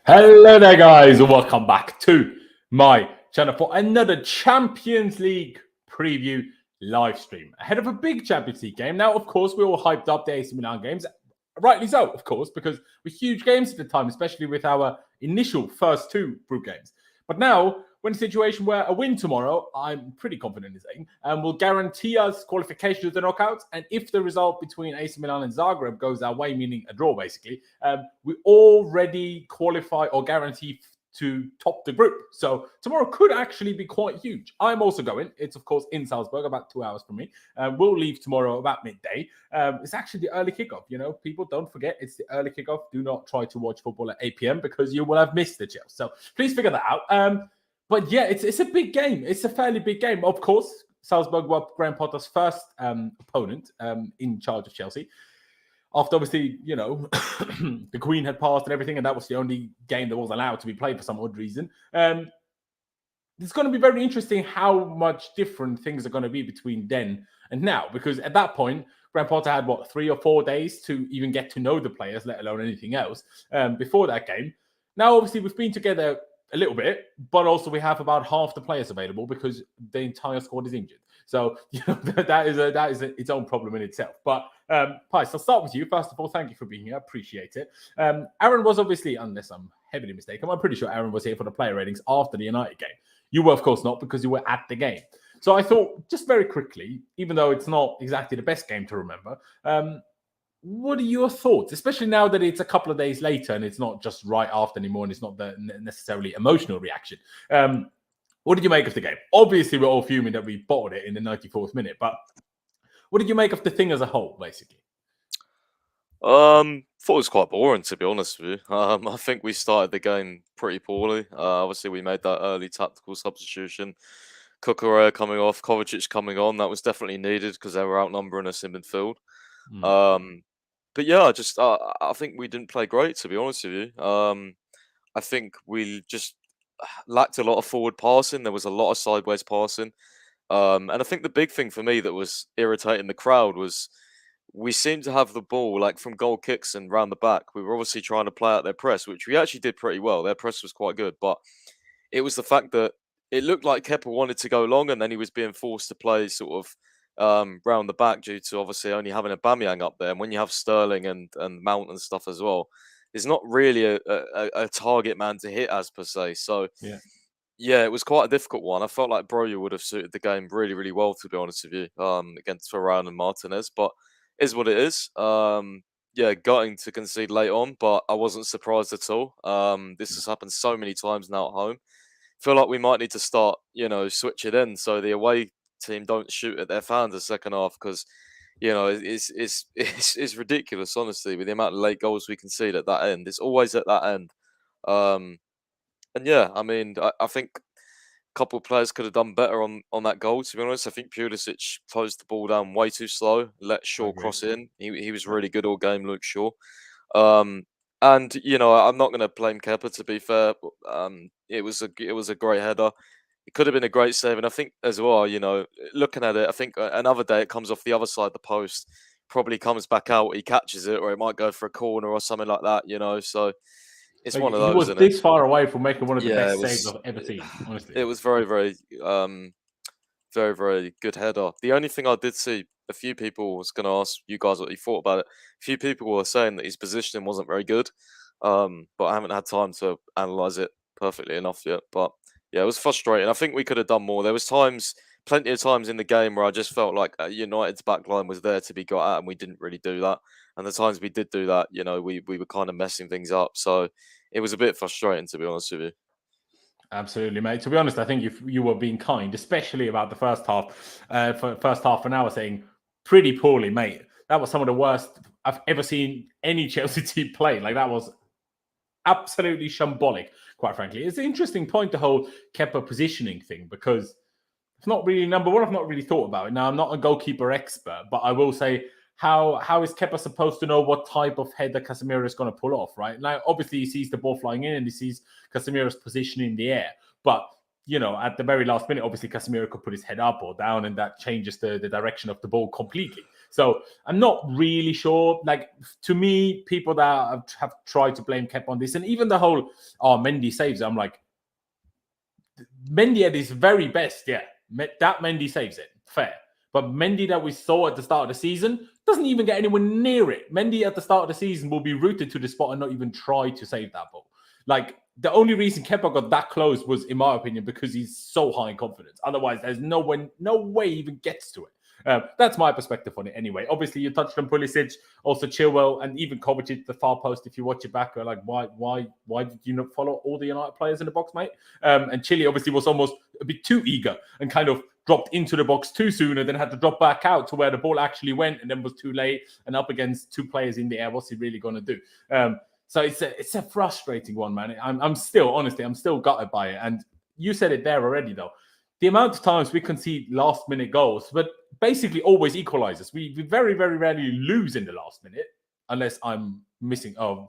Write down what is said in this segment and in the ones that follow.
Hello there, guys, and welcome back to my channel for another Champions League preview live stream ahead of a big Champions League game. Now, of course, we all hyped up the AC Milan games, rightly so, of course, because we're huge games at the time, especially with our initial first two group games. But now, we're in a situation where a win tomorrow, I'm pretty confident in saying, will guarantee us qualification to the knockouts. And if the result between AC Milan and Zagreb goes our way, meaning a draw, basically, we already qualify or guarantee to top the group. So tomorrow could actually be quite huge. I'm also going. It's, of course, in Salzburg, about 2 hours from me. We'll leave tomorrow about midday. It's actually the early kickoff. You know, people don't forget it's the early kickoff. Do not try to watch football at 8 p.m. because you will have missed the Chelsea. So please figure that out. But yeah, it's a big game. It's a fairly big game. Of course, Salzburg were Graham Potter's first opponent in charge of Chelsea. After, obviously, you know, the Queen had passed and everything, and that was the only game that was allowed to be played for some odd reason. It's going to be very interesting how much different things are going to be between then and now, because at that point, Graham Potter had, 3 or 4 days to even get to know the players, let alone anything else, before that game. Now, obviously, we've been together a little bit, but also we have about half the players available because the entire squad is injured. So, you know, that is its own problem in itself. But, Pice, I'll start with you. First of all, thank you for being here. I appreciate it. Aaron was obviously, unless I'm heavily mistaken, I'm pretty sure Aaron was here for the player ratings after the United game. You were, of course, not, because you were at the game. So I thought, just very quickly, even though it's not exactly the best game to remember, what are your thoughts, especially now that it's a couple of days later and it's not just right after anymore and it's not the necessarily emotional reaction? What did you make of the game? Obviously, we're all fuming that we bottled it in the 94th minute, but what did you make of the thing as a whole, basically? Thought it was quite boring, to be honest with you. I think we started the game pretty poorly. Obviously, we made that early tactical substitution. Cucurella coming off, Kovacic coming on. That was definitely needed because they were outnumbering us in midfield. But yeah, I think we didn't play great, to be honest with you. I think we just lacked a lot of forward passing. There was a lot of sideways passing. And I think the big thing for me that was irritating the crowd was we seemed to have the ball like from goal kicks and round the back. We were obviously trying to play out their press, which we actually did pretty well. Their press was quite good, but it was the fact that it looked like Kepa wanted to go long and then he was being forced to play sort of round the back due to obviously only having a Aubameyang up there. And when you have Sterling and Mount and stuff as well, there's not really a target man to hit as per se. So yeah, it was quite a difficult one. I felt like Broja would have suited the game really, really well, to be honest with you, against Varane and Martinez. But is what it is. Yeah, gutting to concede late on, but I wasn't surprised at all. This has happened so many times now at home. Feel like we might need to start, switch it in so the away team don't shoot at their fans the second half because, it's ridiculous, honestly, with the amount of late goals we concede at that end. It's always at that end. And yeah, I mean, I think a couple of players could have done better on that goal, to be honest. I think Pulisic closed the ball down way too slow, let Shaw cross in. He was really good all game, Luke Shaw. And I'm not going to blame Kepa, to be fair. It was a great header. It could have been a great save, and I think as well, looking at it, I think another day it comes off the other side of the post, probably comes back out, he catches it, or it might go for a corner or something like that. So it's one of those. He was this far away from making one of the best saves I've ever seen. Honestly, it was very, very, very, very good header. The only thing I did see, a few people was going to ask you guys what you thought about it. A few people were saying that his positioning wasn't very good, but I haven't had time to analyze it perfectly enough yet. But yeah, it was frustrating. I think we could have done more. There was plenty of times in the game where I just felt like United's backline was there to be got at, and we didn't really do that. And the times we did do that, we were kind of messing things up. So it was a bit frustrating, to be honest with you. Absolutely, mate. To be honest, I think you were being kind, especially about the first half. For first half an hour, saying pretty poorly, mate. That was some of the worst I've ever seen any Chelsea team play. Like, that was absolutely shambolic, quite frankly. It's an interesting point, the whole Kepa positioning thing, because it's not really, number one, I've not really thought about it. Now, I'm not a goalkeeper expert, but I will say, how is Kepa supposed to know what type of header Casemiro is going to pull off, right? Now, obviously, he sees the ball flying in and he sees Casemiro's position in the air. But at the very last minute, obviously Casemiro could put his head up or down, and that changes the direction of the ball completely. So I'm not really sure. Like, to me, people that have tried to blame Kepa on this, and even the whole, Mendy saves, I'm like, Mendy at his very best, that Mendy saves it, fair. But Mendy that we saw at the start of the season doesn't even get anywhere near it. Mendy at the start of the season will be rooted to the spot and not even try to save that ball. Like, the only reason Kepa got that close was, in my opinion, because he's so high in confidence. Otherwise, there's no way he even gets to it. That's my perspective on it anyway. Obviously, you touched on Pulisic, also Chilwell, and even Kovacic, the far post. If you watch it back, you're like, why did you not follow all the United players in the box, mate? And Chile obviously was almost a bit too eager and kind of dropped into the box too soon and then had to drop back out to where the ball actually went and then was too late and up against two players in the air. What's he really going to do? So it's a frustrating one, man. I'm still gutted by it. And you said it there already, though. The amount of times we concede last-minute goals, but basically always equalizers. We very, very rarely lose in the last minute, unless I'm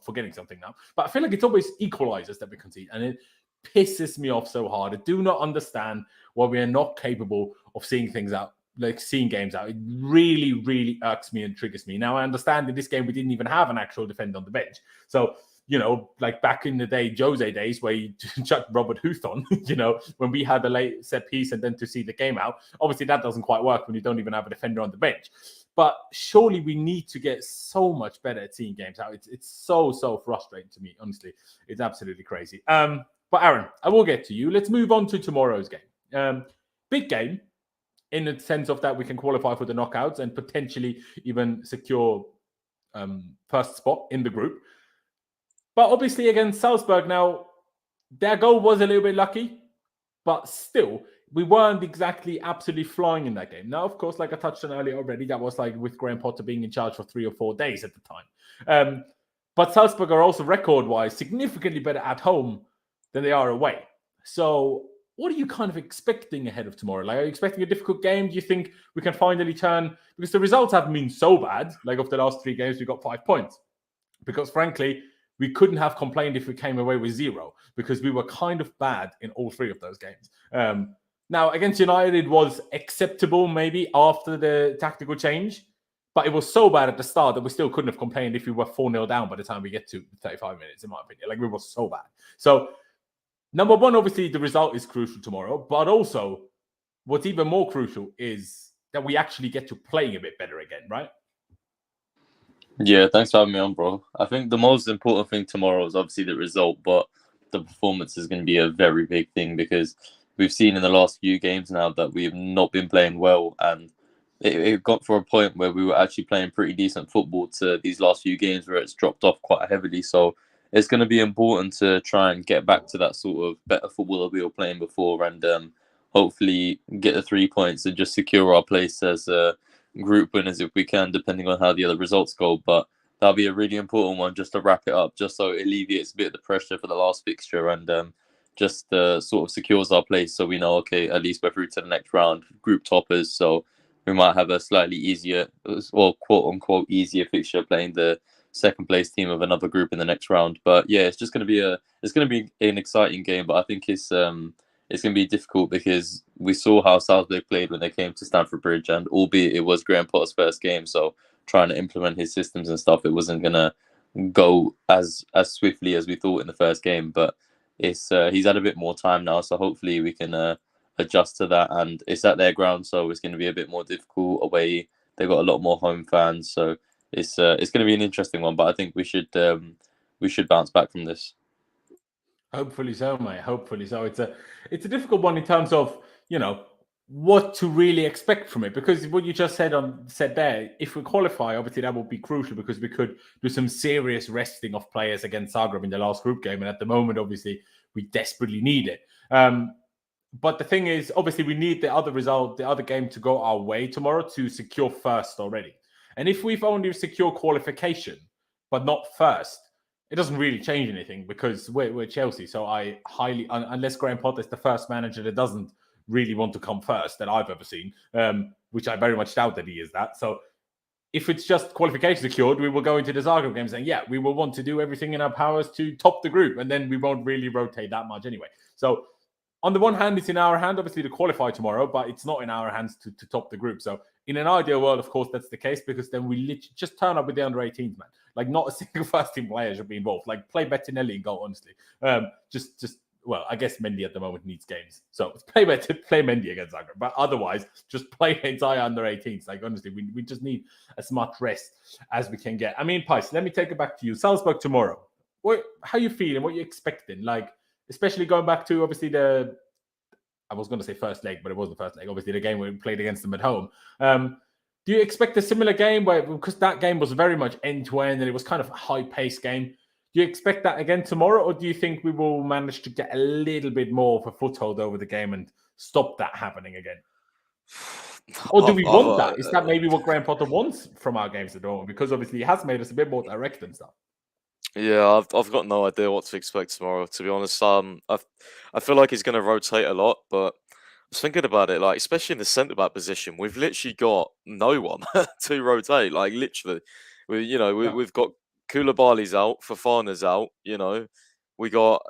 forgetting something now. But I feel like it's always equalizers that we concede, and it pisses me off so hard. I do not understand why we are not capable of seeing things out, like seeing games out. It really, really irks me and triggers me. Now, I understand in this game we didn't even have an actual defender on the bench. So, like back in the day, Jose days, where you chucked Robert Huth on, when we had a late set piece and then to see the game out. Obviously, that doesn't quite work when you don't even have a defender on the bench. But surely we need to get so much better at seeing games out. It's so frustrating to me, honestly. It's absolutely crazy. But Aaron, I will get to you. Let's move on to tomorrow's game. Big game, in the sense of that we can qualify for the knockouts and potentially even secure first spot in the group. But obviously against Salzburg now, their goal was a little bit lucky, but still, we weren't exactly absolutely flying in that game. Now, of course, like I touched on earlier already, that was like with Graham Potter being in charge for 3 or 4 days at the time. But Salzburg are also record-wise significantly better at home than they are away. So what are you kind of expecting ahead of tomorrow? Like, are you expecting a difficult game? Do you think we can finally turn? Because the results haven't been so bad. Like, of the last 3 games, we got 5 points. Because frankly, we couldn't have complained if we came away with 0, because we were kind of bad in all 3 of those games. Now, against United, it was acceptable maybe after the tactical change, but it was so bad at the start that we still couldn't have complained if we were 4-0 down by the time we get to 35 minutes, in my opinion. Like, we were so bad. So, number one, obviously, the result is crucial tomorrow, but also what's even more crucial is that we actually get to playing a bit better again, right? Yeah, thanks for having me on, bro. I think the most important thing tomorrow is obviously the result, but the performance is going to be a very big thing, because we've seen in the last few games now that we have not been playing well, and it got for a point where we were actually playing pretty decent football to these last few games where it's dropped off quite heavily. So it's going to be important to try and get back to that sort of better football that we were playing before, and hopefully get the 3 points and just secure our place as group winners if we can, depending on how the other results go. But that'll be a really important one just to wrap it up, just so it alleviates a bit of the pressure for the last fixture, and just sort of secures our place, so we know, okay, at least we're through to the next round, group toppers. So we might have a slightly easier, or quote unquote easier fixture, playing the second place team of another group in the next round. But yeah, it's just going to be an exciting game. But I think it's going to be difficult, because we saw how Salzburg played when they came to Stamford Bridge, and albeit it was Graham Potter's first game, so trying to implement his systems and stuff, it wasn't going to go as swiftly as we thought in the first game. But it's he's had a bit more time now, so hopefully we can adjust to that. And it's at their ground, so it's going to be a bit more difficult away. They've got a lot more home fans, so it's going to be an interesting one. But I think we should bounce back from this. Hopefully so, mate. Hopefully so. It's a difficult one in terms of, what to really expect from it, because what you just said there, if we qualify, obviously that would be crucial, because we could do some serious resting of players against Zagreb in the last group game, and at the moment, obviously, we desperately need it. But the thing is, obviously, we need the other game to go our way tomorrow to secure first already. And if we've only secured qualification, but not first, it doesn't really change anything, because we're Chelsea. So I highly, unless Graham Potter is the first manager that doesn't really want to come first that I've ever seen, which I very much doubt that he is that. So if it's just qualification secured, we will go into the Zagreb game saying, yeah, we will want to do everything in our powers to top the group, and then we won't really rotate that much anyway. So on the one hand, it's in our hand, obviously, to qualify tomorrow, but it's not in our hands to top the group. So in an ideal world, of course, that's the case, because then we literally just turn up with the under-18s, man. Like, not a single first-team player should be involved. Like, play Bettinelli and go, honestly. Well, I guess Mendy at the moment needs games. So play Mendy against Zagreb. But otherwise, just play the entire under-18s. Like, honestly, we just need as much rest as we can get. I mean, Pice, let me take it back to you. Salzburg tomorrow. How you feeling? What you expecting? Like, especially going back to, obviously, I was going to say first leg, but it wasn't the first leg. Obviously, the game we played against them at home. Do you expect a similar game because that game was very much end-to-end and it was kind of a high-paced game? Do you expect that again tomorrow, or do you think we will manage to get a little bit more of a foothold over the game and stop that happening again? Or do we want that? Is that maybe what Graham Potter wants from our games at the moment? Because obviously he has made us a bit more direct and stuff. Yeah, I've got no idea what to expect tomorrow, to be honest. I feel like he's going to rotate a lot, but I was thinking about it, like, especially in the centre-back position, we've literally got no one to rotate. Like, literally, we've got Koulibaly's out, Fofana's out. We got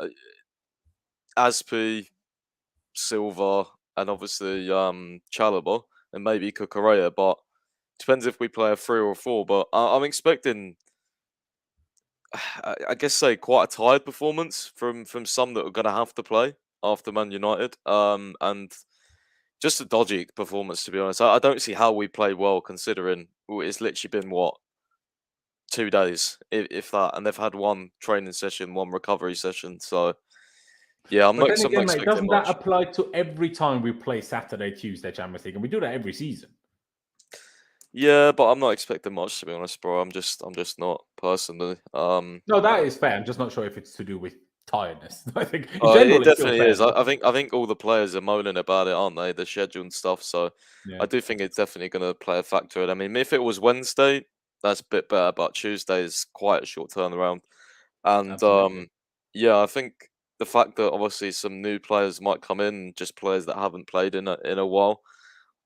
Aspi, Silva, and obviously Chalobah, and maybe Cucurella. But depends if we play a 3 or a 4. But I'm expecting, I guess, quite a tired performance from some that are going to have to play after Man United, and just a dodgy performance, to be honest. I don't see how we played well, considering it's literally been 2 days, if that, and they've had one training session, one recovery session. So yeah, I'm not expecting mate, doesn't much. that apply to every time we play Saturday, Tuesday Champions League, and we do that every season? Yeah, but I'm not expecting much, to be honest, bro. I'm just not personally. No, that is fair. I'm just not sure if it's to do with tiredness. I think in it general, definitely is. I think all the players are moaning about it, aren't they? The schedule and stuff. So yeah. I do think it's definitely going to play a factor in. I mean, if it was Wednesday, that's a bit better, but Tuesday is quite a short turnaround. And yeah, I think the fact that obviously some new players might come in, just players that haven't played in a while,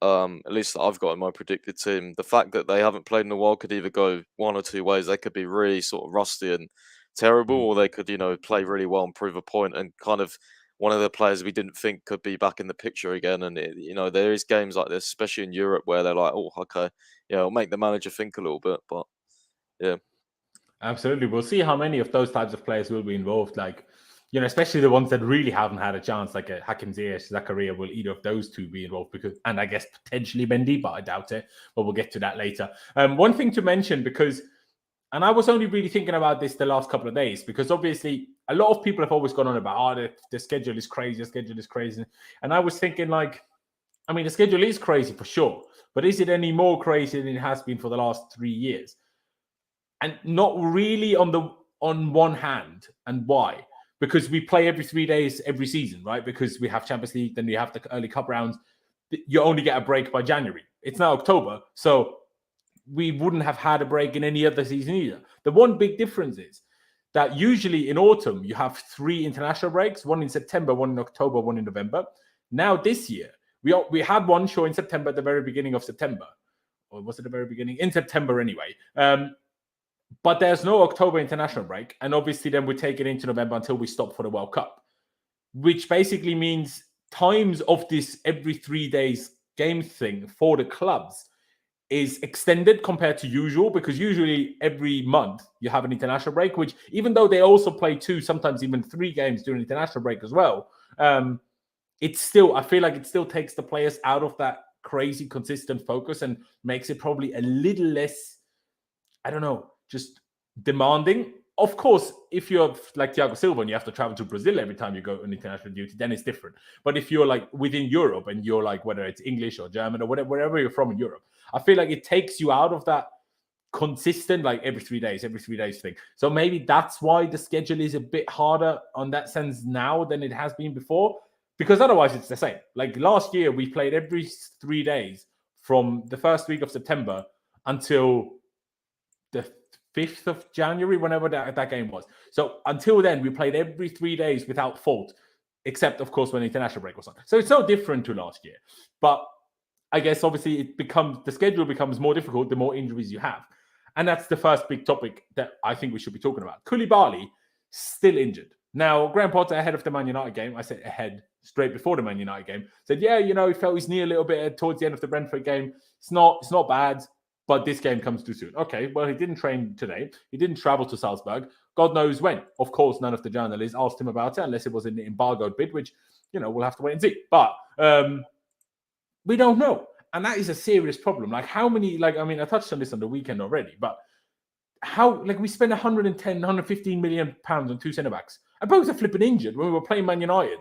at least that I've got in my predicted team, the fact that they haven't played in a while could either go one or two ways. They could be really sort of rusty and terrible, or they could, play really well and prove a point, and kind of one of the players we didn't think could be back in the picture again. And there is games like this, especially in Europe, where they're like, oh, okay, it'll make the manager think a little bit. But yeah, absolutely. We'll see how many of those types of players will be involved. Like, especially the ones that really haven't had a chance, like a Hakim Ziyech, Zakaria. Will either of those two be involved? And I guess potentially Mendy, but I doubt it. But we'll get to that later. One thing to mention, and I was only really thinking about this the last couple of days, because obviously a lot of people have always gone on about, the schedule is crazy, And I was thinking, like, I mean, the schedule is crazy for sure, but is it any more crazy than it has been for the last 3 years? And not really on one hand. And why? Because we play every 3 days every season, right? Because we have Champions League, then we have the early cup rounds. You only get a break by January. It's now October, so we wouldn't have had a break in any other season either. The one big difference is that usually in autumn, you have 3 international breaks, one in September, one in October, one in November. Now this year, we had one show in September at the very beginning of September. Or was it the very beginning? In September anyway. But there's no October international break. And obviously then we take it into November until we stop for the World Cup, which basically means times of this every 3 days game thing for the clubs is extended compared to usual, because usually every month you have an international break, which even though they also play 2, sometimes even 3 games during international break as well, I feel like it still takes the players out of that crazy consistent focus and makes it probably a little less, I don't know, just demanding. Of course, if you're like Thiago Silva and you have to travel to Brazil every time you go on international duty, then it's different. But if you're like within Europe and you're like, whether it's English or German or wherever you're from in Europe, I feel like it takes you out of that consistent, like every 3 days thing. So maybe that's why the schedule is a bit harder on that sense now than it has been before, because otherwise it's the same. Like last year, we played every 3 days from the first week of September until the 5th of January, whenever that game was. So until then, we played every 3 days without fault, except, of course, when the international break was on. So it's no different to last year. But I guess, obviously, the schedule becomes more difficult the more injuries you have. And that's the first big topic that I think we should be talking about. Koulibaly, still injured. Now, Graham Potter, ahead of the Man United game, I said ahead straight before the Man United game, said, yeah, he felt his knee a little bit towards the end of the Brentford game. It's not bad, but this game comes too soon. Okay, well, he didn't train today. He didn't travel to Salzburg. God knows when. Of course, none of the journalists asked him about it, unless it was an embargoed bid, which, we'll have to wait and see. But we don't know. And that is a serious problem. Like, how many, I touched on this on the weekend already, but how, we spent 110, 115 million pounds on two centre-backs. And both are flipping injured when we were playing Man United.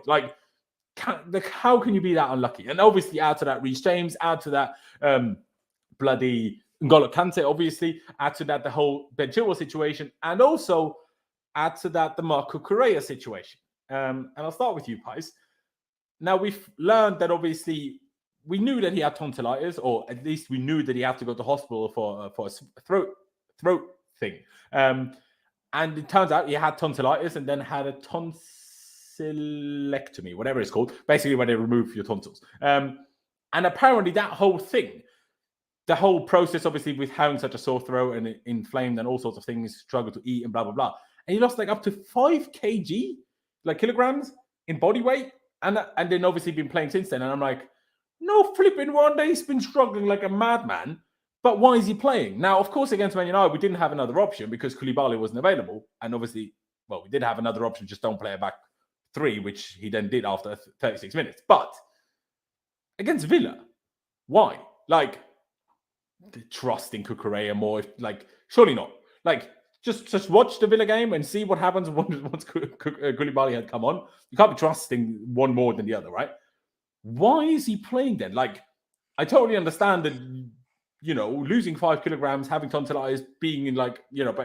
How can you be that unlucky? And obviously, add to that Reece James, add to that bloody N'Golo Kante, obviously, add to that the whole Ben Chilwell situation, and also add to that the Marc Cucurella situation. And I'll start with you, Pies. Now, we've learned that obviously we knew that he had tonsillitis, or at least we knew that he had to go to hospital for a throat thing. And it turns out he had tonsillitis and then had a tonsillectomy, whatever it's called, basically where they remove your tonsils. And apparently that whole thing, the whole process, obviously, with having such a sore throat and inflamed and all sorts of things, struggle to eat and blah, blah, blah. And he lost up to 5 kg, kilograms in body weight. And then obviously been playing since then. And I'm like, no flipping wonder he's been struggling like a madman. But why is he playing? Now, of course, against Man United, we didn't have another option because Koulibaly wasn't available. And obviously, we did have another option, just don't play a back three, which he then did after 36 minutes. But against Villa, why? Trust in Cucurella more. Surely not. Just watch the Villa game and see what happens once Koulibaly had come on. You can't be trusting one more than the other, right? Why is he playing then? I totally understand that, losing 5 kilograms, having tonsillitis, being in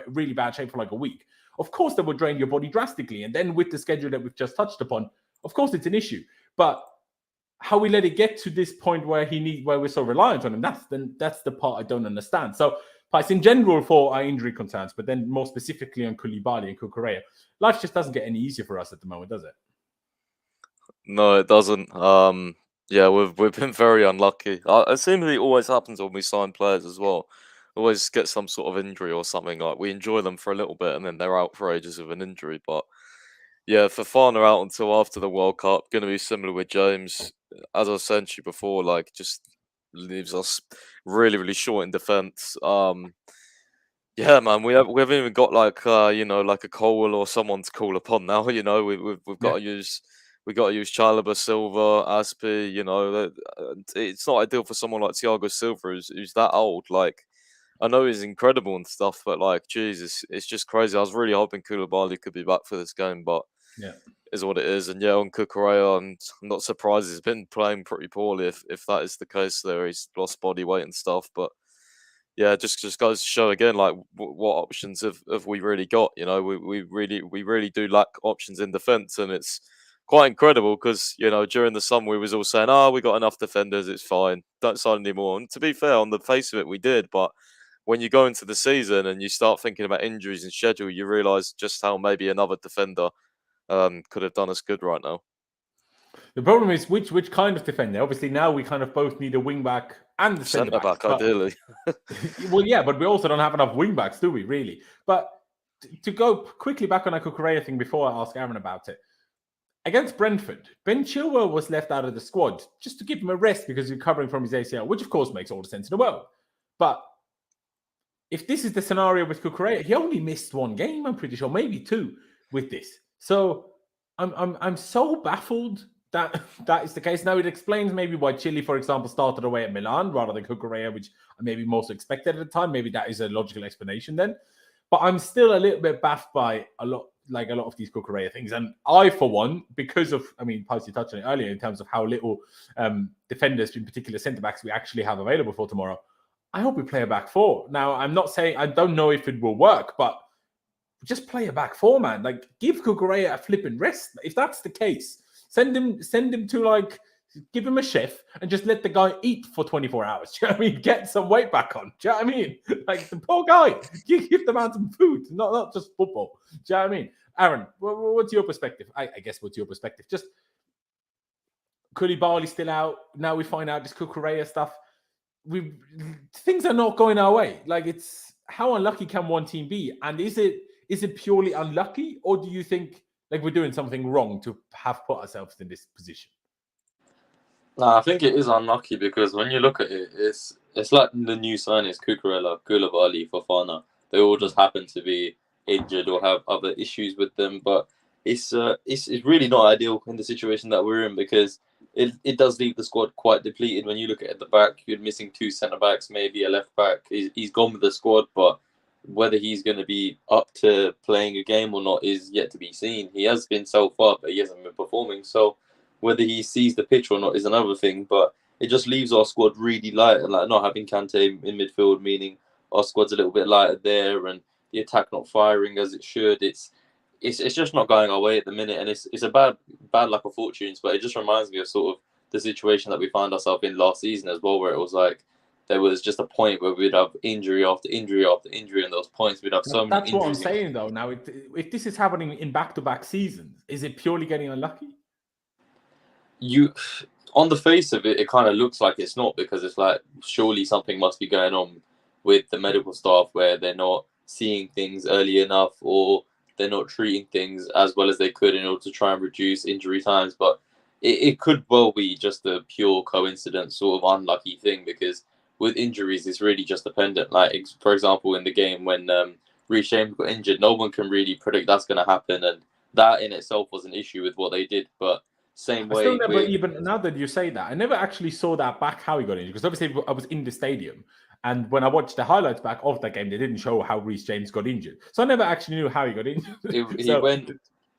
really bad shape for a week. Of course, that would drain your body drastically. And then with the schedule that we've just touched upon, of course, it's an issue. But how we let it get to this point where we're so reliant on him, that's the part I don't understand. So, Pies, in general for our injury concerns, but then more specifically on Koulibaly and Cucurella, life just doesn't get any easier for us at the moment, does it? No, it doesn't. Yeah, we've been very unlucky. It seemingly always happens when we sign players as well. Always get some sort of injury or something. We enjoy them for a little bit and then they're out for ages with an injury. But yeah, Fofana out until after the World Cup. Going to be similar with James. As I said to you before, just leaves us really, really short in defence. Yeah, man, we haven't even got a Cole or someone to call upon now. We've got to use. We got to use Chalobah, Silva, Aspi. It's not ideal for someone like Thiago Silva, who's that old. I know he's incredible and stuff, but Jesus, it's just crazy. I was really hoping Koulibaly could be back for this game, but yeah, is what it is. And yeah, on Cucurella, I'm not surprised he's been playing pretty poorly. If that is the case, there he's lost body weight and stuff. But yeah, just goes to show again, what options have we really got? We really do lack options in defence, and it's quite incredible because, during the summer we was all saying, we got enough defenders, it's fine, don't sign anymore. And to be fair, on the face of it, we did. But when you go into the season and you start thinking about injuries and schedule, you realise just how maybe another defender could have done us good right now. The problem is which kind of defender. Obviously, now we kind of both need a wing back and the centre back, ideally. Well, yeah, but we also don't have enough wing backs, do we? Really? But to go quickly back on a Cucurella thing before I ask Aaron about it. Against Brentford, Ben Chilwell was left out of the squad just to give him a rest because he's recovering from his ACL, which of course makes all the sense in the world. But if this is the scenario with Cucurella, he only missed 1 game, I'm pretty sure, maybe 2 with this. So I'm so baffled that is the case. Now it explains maybe why Chile, for example, started away at Milan rather than Cucurella, which I maybe most expected at the time. Maybe that is a logical explanation then. But I'm still a little bit baffed by a lot of these Cucurella things. And I, for one, because of, Pies, you touched on it earlier in terms of how little defenders, in particular centre-backs, we actually have available for tomorrow, I hope we play a back 4. Now, I'm not saying, I don't know if it will work, but just play a back 4, man. Give Cucurella a flipping rest. If that's the case, send him to, give him a chef and just let the guy eat for 24 hours. Do you know what I mean? Get some weight back on. Do you know what I mean? The poor guy. Give the man some food, not just football. Do you know what I mean? Aaron, what's your perspective? I guess what's your perspective? Just Koulibaly still out. Now we find out this Cucurella stuff. Things are not going our way. It's how unlucky can one team be? And is it purely unlucky, or do you think like we're doing something wrong to have put ourselves in this position? No, I think it is unlucky because when you look at it, it's like the new signings, Cucurella, Koulibaly, Fofana. They all just happen to be injured or have other issues with them. But it's really not ideal in the situation that we're in because it does leave the squad quite depleted. When you look at the back, you're missing 2 centre backs, maybe a left back. He's gone with the squad, but whether he's going to be up to playing a game or not is yet to be seen. He has been so far, but he hasn't been performing. So whether he sees the pitch or not is another thing. But it just leaves our squad really light, and like not having Kante in midfield, meaning our squad's a little bit lighter there, and the attack not firing as it should. It's just not going our way at the minute, and it's a bad luck of fortunes. But it just reminds me of sort of the situation that we found ourselves in last season as well, where it was like there was just a point where we'd have injury after injury after injury, and those points we'd have so many That's injuries. what I'm saying, though. Now, if this is happening in back-to-back seasons, is it purely getting unlucky? On the face of it, it kind of looks like it's not, because it's like surely something must be going on with the medical staff where they're not seeing things early enough, or they're not treating things as well as they could in order to try and reduce injury times. But it could well be just a pure coincidence, sort of unlucky thing, because with injuries, it's really just dependent. Like, for example, in the game when Reece James got injured, no one can really predict that's going to happen, and that in itself was an issue with what they did. But same way, I still never, even now that you say that, I never actually saw that back how he got injured, because obviously I was in the stadium, and when I watched the highlights back of that game, they didn't show how Reece James got injured, so I never actually knew how he got injured.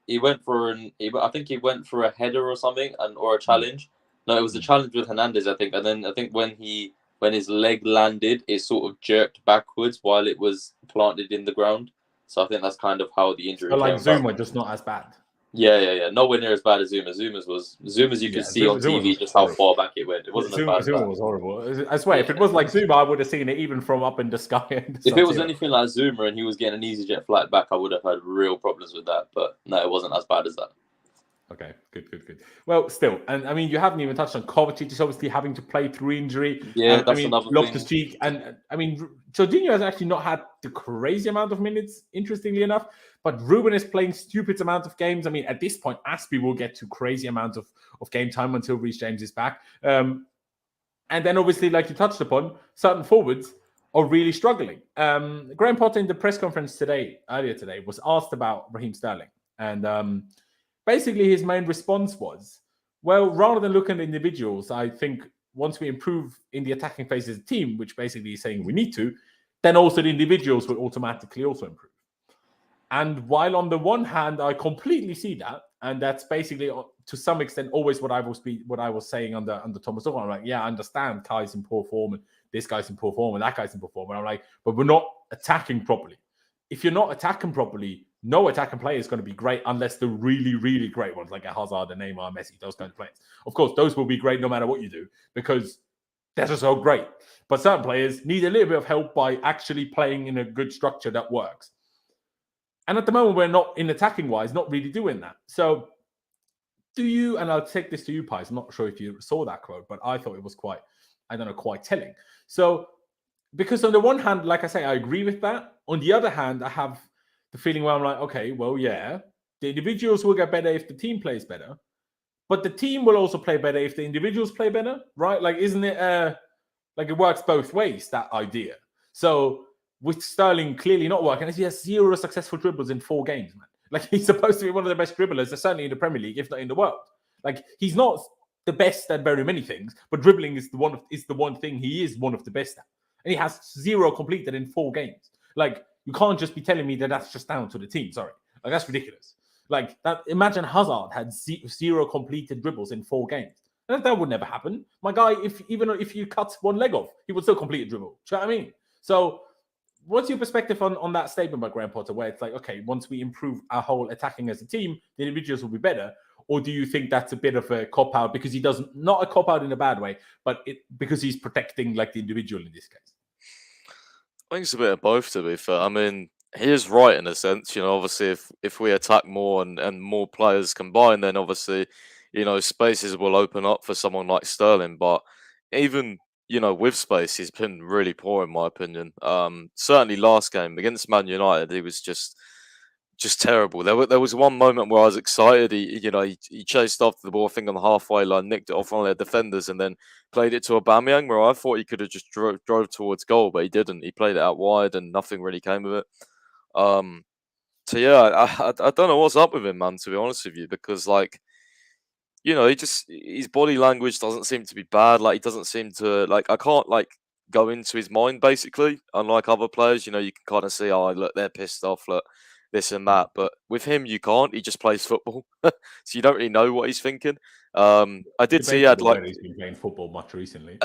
He went for I think he went for a header or something, or a challenge. No, it was a challenge with Hernandez, I think, and then I think when his leg landed, it sort of jerked backwards while it was planted in the ground. So I think that's kind of how the injury. So like came Zuma, about. just not as bad. Yeah. Nowhere near as bad as Zuma's. Zuma's you could see on TV just how far back it went. It wasn't as bad. Zuma was horrible. I swear, if it was like Zuma, I would have seen it even from up in the sky. If it was anything like Zuma and he was getting an EasyJet flight back, I would have had real problems with that. But no, it wasn't as bad as that. Okay, good. Well, still, and I mean, you haven't even touched on Kovacic just obviously having to play through injury. Yeah, that's another thing. Loftus-Cheek, and I mean, Jorginho has actually not had the crazy amount of minutes, interestingly enough, but Ruben is playing stupid amount of games. I mean, at this point, Aspie will get to crazy amounts of game time until Reece James is back. And then obviously, like you touched upon, certain forwards are really struggling. Graham Potter in the press conference earlier today, was asked about Raheem Sterling, and basically, his main response was, well, rather than looking at individuals, I think once we improve in the attacking phase as a team, which basically is saying we need to, then also the individuals will automatically also improve. And while on the one hand, I completely see that, and that's basically to some extent always what I was saying under Thomas Tuchel. I'm like, yeah, I understand Kai's in poor form, and this guy's in poor form, and that guy's in poor form. And I'm like, but we're not attacking properly. If you're not attacking properly, no attacking player is going to be great unless the really, really great ones like a Hazard, a Neymar, Messi, those kinds of players. Of course, those will be great no matter what you do because they're just so great. But certain players need a little bit of help by actually playing in a good structure that works. And at the moment, we're not, in attacking-wise, not really doing that. So do you, and I'll take this to you, Pies, I'm not sure if you saw that quote, but I thought it was quite telling. So, because on the one hand, like I say, I agree with that. On the other hand, I have the feeling where I'm like, okay, well, yeah, the individuals will get better if the team plays better, but the team will also play better if the individuals play better, right? Like, isn't it like it works both ways, that idea? So with Sterling clearly not working, he has 0 successful dribbles in 4 games, man. Like, he's supposed to be one of the best dribblers, certainly in the Premier League, if not in the world. Like, he's not the best at very many things, but dribbling is the one thing he is one of the best at. And he has 0 completed in 4 games. Like, you can't just be telling me that that's just down to the team. Sorry. Like, that's ridiculous. Like, that. Imagine Hazard had 0 completed dribbles in 4 games. That would never happen. My guy, even if you cut one leg off, he would still complete a dribble. Do you know what I mean? So what's your perspective on that statement by Graham Potter, where it's like, okay, once we improve our whole attacking as a team, the individuals will be better? Or do you think that's a bit of a cop-out because he doesn't, not a cop-out in a bad way, but because he's protecting like the individual in this case? I think it's a bit of both, to be fair. I mean, he is right in a sense. You know, obviously, if we attack more and more players combine, then obviously, you know, spaces will open up for someone like Sterling. But even, you know, with space, he's been really poor, in my opinion. Certainly last game against Man United, he was just just terrible. There was one moment where I was excited. He chased after the ball, I think on the halfway line, nicked it off one of their defenders, and then played it to Aubameyang, where I thought he could have just drove towards goal, but he didn't. He played it out wide, and nothing really came of it. So yeah, I don't know what's up with him, man. To be honest with you, because like, his body language doesn't seem to be bad. Like, he doesn't seem to I can't go into his mind basically. Unlike other players, you can kind of see, oh look, they're pissed off, look, this and that. But with him, you can't. He just plays football, so you don't really know what he's thinking. I did see he had Debatable whether he's been playing football much recently.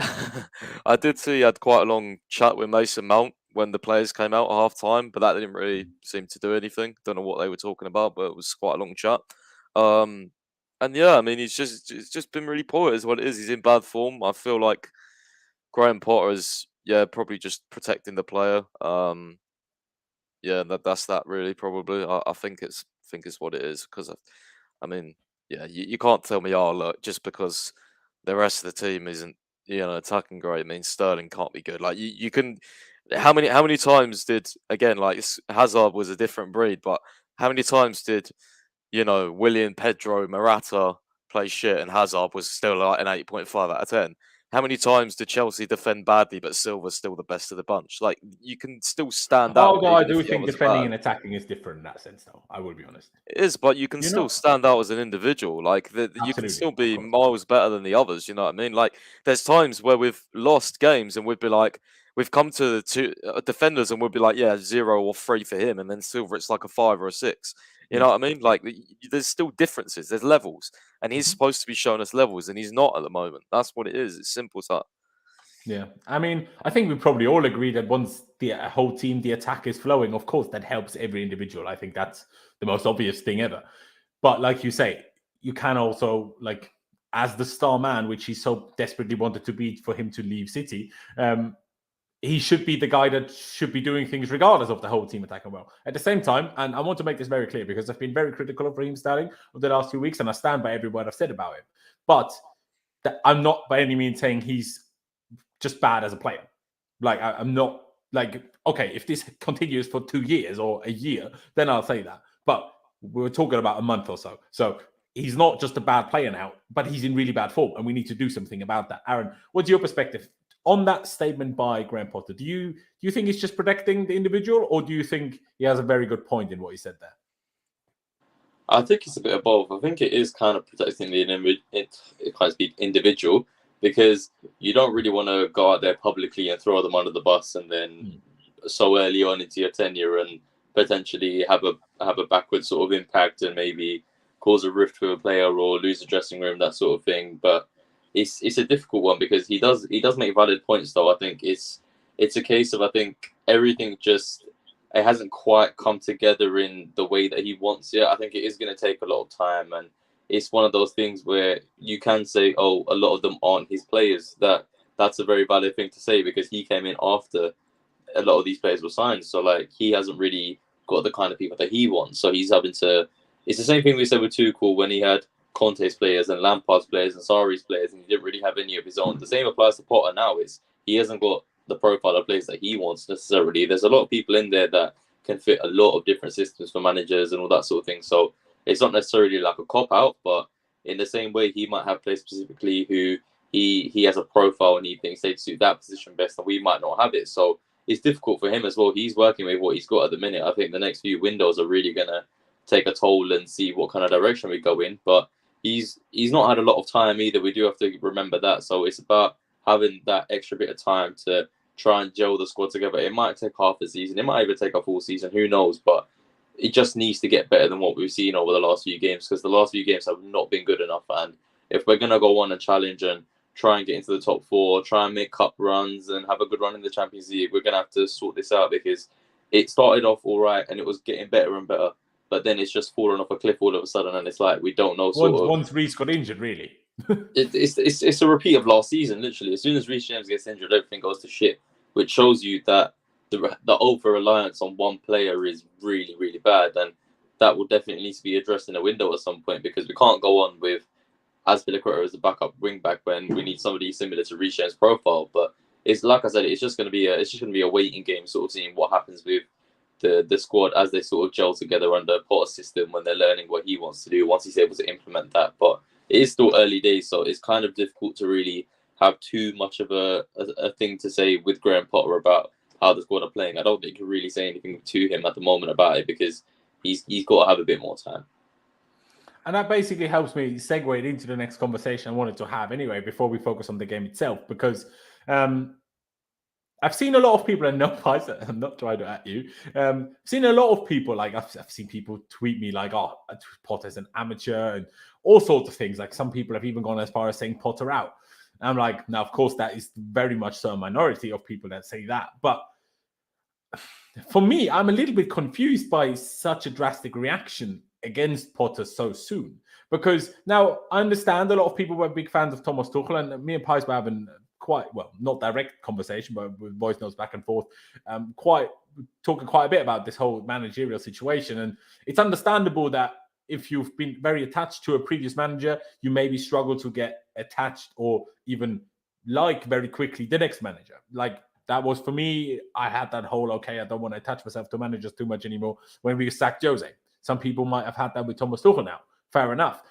I did see he had quite a long chat with Mason Mount when the players came out at half time, but that didn't really seem to do anything. Don't know what they were talking about, but it was quite a long chat. And yeah, I mean, it's just been really poor, is what it is. He's in bad form. I feel like Graham Potter is probably just protecting the player. That's that really probably. I think it's what it is, because I mean, yeah, you can't tell me, oh look, just because the rest of the team isn't attacking great, means Sterling can't be good. Like you can. How many times did, again, like, Hazard was a different breed, but how many times did Willian, Pedro, Morata play shit and Hazard was still like an 8.5 out of 10? How many times did Chelsea defend badly but Silva's still the best of the bunch? Like, you can still stand out. Although I do think defending and attacking is different in that sense, though. I will be honest. It is, but you can still stand out as an individual. Like, you can still be miles better than the others. You know what I mean? Like, there's times where we've lost games and we'd be like, we've come to the two defenders and we'll be like, 0 or 3 for him, and then Silva it's like a 5 or a 6. You know what I mean? Like, there's still differences. There's levels, and he's supposed to be showing us levels, and he's not at the moment. That's what it is. It's simple as that. Yeah, I mean, I think we probably all agree that once the whole team, the attack is flowing, of course, that helps every individual. I think that's the most obvious thing ever. But like you say, you can also, like, as the star man, which he so desperately wanted to be for him to leave City, he should be the guy that should be doing things regardless of the whole team attacking well. At the same time, and I want to make this very clear because I've been very critical of Raheem Sterling over the last few weeks, and I stand by every word I've said about him. But I'm not by any means saying he's just bad as a player. Like, I'm not like, okay, if this continues for 2 years or a year, then I'll say that. But we're talking about a month or so. So he's not just a bad player now, but he's in really bad form, and we need to do something about that. Aaron, what's your perspective on that statement by Graham Potter? Do you think he's just protecting the individual, or do you think he has a very good point in what he said there? I think it's a bit of both. I think it is kind of protecting the individual, because you don't really want to go out there publicly and throw them under the bus and then so early on into your tenure and potentially have a backward sort of impact and maybe cause a rift with a player or lose a dressing room, that sort of thing. But it's a difficult one because he does make valid points, though. I think it's a case of, I think everything just, it hasn't quite come together in the way that he wants it. I think it is going to take a lot of time, and it's one of those things where you can say, oh, a lot of them aren't his players. That's a very valid thing to say because he came in after a lot of these players were signed. So, like, he hasn't really got the kind of people that he wants. So he's having to... It's the same thing we said with Tuchel when he had Kante's players and Lampard's players and Sarri's players, and he didn't really have any of his own. The same applies to Potter now. He hasn't got the profile of players that he wants necessarily. There's a lot of people in there that can fit a lot of different systems for managers and all that sort of thing. So it's not necessarily like a cop-out, but in the same way, he might have players specifically who he has a profile and he thinks they'd suit that position best, and we might not have it. So it's difficult for him as well. He's working with what he's got at the minute. I think the next few windows are really going to take a toll and see what kind of direction we go in. But he's not had a lot of time either. We do have to remember that. So it's about having that extra bit of time to try and gel the squad together. It might take half a season. It might even take a full season. Who knows? But it just needs to get better than what we've seen over the last few games, because the last few games have not been good enough. And if we're going to go on and challenge and try and get into the top 4, try and make cup runs and have a good run in the Champions League, we're going to have to sort this out, because it started off all right and it was getting better and better. But then it's just fallen off a cliff all of a sudden, and it's like we don't know. Once Reece got injured, really. it's a repeat of last season, literally. As soon as Reece James gets injured, everything goes to shit, which shows you that the over-reliance on one player is really, really bad, and that will definitely need to be addressed in a window at some point, because we can't go on with Azpilicueta as a backup wing-back when we need somebody similar to Reece James' profile. But it's like I said, it's just going to be a waiting game, sort of seeing what happens with the squad as they sort of gel together under Potter's system when they're learning what he wants to do once he's able to implement that. But it is still early days, so it's kind of difficult to really have too much of a thing to say with Graham Potter about how the squad are playing. I don't think you can really say anything to him at the moment about it because he's got to have a bit more time. And that basically helps me segue into the next conversation I wanted to have anyway, before we focus on the game itself, because I've seen a lot of people, and no, I'm not trying to at you. Seen a lot of people, like I've seen people tweet me like, "Oh, Potter's an amateur," and all sorts of things. Like some people have even gone as far as saying Potter out. And I'm like, now of course that is very much so a minority of people that say that, but for me, I'm a little bit confused by such a drastic reaction against Potter so soon. Because now I understand a lot of people were big fans of Thomas Tuchel, and me and Pies were having quite, well, not direct conversation, but with voice notes back and forth, talking quite a bit about this whole managerial situation. And it's understandable that if you've been very attached to a previous manager, you maybe struggle to get attached or even like very quickly the next manager. Like that was for me, I had that whole, okay, I don't want to attach myself to managers too much anymore when we sacked Jose. Some people might have had that with Thomas Tuchel now. Fair enough.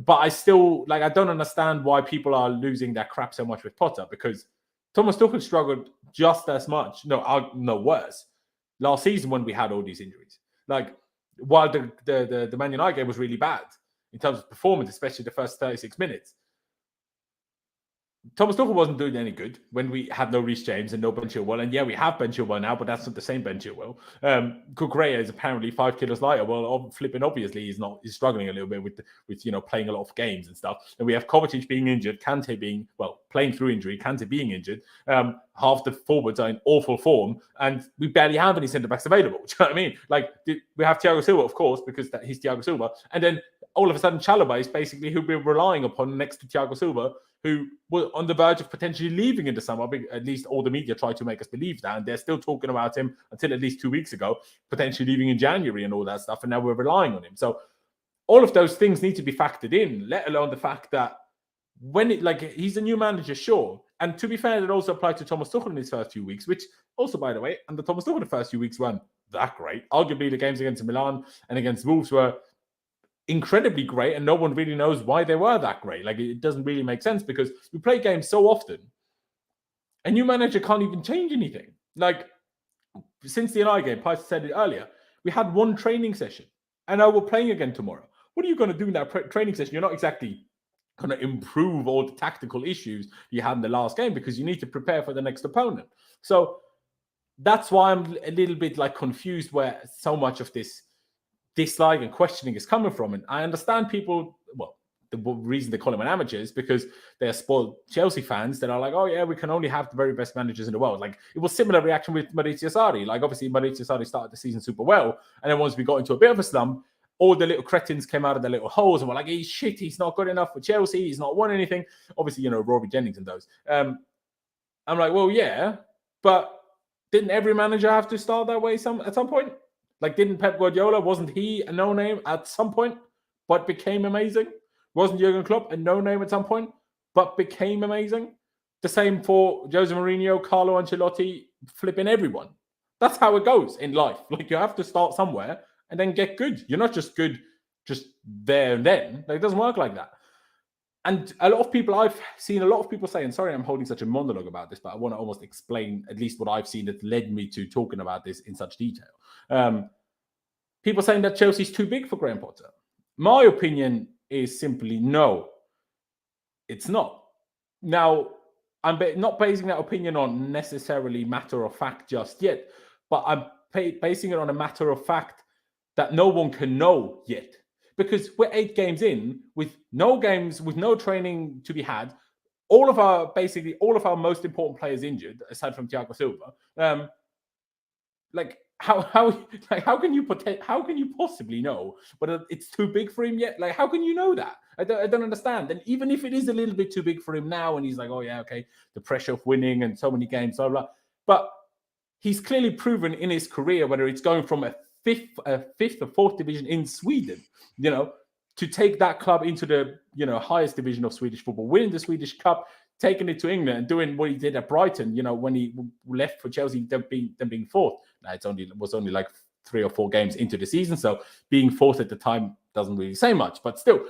But I still, like, I don't understand why people are losing their crap so much with Potter, because Thomas Tuchel struggled just as much, no worse, last season when we had all these injuries. Like, while the Man United game was really bad in terms of performance, especially the first 36 minutes, Thomas Tuchel wasn't doing any good when we had no Reece James and no Ben Chilwell. And yeah, we have Ben Chilwell now, but that's not the same Ben Chilwell. Cucurella is apparently 5 kilos lighter. Well, flipping obviously he's struggling a little bit with playing a lot of games and stuff. And we have Kovacic being injured, Kante being, playing through injury, Kante being injured. Half the forwards are in awful form, and we barely have any centre backs available. Do you know what I mean? Like, we have Thiago Silva, of course, because he's Thiago Silva, and then all of a sudden Chalobah is basically who we're relying upon next to Thiago Silva, who was on the verge of potentially leaving in the summer. At least all the media tried to make us believe that, and they're still talking about him until at least 2 weeks ago, potentially leaving in January and all that stuff, and now we're relying on him. So all of those things need to be factored in, let alone the fact that he's a new manager, sure. And to be fair, it also applied to Thomas Tuchel in his first few weeks, which also, by the way, under Thomas Tuchel, the first few weeks weren't that great. Arguably, the games against Milan and against Wolves were incredibly great, and no one really knows why they were that great. Like, it doesn't really make sense because we play games so often. A new manager can't even change anything. Like, since the United game, Pice said it earlier, we had one training session, and now we're playing again tomorrow. What are you going to do in that training session? You're not exactly going to improve all the tactical issues you had in the last game because you need to prepare for the next opponent. So that's why I'm a little bit confused where so much of this dislike and questioning is coming from. And I understand people, the reason they call them an amateur is because they're spoiled Chelsea fans that are like, oh yeah, we can only have the very best managers in the world. Like, it was similar reaction with Maurizio Sarri. Like, obviously Maurizio Sarri started the season super well, and then once we got into a bit of a slump, all the little cretins came out of their little holes and were like, he's shit, he's not good enough for Chelsea, he's not won anything. Obviously, Rory Jennings and those. I'm like, well, yeah, but didn't every manager have to start that way at some point? Like, didn't Pep Guardiola, wasn't he a no-name at some point, but became amazing? Wasn't Jurgen Klopp a no-name at some point, but became amazing? The same for Jose Mourinho, Carlo Ancelotti, flipping everyone. That's how it goes in life. Like, you have to start somewhere and then get good. You're not just good just there and then. Like, it doesn't work like that. And I've seen a lot of people saying, sorry, I'm holding such a monologue about this, but I want to almost explain at least what I've seen that led me to talking about this in such detail. People saying that Chelsea's too big for Graham Potter. My opinion is simply no, it's not. Now, I'm not basing that opinion on necessarily matter of fact just yet, but I'm basing it on a matter of fact that no one can know yet. Because we're 8 games in with no games, with no training to be had. All of our most important players injured, aside from Thiago Silva. How can you possibly know whether it's too big for him yet? Like, how can you know that? I don't understand. And even if it is a little bit too big for him now, and he's like, oh yeah, okay, the pressure of winning and so many games, blah blah. But he's clearly proven in his career, whether it's going from a fifth or fourth division in Sweden, to take that club into the highest division of Swedish football, winning the Swedish Cup, taking it to England and doing what he did at Brighton, when he left for Chelsea, them being fourth. Now, it was only like 3 or 4 games into the season, so being fourth at the time doesn't really say much, but still,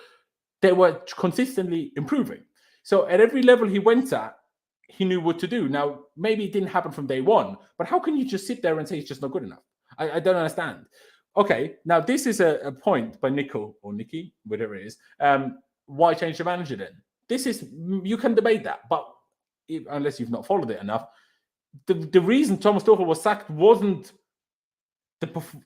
they were consistently improving. So at every level he went at, he knew what to do. Now, maybe it didn't happen from day one, but how can you just sit there and say it's just not good enough? I don't understand. Okay, now this is a point by Nico or Nikki, whatever it is. Why change the manager then? You can debate that, but unless you've not followed it enough, the reason Thomas Tuchel was sacked wasn't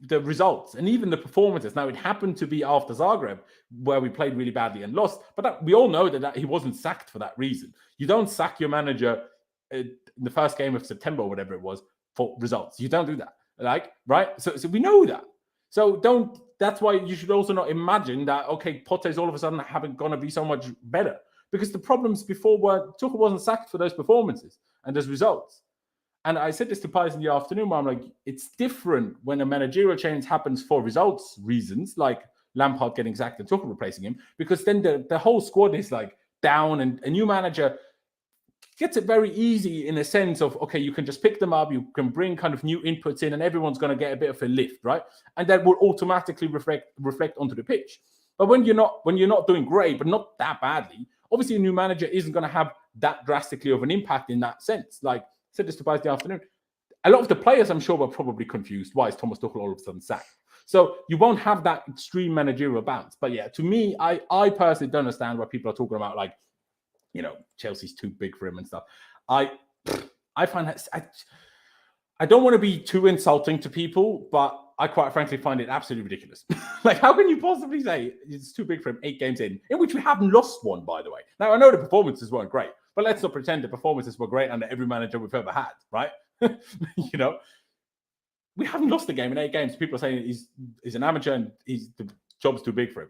the results and even the performances. Now, it happened to be after Zagreb, where we played really badly and lost, but we all know that he wasn't sacked for that reason. You don't sack your manager in the first game of September or whatever it was for results. You don't do that, right? So we know that. So that's why you should also not imagine that, okay, Potter's all of a sudden going to be so much better, because the problems before were Tuchel wasn't sacked for those performances and those results. And I said this to Pies in the afternoon, where I'm like, it's different when a managerial change happens for results reasons, like Lampard getting sacked and Tuchel replacing him, because then the whole squad is like down, and a new manager gets it very easy in a sense of, okay, you can just pick them up, you can bring kind of new inputs in, and everyone's going to get a bit of a lift, right? And that will automatically reflect onto the pitch. But when you're not doing great, but not that badly, obviously a new manager isn't going to have that drastically of an impact in that sense. Like, I said this to Pies in the afternoon, a lot of the players, I'm sure, were probably confused. Why is Thomas Tuchel all of a sudden sacked? So you won't have that extreme managerial bounce. But yeah, to me, I personally don't understand why people are talking about, like, Chelsea's too big for him and stuff. I find that I don't want to be too insulting to people, but I quite frankly find it absolutely ridiculous. Like, how can you possibly say it's too big for him 8 games in which we haven't lost one, by the way? Now, I know the performances weren't great, but let's not pretend the performances were great under every manager we've ever had, right? We haven't lost a game in 8 games. People are saying he's an amateur and the job's too big for him.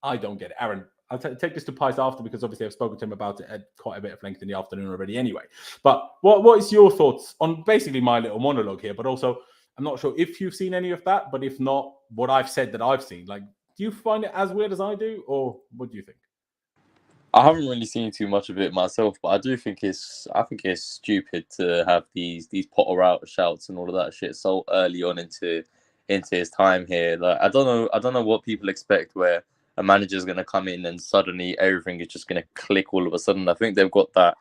I don't get it. Aaron, I'll take this to Pies after, because obviously I've spoken to him about it at quite a bit of length in the afternoon already anyway. But what is your thoughts on basically my little monologue here? But also, I'm not sure if you've seen any of that, but if not, what I've said that I've seen. Like, do you find it as weird as I do, or what do you think? I haven't really seen too much of it myself, but I do think it's stupid to have these Potter out shouts and all of that shit so early on into his time here. Like, I don't know what people expect, where a manager's going to come in and suddenly everything is just going to click all of a sudden. I think they've got that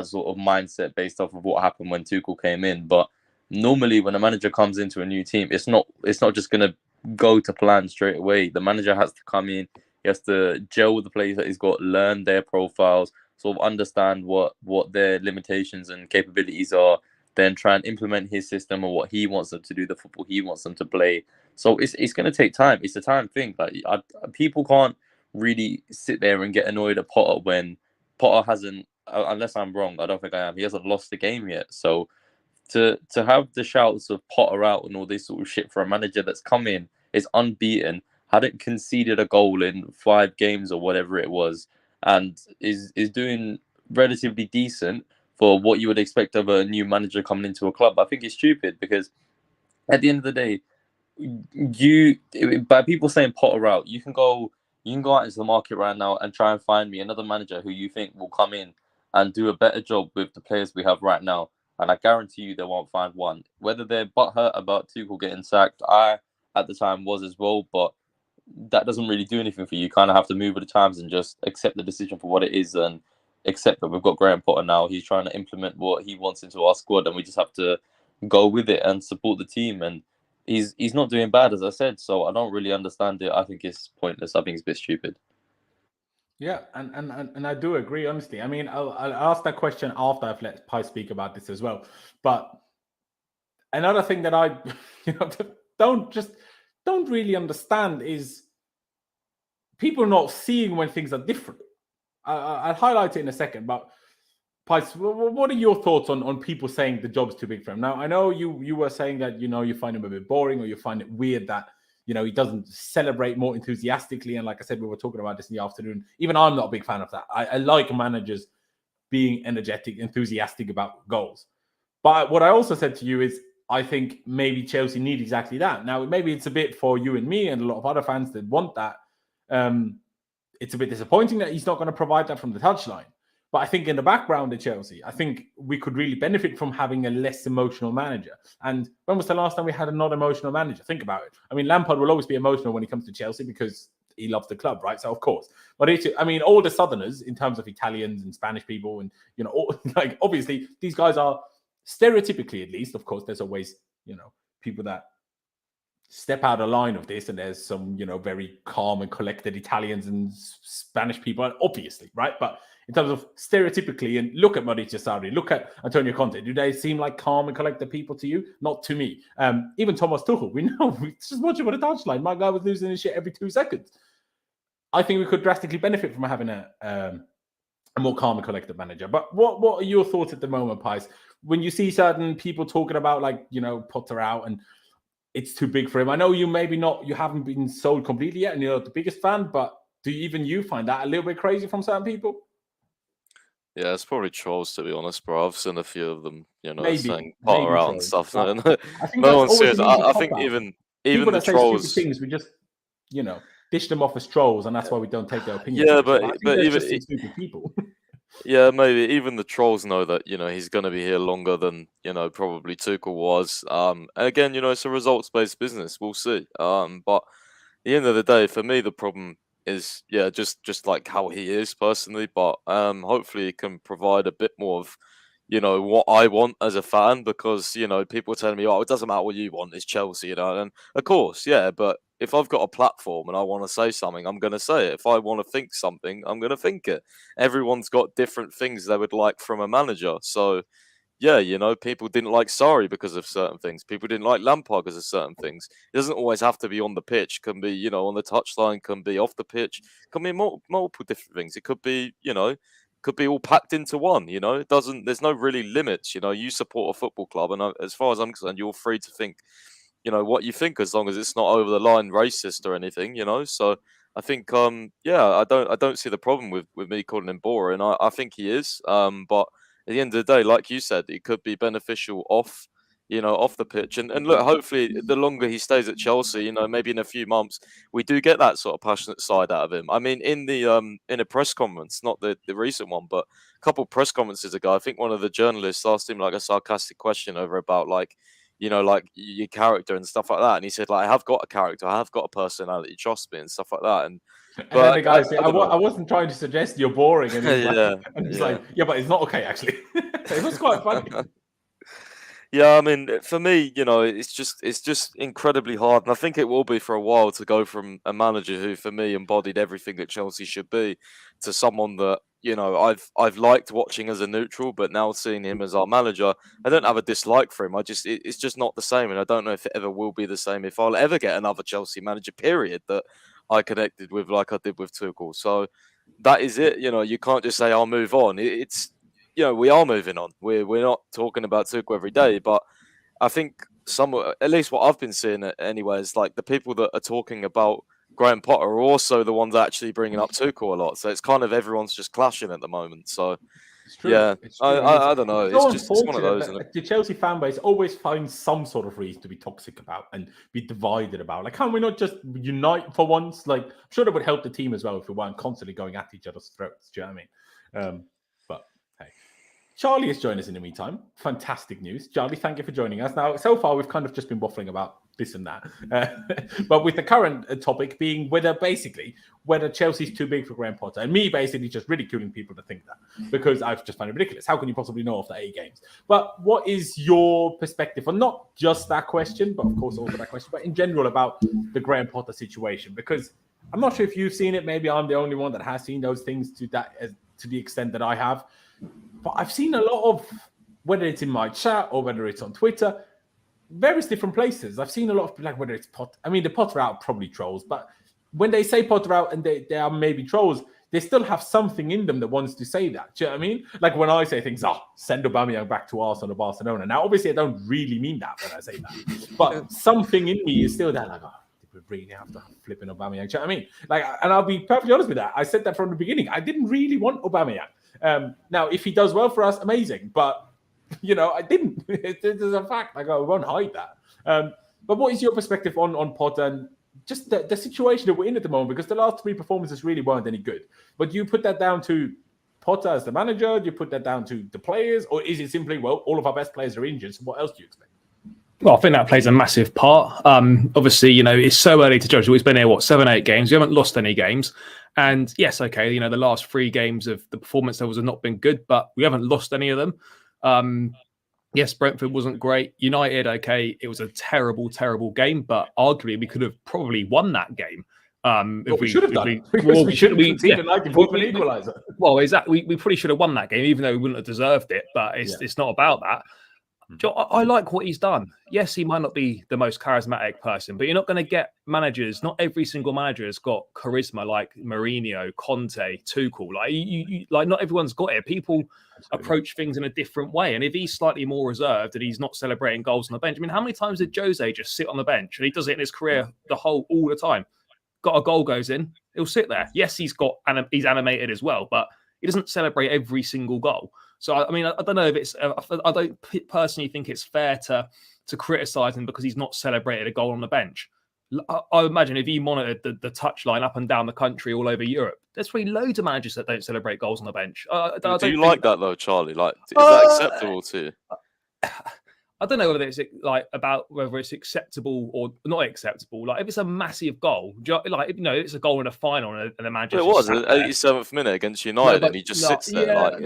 sort of mindset based off of what happened when Tuchel came in. But normally when a manager comes into a new team, it's not just going to go to plan straight away. The manager has to come in. He has to gel with the players that he's got, learn their profiles, sort of understand what their limitations and capabilities are, then try and implement his system or what he wants them to do, the football he wants them to play. So it's going to take time. It's a time thing. Like, people can't really sit there and get annoyed at Potter when Potter hasn't, unless I'm wrong, I don't think I am, he hasn't lost the game yet. So to have the shouts of Potter out and all this sort of shit for a manager that's come in, is unbeaten, hadn't conceded a goal in 5 games or whatever it was, and is doing relatively decent for what you would expect of a new manager coming into a club, I think it's stupid, because at the end of the day, by people saying Potter out, you can go out into the market right now and try and find me another manager who you think will come in and do a better job with the players we have right now, and I guarantee you they won't find one. Whether they're butthurt about Tuchel getting sacked, I at the time was as well, but that doesn't really do anything for you. You kind of have to move with the times and just accept the decision for what it is, and accept that we've got Graham Potter now. He's trying to implement what he wants into our squad, and we just have to go with it and support the team. And he's not doing bad, as I said, so I don't really understand it. I think it's pointless. I think it's a bit stupid. Yeah, and I do agree, honestly. I mean, I'll ask that question after I've let Pi speak about this as well. But another thing that I don't really understand is people not seeing when things are different. I'll highlight it in a second, but Pies, what are your thoughts on people saying the job's too big for him? Now, I know you were saying that, you find him a bit boring, or you find it weird that, he doesn't celebrate more enthusiastically. And like I said, we were talking about this in the afternoon. Even I'm not a big fan of that. I like managers being energetic, enthusiastic about goals. But what I also said to you is, I think maybe Chelsea need exactly that. Now, maybe it's a bit for you and me and a lot of other fans that want that. It's a bit disappointing that he's not going to provide that from the touchline. But I think in the background at Chelsea, I think we could really benefit from having a less emotional manager. And when was the last time we had a not emotional manager? Think about it. I mean, Lampard will always be emotional when he comes to Chelsea because he loves the club, right? So of course. But all the Southerners, in terms of Italians and Spanish people, and like obviously these guys are stereotypically, at least, of course, there's always people that step out of line of this, and there's some very calm and collected Italians and Spanish people, obviously, right? But in terms of stereotypically, and look at Mauricio Sarri, look at Antonio Conte, do they seem like calm and collected people to you? Not to me. Even Thomas Tuchel, we know, we just watch him on the touchline. My guy was losing his shit every 2 seconds. I think we could drastically benefit from having a more calm and collected manager. But what are your thoughts at the moment, Pies? When you see certain people talking about Potter out and it's too big for him. I know you haven't been sold completely yet and you're not the biggest fan, but do even you find that a little bit crazy from certain people? Yeah, it's probably trolls, to be honest, bro. I've seen a few of them, saying maybe Potter out and trolls, stuff. but No, I think no that's one's serious. always an easy I think cop-out. even People the that say trolls. stupid things, we just, dish them off as trolls, and that's why we don't take their opinions. Yeah, I but think even just some stupid people. yeah, maybe even the trolls know that he's going to be here longer than probably Tuchel was. And again, it's a results-based business. We'll see. But at the end of the day, for me, the problem is just like how he is personally. But hopefully, he can provide a bit more of what I want as a fan, because people are telling me, oh, it doesn't matter what you want, it's Chelsea, and of course, yeah, but if I've got a platform and I want to say something, I'm going to say it. If I want to think something, I'm going to think it. Everyone's got different things they would like from a manager. So yeah, people didn't like Sarri because of certain things. People didn't like Lampard because of certain things. It doesn't always have to be on the pitch. It can be, on the touchline, can be off the pitch, can be multiple different things. It could be, could be all packed into one. It doesn't. There's no really limits. You support a football club, and as far as I'm concerned, you're free to think, what you think, as long as it's not over the line racist or anything. So I think, I don't see the problem with me calling him boring. I think he is. But at the end of the day, like you said, it could be beneficial off the pitch. And look, hopefully, the longer he stays at Chelsea, maybe in a few months, we do get that sort of passionate side out of him. I mean, in a press conference, not the recent one, but a couple of press conferences ago, I think one of the journalists asked him like a sarcastic question over about like your character and stuff like that, and he said like, I have got a character, I have got a personality, trust me, and stuff like that. And then the guy said, I wasn't trying to suggest you're boring, and he's like, yeah, but it's not okay actually. It was quite funny. Yeah, I mean, for me, it's just incredibly hard, and I think it will be for a while to go from a manager who, for me, embodied everything that Chelsea should be, to someone that I've liked watching as a neutral, but now seeing him as our manager, I don't have a dislike for him. It's just not the same, and I don't know if it ever will be the same if I'll ever get another Chelsea manager. Period. That I connected with like I did with Tuchel. So that is it. You can't just say I'll move on. It's we are moving on. We're not talking about Tuchel every day, but I think at least what I've been seeing anyway, is like the people that are talking about Graham Potter are also the ones actually bringing up Tuchel a lot. So it's kind of everyone's just clashing at the moment. So it's true. Yeah, it's true. I don't know. It's one of those. The Chelsea fan base always finds some sort of reason to be toxic about and be divided about. Like, can't we not just unite for once? Like, I'm sure it would help the team as well if we weren't constantly going at each other's throats. Do you know what I mean? But hey, Charlie has joined us in the meantime. Fantastic news. Charlie, thank you for joining us. Now, so far, we've kind of just been waffling about this and that. But with the current topic being whether Chelsea's too big for Graham Potter, and me basically just ridiculing people to think that, because I've just found it ridiculous. How can you possibly know after 8 games? But what is your perspective on not just that question, but of course also that question, but in general about the Graham Potter situation? Because I'm not sure if you've seen it. Maybe I'm the only one that has seen those things to the extent that I have. But I've seen a lot of, whether it's in my chat or whether it's on Twitter, various different places. I've seen a lot of, like, whether it's Potter. I mean, the Potter out probably trolls, but when they say Potter out and they are maybe trolls, they still have something in them that wants to say that. Do you know what I mean? Like when I say things, send Aubameyang back to Arsenal or Barcelona. Now, obviously, I don't really mean that when I say that, but something in me is still there, like, we really have to flip in Aubameyang. Do you know what I mean? Like, and I'll be perfectly honest with that. I said that from the beginning. I didn't really want Aubameyang. Now, if he does well for us, amazing. But I didn't. It's a fact. Like, I won't hide that. But what is your perspective on Potter and just the situation that we're in at the moment? Because the last 3 performances really weren't any good. But you put that down to Potter as the manager? Do you put that down to the players? Or is it simply, well, all of our best players are injured, so what else do you expect? Well, I think that plays a massive part. Obviously, it's so early to judge. We've been here, 7-8 games? We haven't lost any games. And yes, okay, the last 3 games of the performance levels have not been good, but we haven't lost any of them. Yes, Brentford wasn't great. United, okay, it was a terrible, terrible game, but arguably we could have probably won that game. If we should have done. We should have conceded like an equaliser. Well, exactly. We probably should have won that game, even though we wouldn't have deserved it. But it's not about that. I like what he's done. Yes, he might not be the most charismatic person, but you're not going to get managers. Not every single manager has got charisma like Mourinho, Conte, Tuchel. Like not everyone's got it. People approach things in a different way. And if he's slightly more reserved and he's not celebrating goals on the bench, I mean, how many times did Jose just sit on the bench? And he does it in his career all the time. Got a goal goes in, he'll sit there. Yes, he's animated as well, but he doesn't celebrate every single goal. So I mean, I don't know if it's. I don't personally think it's fair to criticise him because he's not celebrated a goal on the bench. I imagine if he monitored the touchline up and down the country, all over Europe, there's probably loads of managers that don't celebrate goals on the bench. Do you like that though, Charlie? Like, is that acceptable to you? I don't know whether it's whether it's acceptable or not acceptable. Like if it's a massive goal, it's a goal in a final and the manager. It was an 87th minute against United, and he just sits there.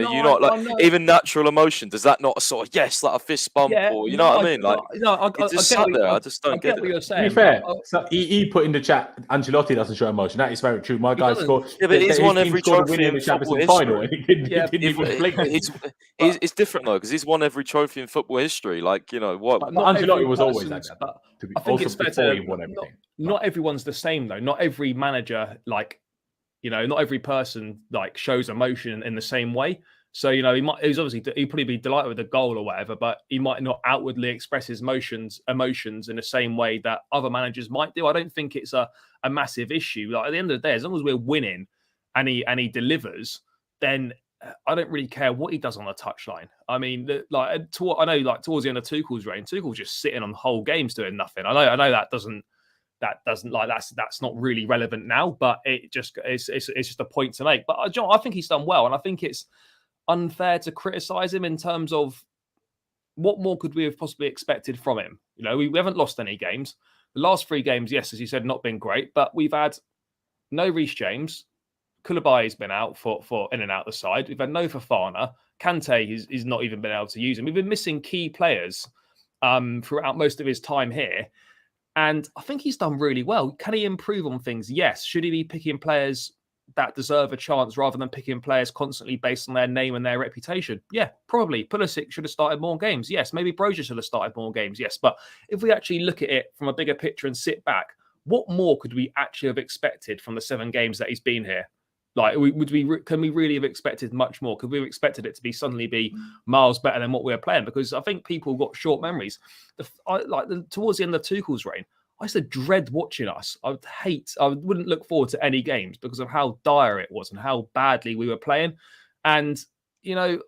Even natural emotion? Does that not sort of like a fist bump or you know what I mean? Like he just sat there. I just don't get it. What you're saying. To be fair, he put in the chat. Ancelotti doesn't show emotion. That is very true. My guy scored. Yeah, but he's won every trophy in the football final. history. It's different though because he's won every trophy in football history. Like what? Ancelotti was always like that. But I think it's better. Not everyone's the same though. Not every manager, not every person shows emotion in the same way. So he'd probably be delighted with the goal or whatever, but he might not outwardly express his emotions in the same way that other managers might do. I don't think it's a massive issue. Like at the end of the day, as long as we're winning and he delivers, then I don't really care what he does on the touchline. I mean, I know towards the end of Tuchel's reign, Tuchel's just sitting on whole games doing nothing. I know that's not really relevant now, but it's just a point to make. But John, I think he's done well, and I think it's unfair to criticize him in terms of what more could we have possibly expected from him. We haven't lost any games. The last 3 games, yes, as you said, not been great, but we've had no Reece James. Koulibaly's been out for in and out the side. We've had no Fofana. Kante has not even been able to use him. We've been missing key players throughout most of his time here. And I think he's done really well. Can he improve on things? Yes. Should he be picking players that deserve a chance rather than picking players constantly based on their name and their reputation? Yeah, probably. Pulisic should have started more games. Yes. Maybe Brozier should have started more games. Yes. But if we actually look at it from a bigger picture and sit back, what more could we actually have expected from the 7 games that he's been here? Can we really have expected much more? Could we have expected it to suddenly be miles better than what we were playing? Because I think people got short memories. Towards the end of Tuchel's reign, I used to dread watching us. I wouldn't look forward to any games because of how dire it was and how badly we were playing. And I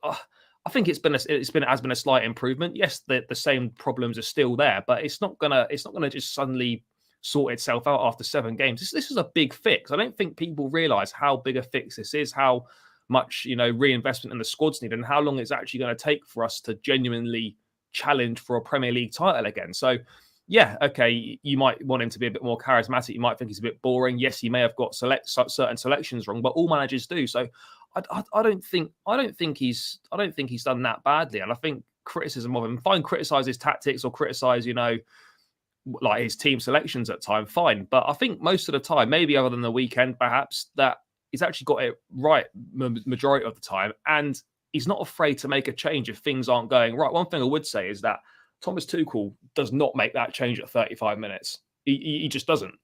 think it has been a slight improvement. Yes, the same problems are still there, but it's not gonna just suddenly sort itself out after 7 games. This is a big fix. I don't think people realise how big a fix this is, how much reinvestment in the squad's needed, and how long it's actually going to take for us to genuinely challenge for a Premier League title again. So, yeah, okay, you might want him to be a bit more charismatic. You might think he's a bit boring. Yes, he may have got certain selections wrong, but all managers do. So, I don't think he's done that badly. And I think criticism of him, fine, criticise his tactics or criticise, his team selections at time, fine. But I think most of the time, maybe other than the weekend, perhaps, that he's actually got it right majority of the time. And he's not afraid to make a change if things aren't going right. One thing I would say is that Thomas Tuchel does not make that change at 35 minutes. He just doesn't.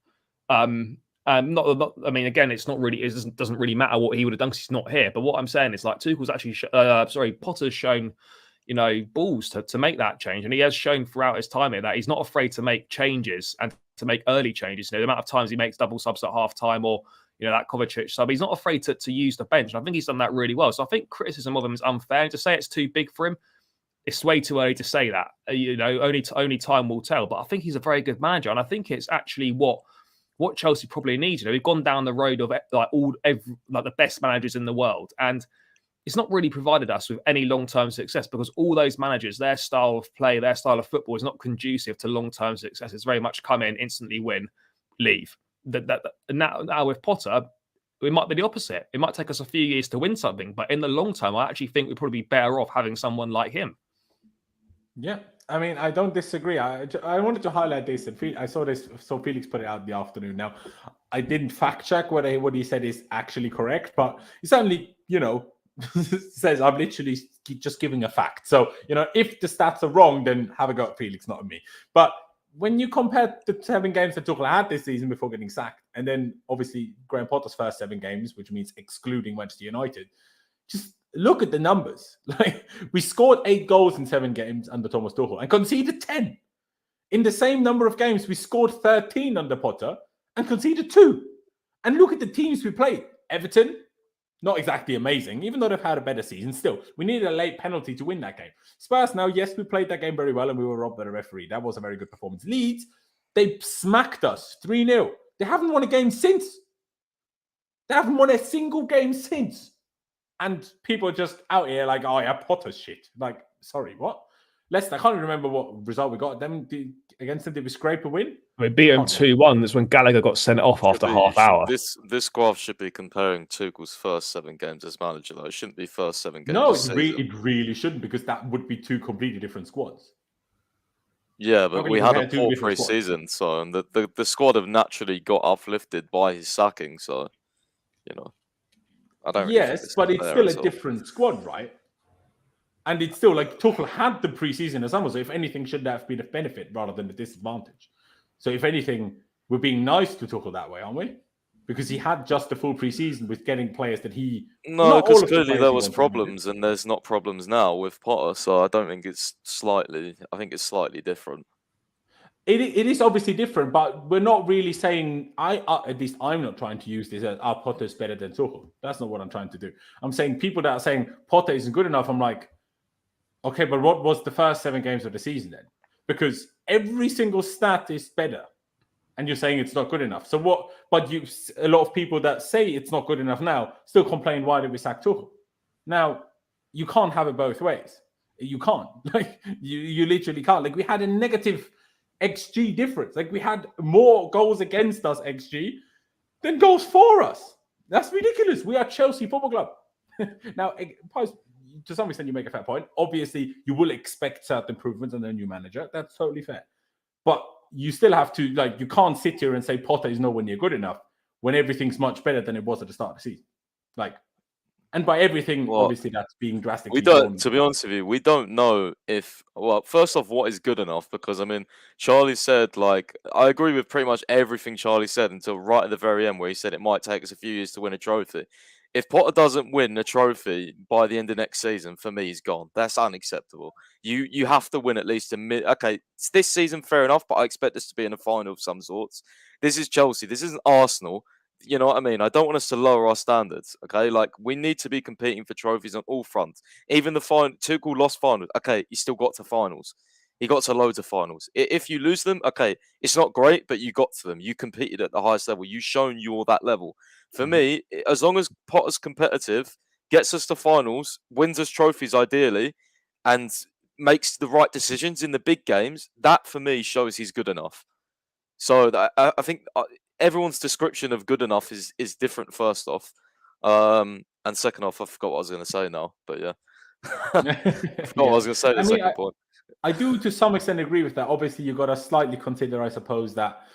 I mean, again, it's not really, it doesn't really matter what he would have done because he's not here. But what I'm saying is Tuchel's actually, Potter's shown balls to make that change. And he has shown throughout his time here that he's not afraid to make changes and to make early changes. The amount of times he makes double subs at half time or, that Kovacic sub, he's not afraid to use the bench. And I think he's done that really well. So I think criticism of him is unfair. And to say it's too big for him, it's way too early to say that. Only time will tell. But I think he's a very good manager. And I think it's actually what Chelsea probably needs. We've gone down the road of the best managers in the world. And it's not really provided us with any long-term success because all those managers, their style of play, their style of football is not conducive to long-term success. It's very much come in, instantly win, leave. Now with Potter, it might be the opposite. It might take us a few years to win something, but in the long term, I actually think we'd probably be better off having someone like him. Yeah, I mean, I don't disagree. I wanted to highlight this. I saw Felix put it out in the afternoon. Now, I didn't fact check whether what he said is actually correct, but he certainly, says I'm literally just giving a fact. So, if the stats are wrong, then have a go at Felix, not at me. But when you compare the 7 games that Tuchel had this season before getting sacked, and then obviously Graham Potter's first 7 games, which means excluding Manchester United, just look at the numbers. Like, we scored 8 goals in 7 games under Thomas Tuchel and conceded 10. In the same number of games, we scored 13 under Potter and conceded 2. And look at the teams we played. Everton, not exactly amazing, even though they've had a better season. Still, we needed a late penalty to win that game. Spurs, now, yes, we played that game very well and we were robbed by the referee. That was a very good performance. Leeds, they smacked us 3-0. They haven't won a game since. They haven't won a single game since. And people are just out here like, oh yeah, Potter's shit. Like, sorry, what? Leicester, I can't even remember what result we got against them. Did we scrape a win? We beat them 2-1. That's when Gallagher got sent off after half hour. This graph should be comparing Tuchel's first 7 games as manager, though. It shouldn't be first 7 games. No, it really shouldn't, because that would be 2 completely different squads. Yeah, but we had a poor pre-season, so and the squad have naturally got uplifted by his sacking. So, I don't. Yes, but it's still a different squad, right? And it's still like Tuchel had the preseason as well. So if anything, should have been a benefit rather than a disadvantage. So if anything, we're being nice to Tuchel that way, aren't we? Because he had just the full preseason with getting players that he... No, because clearly there was problems and there's not problems now with Potter. So I don't think it's slightly... I think it's slightly different. It is obviously different, but we're not really saying... at least I'm not trying to use this as Potter's better than Tuchel. That's not what I'm trying to do. I'm saying people that are saying Potter isn't good enough, I'm like, okay, but what was the first 7 games of the season then? Because every single stat is better. And you're saying it's not good enough. So what? But a lot of people that say it's not good enough now still complain, why did we sack Tuchel? Now, you can't have it both ways. You can't. Like, you literally can't. Like, we had a negative XG difference. Like, we had more goals against us, XG, than goals for us. That's ridiculous. We are Chelsea Football Club. Now, to some extent, you make a fair point. Obviously, you will expect certain improvements in a new manager. That's totally fair. But you still have to, like, you can't sit here and say Potter is nowhere near good enough when everything's much better than it was at the start of the season. Like, and by everything, obviously, that's being drastically. To be honest with you, we don't know if, first off, what is good enough? Because, I mean, Charlie said, like, I agree with pretty much everything Charlie said until right at the very end where he said it might take us a few years to win a trophy. If Potter doesn't win a trophy by the end of next season, for me, he's gone. That's unacceptable. You have to win at least okay, it's this season, fair enough, but I expect this to be in a final of some sorts. This is Chelsea. This isn't Arsenal. You know what I mean? I don't want us to lower our standards, okay? Like, we need to be competing for trophies on all fronts. Even the Tuchel lost finals. Okay, he still got to finals. He got to loads of finals. If you lose them, okay, it's not great, but you got to them. You competed at the highest level. You've shown you're that level. For me, as long as Potter's competitive, gets us to finals, wins us trophies ideally, and makes the right decisions in the big games, that for me shows he's good enough. So I think everyone's description of good enough is different, first off. And second off, I forgot what I was going to say now, but yeah. I forgot what I was going to say second point. I do, to some extent, agree with that. Obviously, you've got to slightly consider, I suppose, that...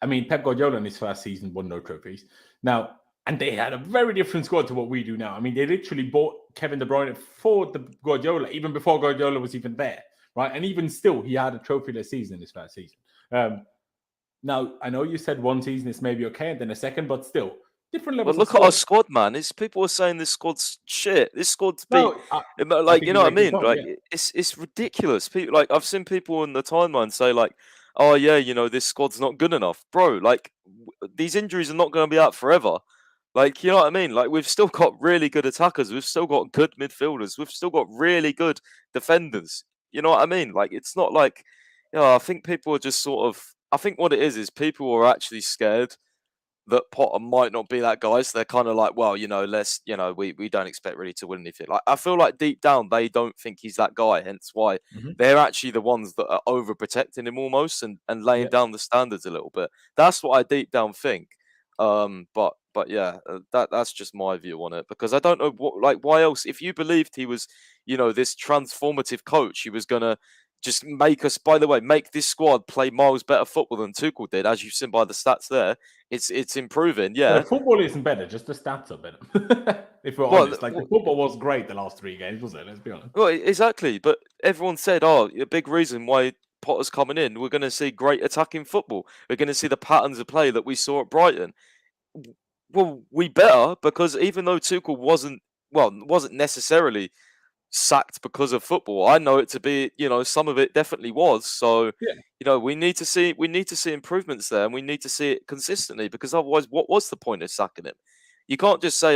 I mean, Pep Guardiola in his first season won no trophies. Now, and they had a very different squad to what we do now. I mean, they literally bought Kevin De Bruyne for the Guardiola, even before Guardiola was even there, right? And even still, he had a trophyless season in his first season. Now, I know you said one season is maybe okay, and then a second, but still, different levels. But look at our squad, man. People are saying this squad's shit. This squad's beat. Like, you know what I mean? Like, it's ridiculous. People, like, I've seen people in the timeline say, like, oh yeah, this squad's not good enough, bro. Like, these injuries are not going to be out forever. Like, you know what I mean? Like, we've still got really good attackers. We've still got good midfielders. We've still got really good defenders. You know what I mean? Like, it's not like, I think people are just sort of, I think what it is people are actually scared that Potter might not be that guy. So they're kind of like, well, we don't expect really to win anything. Like, I feel like deep down they don't think he's that guy. Hence why they're actually the ones that are overprotecting him almost and laying down the standards a little bit. That's what I deep down think. But yeah, that's just my view on it, because I don't know why else. If you believed he was, this transformative coach, he was gonna just make this squad play miles better football than Tuchel did, as you've seen by the stats there. It's improving, yeah. The football isn't better, just the stats are better. If we're honest, the football was great the last 3 games, wasn't it? Let's be honest. Well, exactly. But everyone said, a big reason why Potter's coming in, we're going to see great attacking football. We're going to see the patterns of play that we saw at Brighton. Well, we better, because even though Tuchel wasn't necessarily sacked because of football, I know it to be, some of it definitely was. So, we need to see improvements there, and we need to see it consistently, because otherwise, what was the point of sacking him? You can't just say,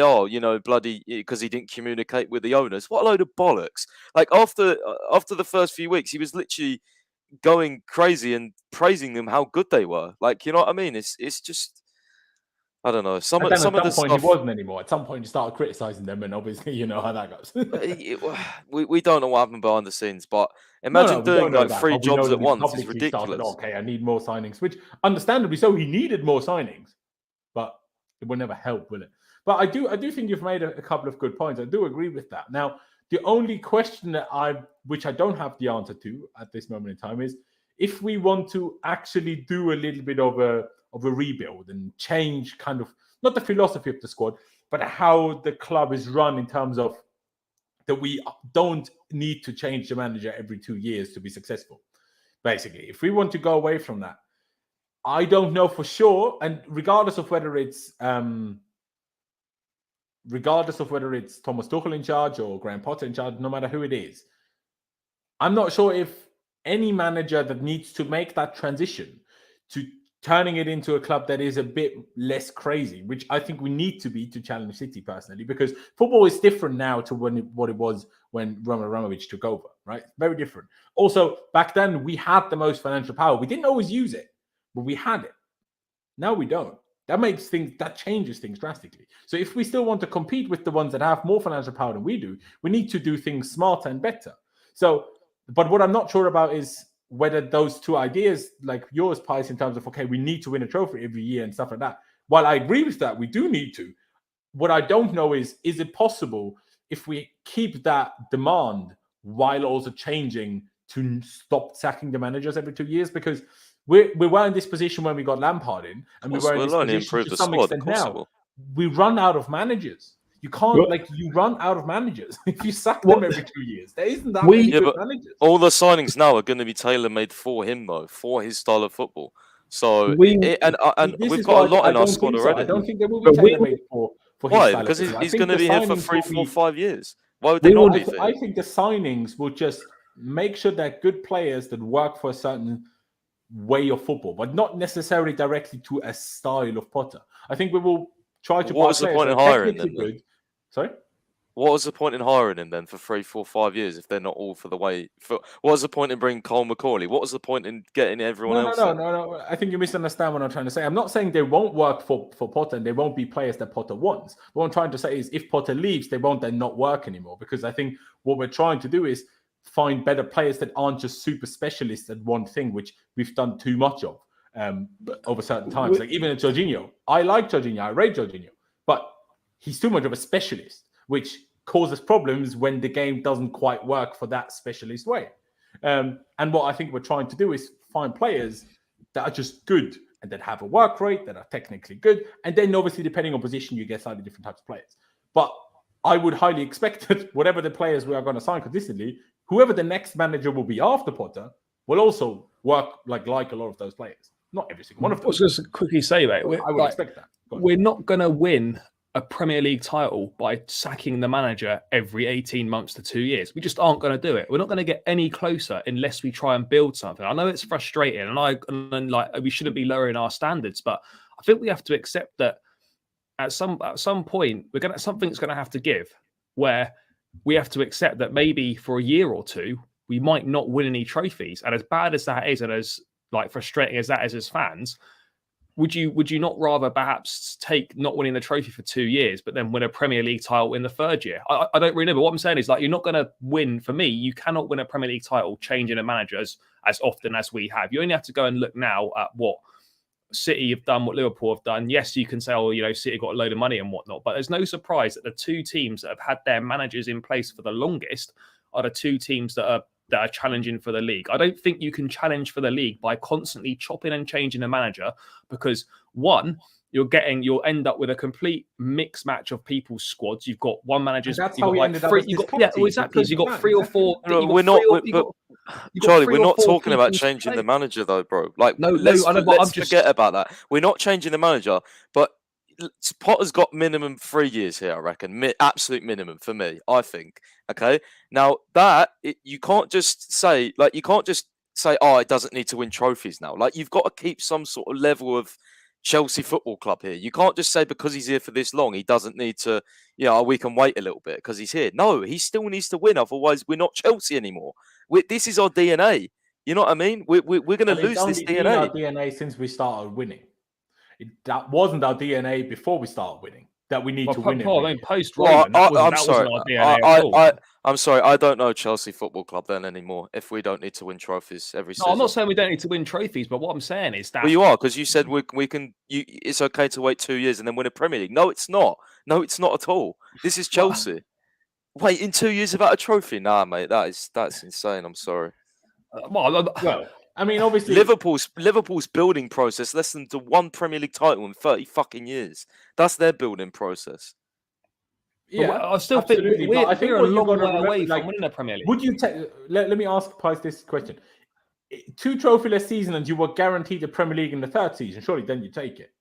bloody, because he didn't communicate with the owners. What a load of bollocks! Like after the first few weeks, he was literally going crazy and praising them how good they were. Like, you know what I mean? It's just, I don't know. At some point, he wasn't anymore. At some point, you started criticizing them, and obviously, you know how that goes. we don't know what happened behind the scenes, but imagine doing like 3 jobs at once is ridiculous. Okay, I need more signings, which understandably so, he needed more signings, but it will never help, will it? But I do think you've made a couple of good points. I do agree with that. Now, the only question which I don't have the answer to at this moment in time, is if we want to actually do a little bit of a rebuild and change kind of not the philosophy of the squad, but how the club is run, in terms of that we don't need to change the manager every 2 years to be successful. Basically, if we want to go away from that, I don't know for sure. And regardless of whether it's Thomas Tuchel in charge or Graham Potter in charge, no matter who it is, I'm not sure if any manager that needs to make that transition to turning it into a club that is a bit less crazy, which I think we need to be to challenge City personally, because football is different now to what it was when Roman Abramovich took over, right? Very different. Also, back then we had the most financial power. We didn't always use it, but we had it. Now we don't. That changes things drastically. So if we still want to compete with the ones that have more financial power than we do, we need to do things smarter and better. So, but what I'm not sure about is whether those two ideas, like yours, Pius, in terms of, okay, we need to win a trophy every year and stuff like that. While I agree with that, we do need to. What I don't know is it possible, if we keep that demand while also changing, to stop sacking the managers every 2 years? Because we were in this position when we got Lampard in, and we were in this position to some extent now. We run out of managers. You can't, you run out of managers if you sack them every 2 years. There isn't that many good managers. All the signings now are going to be tailor-made for him, though, for his style of football. So, we've got a lot in our squad already. I don't think they will be tailor-made for his style. Why? Because he's going to be here for 3, 4, 5 years. Why would they not be? I think the signings will just make sure they're good players that work for a certain way of football, but not necessarily directly to a style of Potter. I think we will try to. What was the point in hiring them? Sorry? What was the point in hiring him then for 3, 4, 5 years if they're not all for the way? What was the point in bringing Cole McCauley? What was the point in getting everyone else? No. I think you misunderstand what I'm trying to say. I'm not saying they won't work for Potter and they won't be players that Potter wants. What I'm trying to say is, if Potter leaves, they won't then not work anymore. Because I think what we're trying to do is find better players that aren't just super specialists at one thing, which we've done too much of over certain times. Like even at Jorginho, I like Jorginho, I rate Jorginho, but he's too much of a specialist, which causes problems when the game doesn't quite work for that specialist way. And what I think we're trying to do is find players that are just good and that have a work rate, that are technically good. And then obviously, depending on position, you get slightly different types of players. But I would highly expect that whatever the players we are going to sign consistently, whoever the next manager will be after Potter will also work like a lot of those players. Not every single one of them. I was just quickly say, mate, I would expect that. We're not going to win a Premier League title by sacking the manager every 18 months to 2 years. We just aren't going to do it. We're not going to get any closer unless we try and build something. I know it's frustrating, and we shouldn't be lowering our standards, but I think we have to accept that at some point something's going to have to give, where we have to accept that maybe for a year or two we might not win any trophies. And as bad as that is, and as frustrating as that is as fans, would you not rather perhaps take not winning the trophy for 2 years, but then win a Premier League title in the third year? I don't really know, but what I'm saying is, like, you're not going to win. For me, you cannot win a Premier League title changing a manager as often as we have. You only have to go and look now at what City have done, what Liverpool have done. Yes, you can say, oh, City got a load of money and whatnot, but there's no surprise that the two teams that have had their managers in place for the longest are the two teams that are challenging for the league. I don't think you can challenge for the league by constantly chopping and changing a manager, because one, you'll end up with a complete mix match of people's squads. You've got one manager's. That's how we ended up. Exactly. You've got three or four. Charlie, we're not talking about changing the manager, though, bro. Like, let's forget about that. We're not changing the manager, but Potter's got minimum 3 years here, I reckon. Absolute minimum for me, I think. Okay. Now you can't just say, oh, it doesn't need to win trophies now. Like, you've got to keep some sort of level of Chelsea Football Club here. You can't just say because he's here for this long, he doesn't need to, we can wait a little bit because he's here. No, he still needs to win. Otherwise, we're not Chelsea anymore. This is our DNA. You know what I mean? We're going to lose this DNA. Our DNA since we started winning. That wasn't our DNA before we started winning. That we need to win. Post Roman, I'm sorry. I'm sorry. I don't know Chelsea Football Club then anymore. If we don't need to win trophies every season, I'm not saying we don't need to win trophies, but what I'm saying is that. Well, you are, because you said we can. It's okay to wait 2 years and then win a Premier League. No, it's not. No, it's not at all. This is Chelsea. Wait in 2 years without a trophy? Nah, mate, that's insane. I'm sorry. Well, I mean, obviously, Liverpool's building process less than to one Premier League title in 30 fucking years. That's their building process. Yeah, I still think we're a long way away from winning a Premier League. Would you take? Let me ask Price this question: 2 trophyless seasons, and you were guaranteed the Premier League in the third season. Surely, then you take it.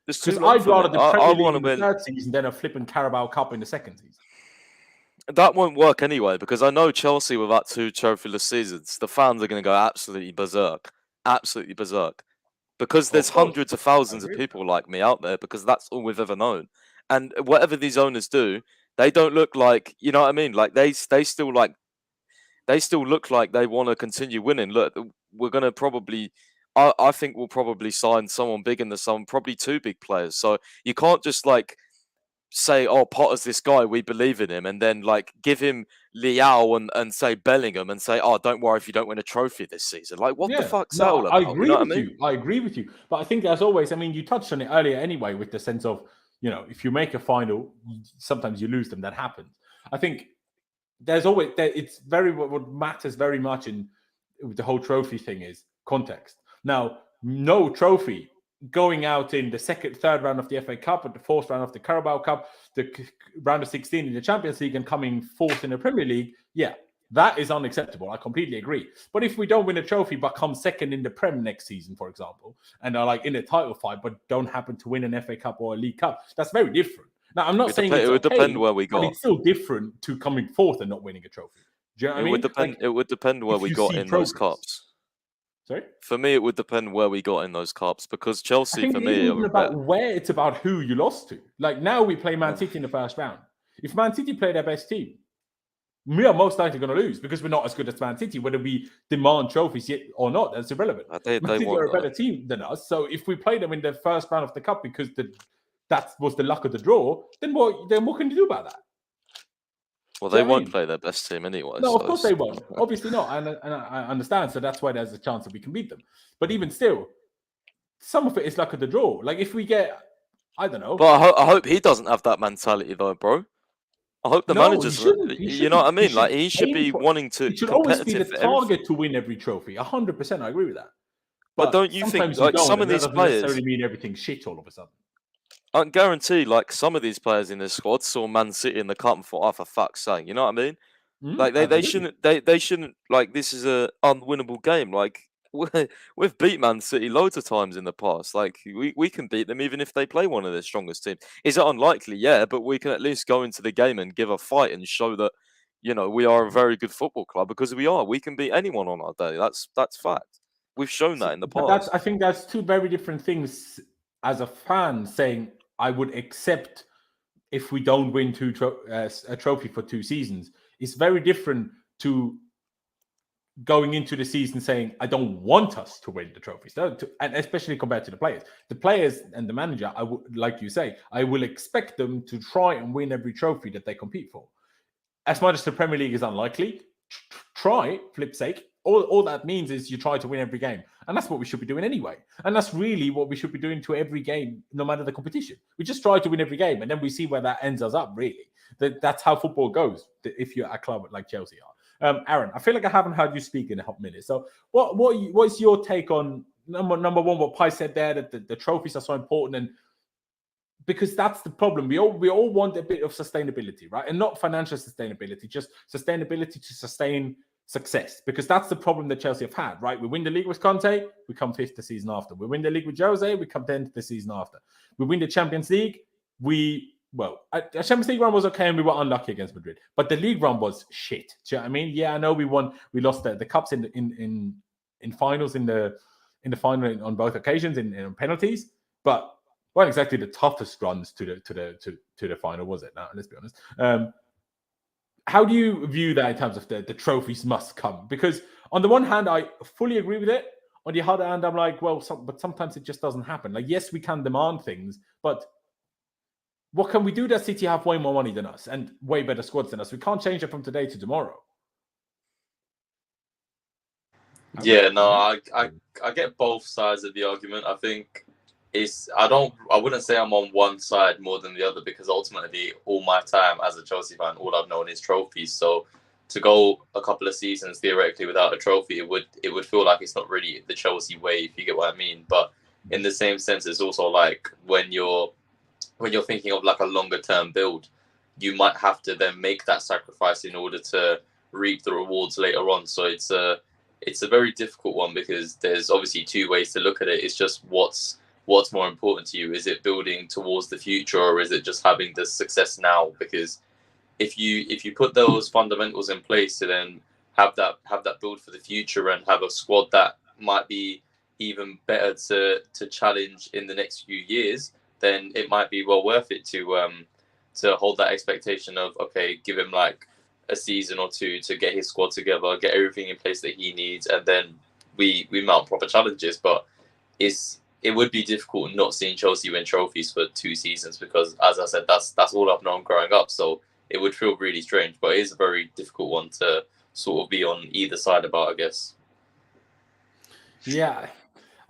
Because I'd rather the Premier League in the third season than a flipping Carabao Cup in the second season. That won't work anyway, because I know Chelsea without 2 trophyless seasons, the fans are going to go absolutely berserk. Absolutely berserk. Because there's hundreds of thousands of people like me out there, because that's all we've ever known. And whatever these owners do, they don't look like, you know what I mean? Like, they still look like they want to continue winning. Look, we're going to probably, I think we'll probably sign someone big in the summer, probably 2 big players. So you can't just say, oh, Potter's this guy, we believe in him, and then give him Liao and say Bellingham and say, oh, don't worry if you don't win a trophy this season. Like, what the fuck's that all about? I agree with you. But I think, as always, I mean, you touched on it earlier anyway, with the sense of, if you make a final, sometimes you lose them. That happens. I think there's always, it's what matters very much in the whole trophy thing is context. Now, no trophy going out in the third round of the FA Cup, or the fourth round of the Carabao Cup, the round of 16 in the Champions League, and coming fourth in the Premier League, that is unacceptable. I completely agree. But if we don't win a trophy but come second in the Prem next season, for example, and are in a title fight but don't happen to win an FA Cup or a League Cup, that's very different. Now, I'm not saying it would depend where we got. But it's still different to coming fourth and not winning a trophy. Do you know what I mean? It would depend where we got in those cups. Sorry? For me, it would depend where we got in those cups, because Chelsea, for me, it's about where, it's about who you lost to. Like, now we play Man City in the first round. If Man City play their best team, we are most likely going to lose, because we're not as good as Man City. Whether we demand trophies yet or not, that's irrelevant. Man City are a better team than us. So if we play them in the first round of the cup because that was the luck of the draw, then what can you do about that? Well, they won't play their best team anyway. No, of course they won't. Obviously not. And I understand. So that's why there's a chance that we can beat them. But even still, some of it is luck of the draw. Like, if we get, I don't know. But I hope he doesn't have that mentality, though, bro. I hope the managers, you know what I mean? Like, he should be wanting to. It should always be the target to win every trophy. 100%, I agree with that. But don't you think, some of these players necessarily mean everything's shit all of a sudden? I can guarantee, some of these players in this squad saw Man City in the cup and thought, oh, for fuck's sake, you know what I mean? They shouldn't. They shouldn't. This is a unwinnable game. We've beat Man City loads of times in the past. We can beat them even if they play one of their strongest teams. Is it unlikely? Yeah, but we can at least go into the game and give a fight and show that, we are a very good football club, because we are. We can beat anyone on our day. That's fact. We've shown that in the past. I think that's 2 very different things. As a fan, saying I would accept if we don't win a trophy for 2 seasons, is very different to going into the season saying, I don't want us to win the trophies, and especially compared to the players. The players and the manager, like you say, I will expect them to try and win every trophy that they compete for. As much as the Premier League is unlikely, try, flip sake. All that means is you try to win every game. And that's what we should be doing anyway. And that's really what we should be doing to every game, no matter the competition. We just try to win every game, and then we see where that ends us up, really. That's how football goes, if you're a club like Chelsea are. Aaron, I feel like I haven't heard you speak in a hot minute. So what's your take on, number one, what Pi said there, that the trophies are so important? And because that's the problem. We all want a bit of sustainability, right? And not financial sustainability, just sustainability to sustain success. Because that's the problem that Chelsea have had, right? We win the league with Kante, we come 5th the season after. We win the league with Jose, we come 10th the season after. We win the Champions League, a Champions League run was okay and we were unlucky against Madrid. But the league run was shit. Do you know what I mean? Yeah, I know we lost the cups in finals, in the final on both occasions in penalties, but weren't exactly the toughest runs to the final, was it? Now, let's be honest. How do you view that in terms of the trophies must come? Because on the one hand, I fully agree with it. On the other hand, I'm like, but sometimes it just doesn't happen. Like, yes, we can demand things, but what can we do that City have way more money than us and way better squads than us? We can't change it from today to tomorrow. Yeah, no, I get both sides of the argument. I think I wouldn't say I'm on one side more than the other, because ultimately all my time as a Chelsea fan, all I've known is trophies. So to go a couple of seasons theoretically without a trophy, it would feel like it's not really the Chelsea way, if you get what I mean. But in the same sense, it's also like when you're thinking of like a longer term build, you might have to then make that sacrifice in order to reap the rewards later on. So it's a very difficult one, because there's obviously two ways to look at it. It's just what's more important to you. Is it building towards the future, or is it just having the success now? Because if you put those fundamentals in place to then have that build for the future and have a squad that might be even better to challenge in the next few years, then it might be well worth it to hold that expectation of, okay, give him like a season or two to get his squad together, get everything in place that he needs, and then we mount proper challenges. But it would be difficult not seeing Chelsea win trophies for 2 seasons, because, as I said, that's all I've known growing up. So it would feel really strange, but it is a very difficult one to sort of be on either side about, I guess. Yeah,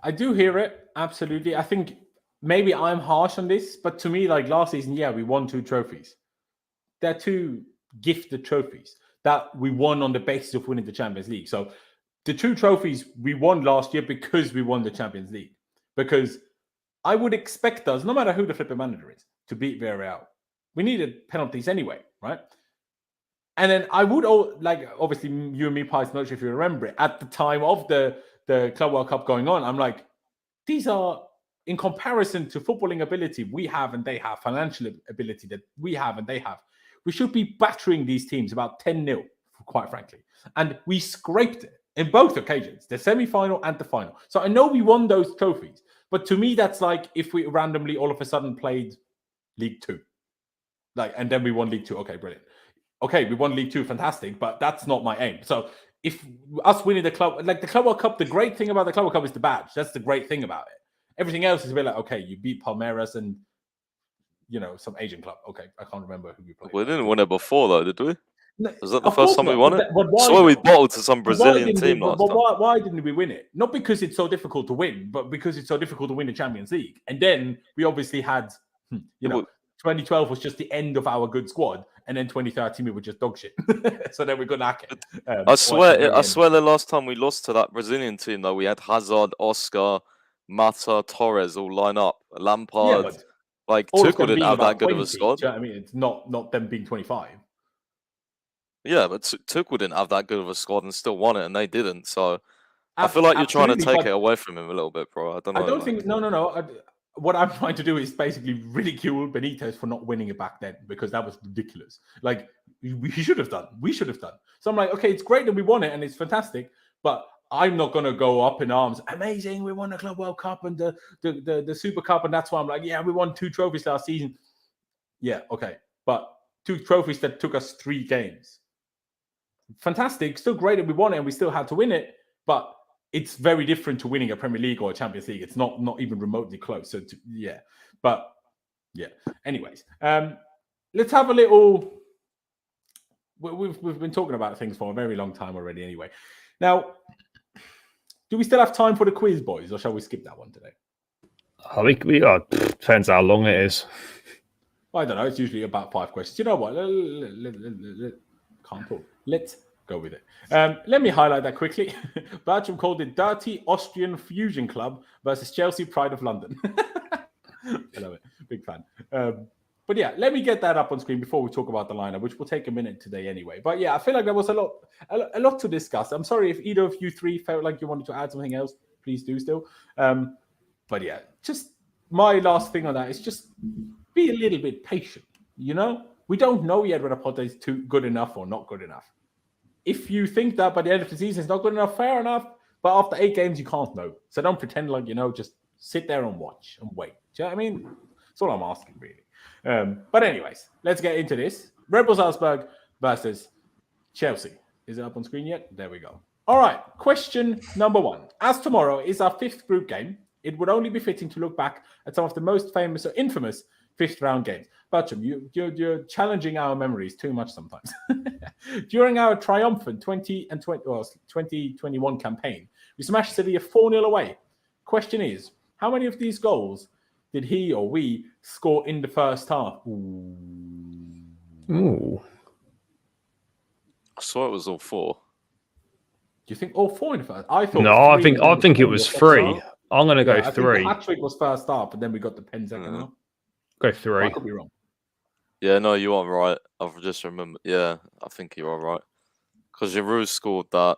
I do hear it. Absolutely. I think maybe I'm harsh on this, but to me, like last season, yeah, we won 2 trophies. They're 2 gifted trophies that we won on the basis of winning the Champions League. So the 2 trophies we won last year because we won the Champions League. Because I would expect us, no matter who the flipping manager is, to beat Villarreal. We needed penalties anyway, right? And then I would, obviously, you and me, Pies, not sure if you remember it, at the time of the Club World Cup going on, I'm like, these are, in comparison to footballing ability we have and they have, financial ability that we have and they have, we should be battering these teams about 10-0, quite frankly. And we scraped it in both occasions, the semi-final and the final. So I know we won those trophies, but to me, that's like if we randomly all of a sudden played League 2. And then we won League 2. Okay, brilliant. Okay, we won League 2, fantastic, but that's not my aim. So if us winning the Club World Cup, the great thing about the Club World Cup is the badge. That's the great thing about it. Everything else is a bit like, okay, you beat Palmeiras and, some Asian club. Okay, I can't remember who we played. We didn't win it before, though, did we? No, was that the first time we won it? I swear we bottled to some Brazilian team last time. Why didn't we win it? Not because it's so difficult to win, but because it's so difficult to win the Champions League. And then we obviously had, 2012 was just the end of our good squad, and then 2013 we were just dog shit. So then we got knackered. I swear the last time we lost to that Brazilian team, though, we had Hazard, Oscar, Mata, Torres all line up. Lampard, Tuchel didn't have that good of a squad. Do you know what I mean? It's not them being 25. Yeah, but Tuchel didn't have that good of a squad and still won it, and they didn't. So I feel like you're trying to take it away from him a little bit, bro. I don't know. I don't think. No. What I'm trying to do is basically ridicule Benitez for not winning it back then, because that was ridiculous. Like, he should have done. We should have done. So I'm like, okay, it's great that we won it and it's fantastic, but I'm not going to go up in arms. Amazing, we won the Club World Cup and the Super Cup, and that's why I'm like, yeah, we won 2 trophies last season. Yeah, okay, but 2 trophies that took us 3 games. fantastic, still great that we won it and we still had to win it, but it's very different to winning a Premier League or a Champions League. It's not even remotely close. So but yeah. Anyways, let's have a little. We've been talking about things for a very long time already. Anyway, now, do we still have time for the quiz, boys, or shall we skip that one today? Depends how long it is. I don't know. It's usually about 5 questions. You know what? Can't talk. Let's go with it. Let me highlight that quickly. Bertram called it Dirty Austrian Fusion Club versus Chelsea Pride of London. I love it. Big fan. But yeah, let me get that up on screen before we talk about the lineup, which will take a minute today anyway. But yeah, I feel like there was a lot to discuss. I'm sorry if either of you three felt like you wanted to add something else. Please do still. But yeah, just my last thing on that is just be a little bit patient. You know, we don't know yet whether Potter is too good enough or not good enough. If you think that by the end of the season it's not good enough, fair enough. But after 8 games, you can't know. So don't pretend like, just sit there and watch and wait. Do you know what I mean? That's all I'm asking, really. But anyways, let's get into this. Red Bull Salzburg versus Chelsea. Is it up on screen yet? There we go. All right. Question number 1. As tomorrow is our 5th group game, it would only be fitting to look back at some of the most famous or infamous 5th round games. Bertram, you're challenging our memories too much sometimes. During our triumphant 2021 campaign, we smashed Sevilla 4-0 away. Question is, how many of these goals did he or we score in the first half? Ooh. I saw it was all 4. Do you think all 4 in the first? I thought. No, I think it was 3. I'm going to go 3. The hat-trick was first half, and then we got the pen second half. Go 3. I could be wrong. Yeah, no, you are right. I've just remembered. Yeah, I think you are right. Because Giroud scored that.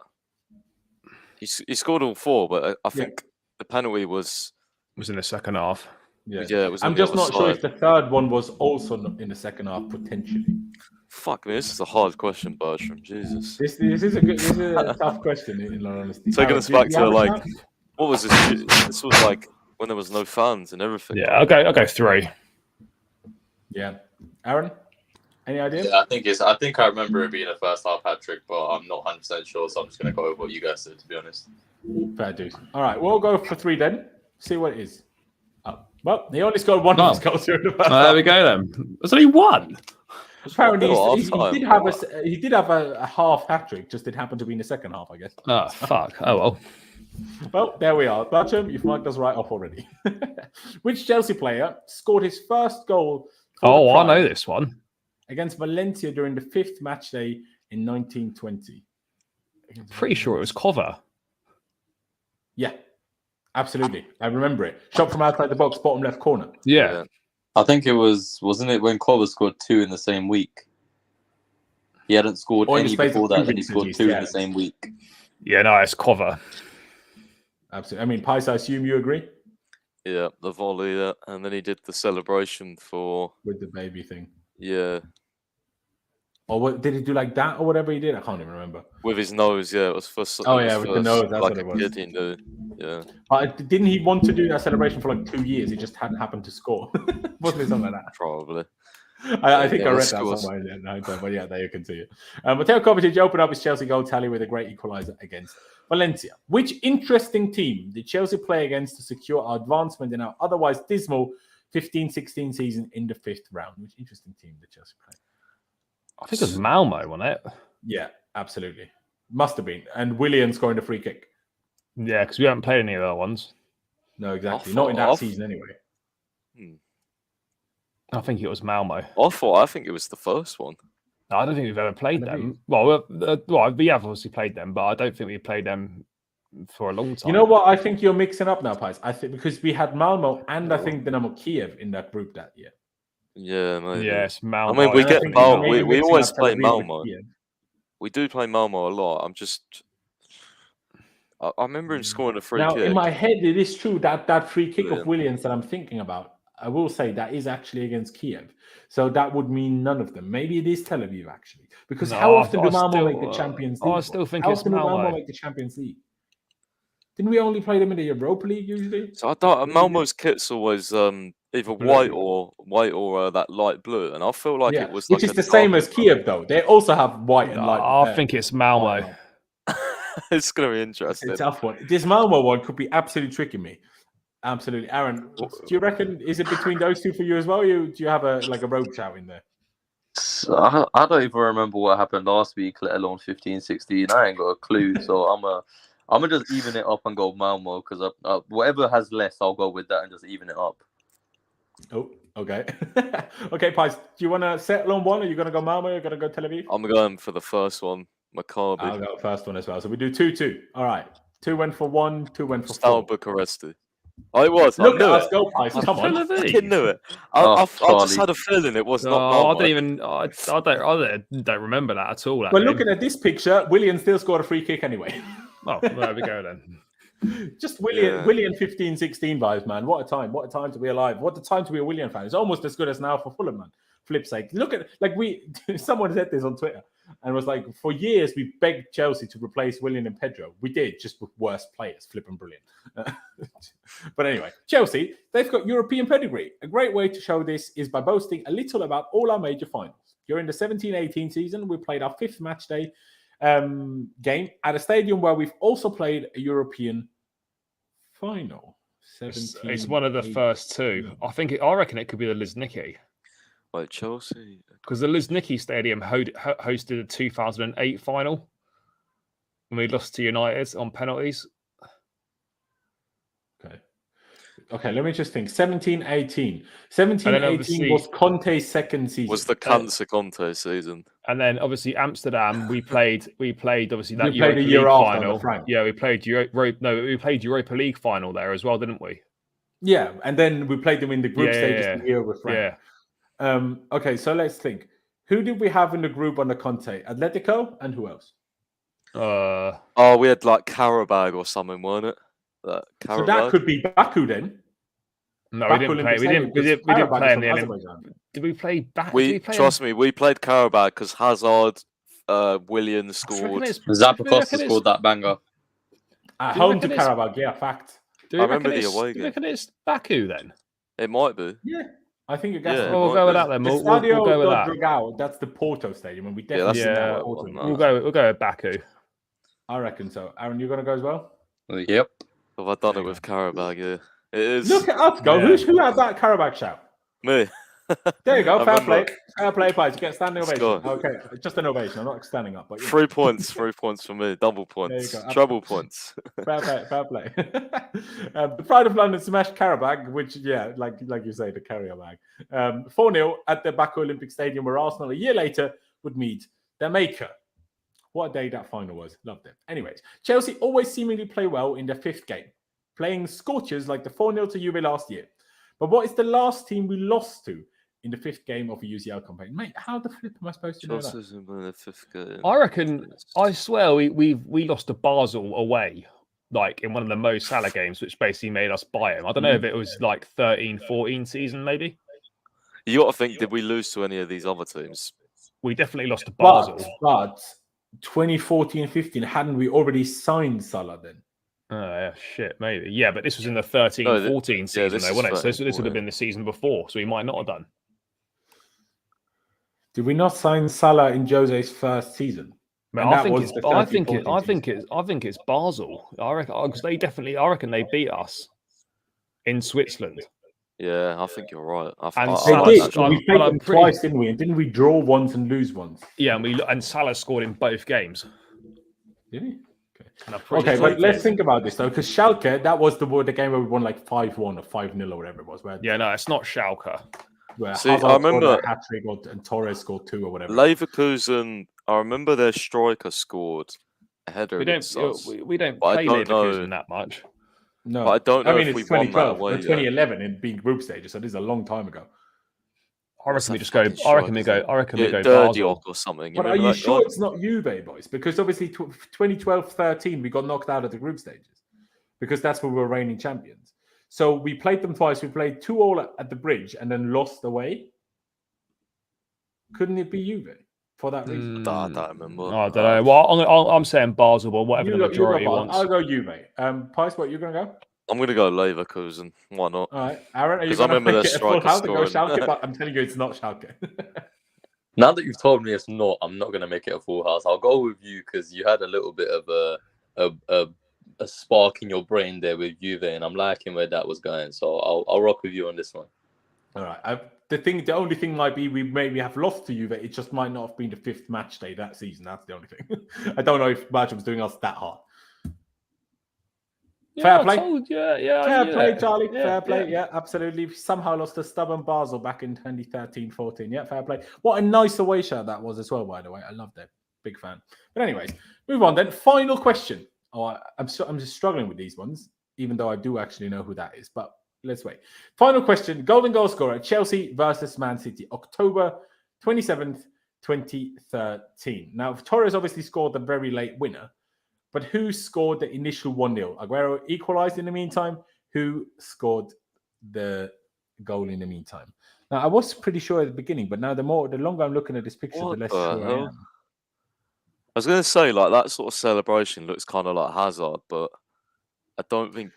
He scored all 4, but I think the penalty was in the second half. Yeah, it was. I'm just not sure if the third one was also in the second half, potentially. Fuck me, this is a hard question, Bertram. Jesus. This is a tough question, in all honesty. Taking us back to what was this? This was like when there was no fans and everything. Yeah, I'll go 3. Yeah, Aaron, any idea? Yeah, I think I remember it being a first half hat trick, but I'm not 100% sure, so I'm just gonna go with what you guys said, to be honest. Fair dude. All right, we'll go for 3 then. See what it is. Oh, well, he only scored 1 of his goals during the first half. There we go then. There's only 1. Apparently, he did have a half hat trick. Just it happened to be in the second half, I guess. Oh fuck! Oh well. Well, there we are. Bertram, you've marked us right off already. Which Chelsea player scored his first goal? Oh, I know this one. Against Valencia during the 5th match day in 1920. Pretty sure it was Cover. Yeah, absolutely. I remember it. Shot from outside the box, bottom left corner. Yeah. I think it wasn't it when Kovac scored 2 in the same week? He hadn't scored any before that, and he scored 2 in the same week. Yeah, no, it's Cover. Absolutely. I mean, Pice, I assume you agree? Yeah, the volley, and then he did the celebration with the baby thing. Yeah. Or what did he do, like that or whatever he did? I can't even remember. With his nose, yeah. It was first. Oh yeah, with the nose. That's like what it was. Kid he knew. Yeah. Didn't he want to do that celebration for like 2 years? He just hadn't happened to score. Wasn't it something like that? Probably. I think I read that somewhere. But yeah, there you can see it. Mateo Kovacic opened up his Chelsea goal tally with a great equaliser against Valencia. Which interesting team did Chelsea play against to secure our advancement in our otherwise dismal 15-16 season in the 5th round? Which interesting team did Chelsea play? I think it was Malmo, wasn't it? Yeah, absolutely. Must have been. And Willian scoring the free kick. Yeah, because we haven't played any of the other ones. No, exactly. Not in that season anyway. I think it was Malmo. I think it was the first one. No, I don't think we've ever played them. Well, we have obviously played them, but I don't think we played them for a long time. You know what? I think you're mixing up now, Pies. I think because we had Malmo and I think Dynamo Kiev in that group that year. Yeah, maybe. Yes, Malmo. I mean, we get Malmo. We always play Malmo. We do play Malmo a lot. I remember him scoring a free kick. Now, in my head, it is true that free kick of Williams that I'm thinking about, I will say that is actually against Kiev. So that would mean none of them. Maybe it is Tel Aviv, actually. Because how often do Malmo make the Champions League? I still think it's Malmo. How often do Malmo make the Champions League? Didn't we only play them in the Europa League usually? So I thought Malmo's kit's always either Blue. white or that light blue, and I feel like Yeah, it was which like is the same as Kiev, though. They also have white and light. I think it's Malmo. white. It's gonna be It's a interesting. tough one. This Malmo one could be absolutely tricking me. Absolutely, Aaron. Do you reckon is it between those two for you as well? Do you have a rope shout in there? So I don't even remember what happened last week, let alone 15-16. I ain't got a clue. So I'm gonna just even it up and go Malmo because whatever has less, I'll go with that and just even it up. Oh, okay. Okay, Pies, do you want to settle on one? Are you going to go Malmo? Are you going to go Tel Aviv? I'm going for the first one, Maccabi. I'll go first one as well. So we do 2-2. All right. 2 went for 1, 2 went for 4. Steaua Bucharesti. Oh, it was. Look I knew at us it. go, Pies. Come I on. fucking knew it. Oh, I just had a feeling it was not I Malmo. don't even. I don't remember that at all. Well, looking at this picture, Willian still scored a free kick anyway. Oh, there we go then. Just Willian 15-16 vibes, man. What a time. What a time to be alive. What a time to be a Willian fan. It's almost as good as now for Fulham, man. Flip sake. Look at, someone said this on Twitter and was like, for years we begged Chelsea to replace Willian and Pedro. We did, just with worse players. Flipping brilliant. But anyway, Chelsea, they've got European pedigree. A great way to show this is by boasting a little about all our major finals. During the 17-18 season, we played our 5th match day game at a stadium where we've also played a European final. It's one of the first two. I reckon it could be the Luzhniki. Wait, Chelsea? Because the Luzhniki Stadium hosted a 2008 final when we lost to United on penalties. Okay, let me just think. 17-18. 17-18 was Conte's second season. Was the Kante season. And then obviously Amsterdam, we played obviously that Europa League final. Yeah, we played Europa League final there as well, didn't we? Yeah, and then we played them in the group stages the year with Frank. Yeah. Okay, so let's think. Who did we have in the group under Conte? Atletico and who else? We had like Karabag or something, weren't it? So that could be Baku then. No, we didn't play. We didn't play in the Olympics. Did we play Baku? Trust me, we played Karabag because Hazard, Williams scored. Zappacosta scored that banger. At home to Karabag, yeah, fact. I remember the away game. Do you reckon it's Baku then? It might be. Yeah. I think it we'll go with that then. We'll go with that. Dragao, that's the Porto Stadium, and we definitely we'll go with Baku. I reckon so. Aaron, you gonna go as well? Yep. Have I done it with Karabag? Yeah, it is. Look at us go. Yeah. Who had that Karabag shout? Me. There you go. Fair play, Pies. You get a standing ovation. Okay, just an ovation. I'm not standing up, but 3 points. 3 points for me. Double points. Treble points. Fair play. The Pride of London smashed Karabag, which like you say, the carrier bag. 4-0 at the Baku Olympic Stadium, where Arsenal a year later would meet their maker. What a day that final was. Loved it. Anyways, Chelsea always seemingly play well in their 5th game, playing scorchers like the 4-0 to Juve last year. But what is the last team we lost to in the 5th game of a UCL campaign? Mate, how the flip am I supposed to know that? In the 5th game. I reckon, I swear we lost to Basel away, like in one of the Mo Salah games, which basically made us buy him. I don't know if it was like 13-14 season, maybe. You got to think, did we lose to any of these other teams? We definitely lost to Basel. But 2014-15, hadn't we already signed Salah then? Oh, yeah, shit, maybe. Yeah, but this was in the 13-14 season, though, wasn't it? So this would have been the season before, so we might not have done. Did we not sign Salah in Jose's first season? I think it's Basel. I reckon because I reckon they beat us in Switzerland. Yeah, I think you're right. We played them twice, didn't we? And didn't we draw once and lose once? Yeah, and Salah scored in both games. Did he? Okay, but let's think about this though, because Schalke, that was the game where we won like 5-1 or 5-0 or whatever it was. Yeah, no, it's not Schalke. See, I remember hat-trick and Torres scored 2 or whatever. Leverkusen, I remember their striker scored a header. We don't play Leverkusen that much. No, but I don't know. I mean, if it's we 2012 won that or 2011 in being group stages, so this is a long time ago. I reckon we just go. I reckon we go. Basel or something. But are you sure it's not Juve, boys? Because obviously 2012-13 we got knocked out of the group stages because that's where we were reigning champions. So we played them twice. We played 2-2 at the Bridge and then lost away. Couldn't it be Juve for that reason? I don't remember. I don't know. Well, I'm saying Basel, but whatever the majority wants. I'll go Juve. Pice, what you're going to go? I'm going to go Leverkusen. Why not? All right, Aaron, are you 'Cause I going to remember make their it a full striker house and go scoring. Schalke? But I'm telling you, it's not Schalke. Now that you've told me it's not, I'm not gonna make it a full house. I'll go with you because you had a little bit of a spark in your brain there with Juve, and I'm liking where that was going. So I'll rock with you on this one. All right. The only thing might be we maybe have lost to Juve. It just might not have been the 5th match day that season. That's the only thing. I don't know if March was doing us that hard. Fair play. Fair play, Charlie. Fair play. Yeah, absolutely. Somehow lost to stubborn Basel back in 2013-14. Yeah, fair play. What a nice away shirt that was as well, by the way. I loved it. Big fan. But anyways, move on then. Final question. Oh, I'm just struggling with these ones, even though I do actually know who that is. But let's wait. Final question. Golden goal scorer, Chelsea versus Man City, October 27th, 2013. Now, Torres obviously scored the very late winner. But who scored the initial 1-0? Aguero equalized in the meantime. Who scored the goal in the meantime? Now, I was pretty sure at the beginning, but now the longer I'm looking at this picture, the less sure I am. I was going to say, like, that sort of celebration looks kind of like Hazard, but I don't think...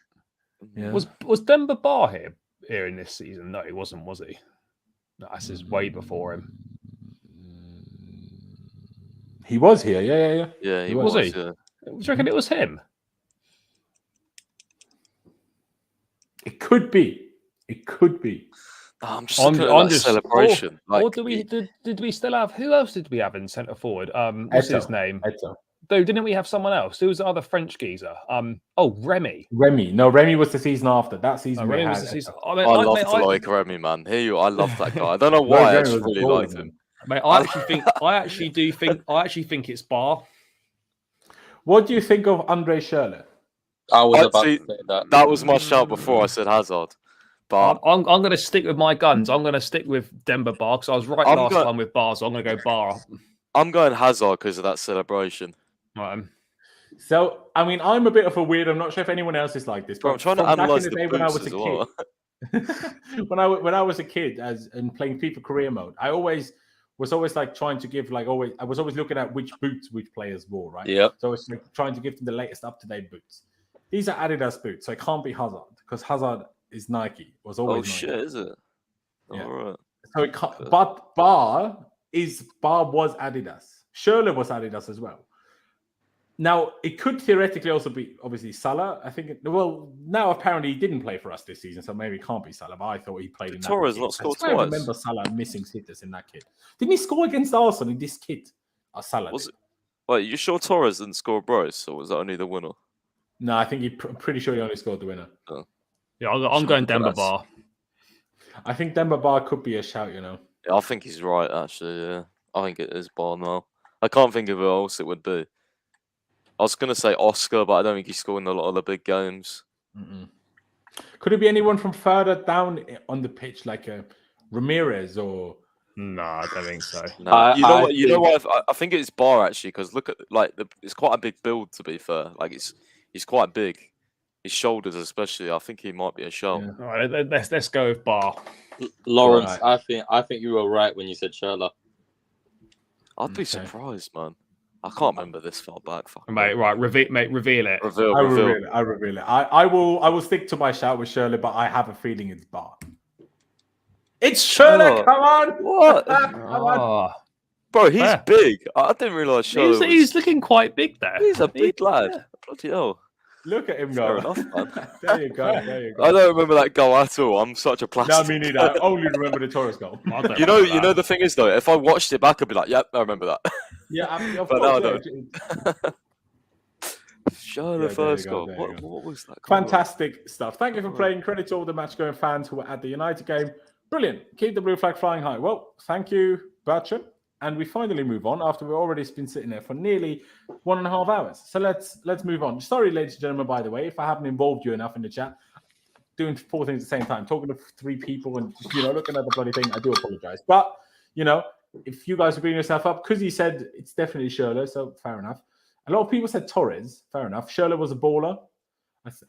Yeah. Was Demba Ba here in this season? No, he wasn't, was he? No, this is way before him. He was here, yeah. Yeah, he Was was. he? Yeah. Do you reckon it was him? It could be. I'm just looking at that celebration. Or did we still have... Who else did we have in centre forward? What's his name? Though, didn't we have someone else? Who was the other French geezer? Remy. No, Remy was the season after. That season, Remy was the season. I like Remy, man. I love that guy. I don't know why I just really liked him. Mate, I actually think it's Bar. What do you think of Andre Schürrle? I was about to say that. That was my shout before I said Hazard. But I'm going to stick with my guns. I'm going to stick with Demba Ba because I was right last time with Bar, so I'm going to go Bar. I'm going Hazard because of that celebration. Right. So, I mean, I'm a bit of a weird. I'm not sure if anyone else is like this. But I'm trying to analyze the when I was boots a as well. kid, when I was a kid, and playing FIFA career mode, I was always like trying to give I was always looking at which boots which players wore, right? Yeah. So it's like trying to give them the latest up to date boots. These are Adidas boots, so it can't be Hazard because Hazard is Nike. Was always. Oh shit, is it? Yeah. All right. So it can't, but Bar was Adidas. Schürrle was Adidas as well. Now, it could theoretically also be, obviously, Salah. I think, now apparently he didn't play for us this season, so maybe it can't be Salah, but I thought he played in that. Torres not scored twice. I remember Salah missing sitters in that kit. Didn't he score against Arsenal in this kit? Salah was it? Wait, you sure Torres didn't score a brace, or was that only the winner? No, I think I'm pretty sure he only scored the winner. Oh. Yeah, I'm going Demba Ba. I think Demba Ba could be a shout, Yeah, I think he's right, actually, yeah. I think it is Bar now. I can't think of who else it would be. I was going to say Oscar, but I don't think he's scored in a lot of the big games. Mm-mm. Could it be anyone from further down on the pitch, like Ramirez or? No, I don't think so. No, you know what? I think it's Bar actually, because look at it's quite a big build. To be fair, he's quite big. His shoulders, especially. I think he might be a show. Yeah. All right, let's go with Bar. Laurenz, right. I think you were right when you said Schürrle. I'd be surprised, man. I can't remember this far back. Mate, right, reveal it. I reveal it. I will stick to my shout with Schürrle, but I have a feeling it's Bar. It's Schürrle, come on! What? Come on. Bro, he's big. I didn't realise Schürrle He's looking quite big there. He's a big lad. Yeah. Bloody hell. Look at him Fair go. enough, man. There you go. I don't remember that goal at all. I'm such a plastic. No, me neither. I only remember the Torres goal. You know the thing is though, if I watched it back, I'd be like, yep, I remember that. Yeah, I mean, of but course. No, I don't. Show the first goal. What was that? Fantastic stuff. Thank you for playing. Credit to all the match-going fans who were at the United game. Brilliant. Keep the blue flag flying high. Well, thank you, Bertrand. And we finally move on after we've already been sitting there for nearly 1.5 hours. So let's move on. Sorry, ladies and gentlemen, by the way, if I haven't involved you enough in the chat, doing 4 things at the same time, talking to 3 people and looking at the bloody thing, I do apologize. But if you guys are bringing yourself up, because he said it's definitely Schürrle, so fair enough. A lot of people said Torres, fair enough. Schürrle was a baller.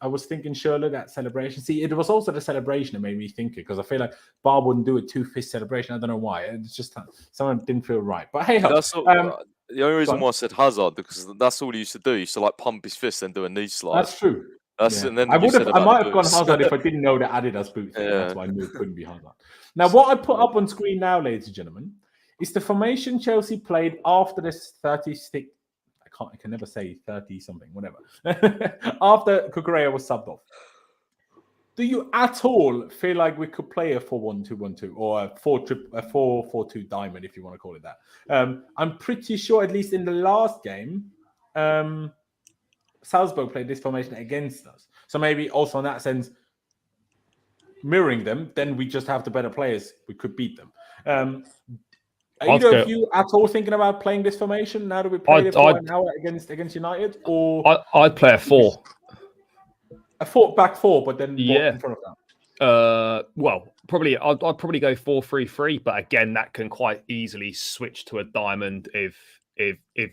I was thinking Schürrle, that celebration. See, it was also the celebration that made me think it, because I feel like Bar wouldn't do a 2-fist celebration. I don't know why. It's just someone didn't feel right. But hey, the only reason why I said Hazard, because that's all he used to do. He used to pump his fist and do a knee slide. That's true. That's Yeah. and then I you would said have. I about might the have gone boots. Hazard if I didn't know the Adidas boot thing. Yeah. That's why I knew it couldn't be Hazard. Now, what I put up on screen now, ladies and gentlemen, is the formation Chelsea played after this 36. I can never say 30 something, whatever. After Cucurella was subbed off. Do you at all feel like we could play a 4-1-2-1-2 or a 4-4-2 diamond, if you want to call it that? I'm pretty sure, at least in the last game, Salzburg played this formation against us. So maybe also in that sense, mirroring them, then we just have the better players. We could beat them. Are either of you at all thinking about playing this formation now that we played it for an hour against United? Or I'd play a 4. A back 4, but then what in front of that? Well, probably I'd probably go 4-3-3, but again, that can quite easily switch to a diamond if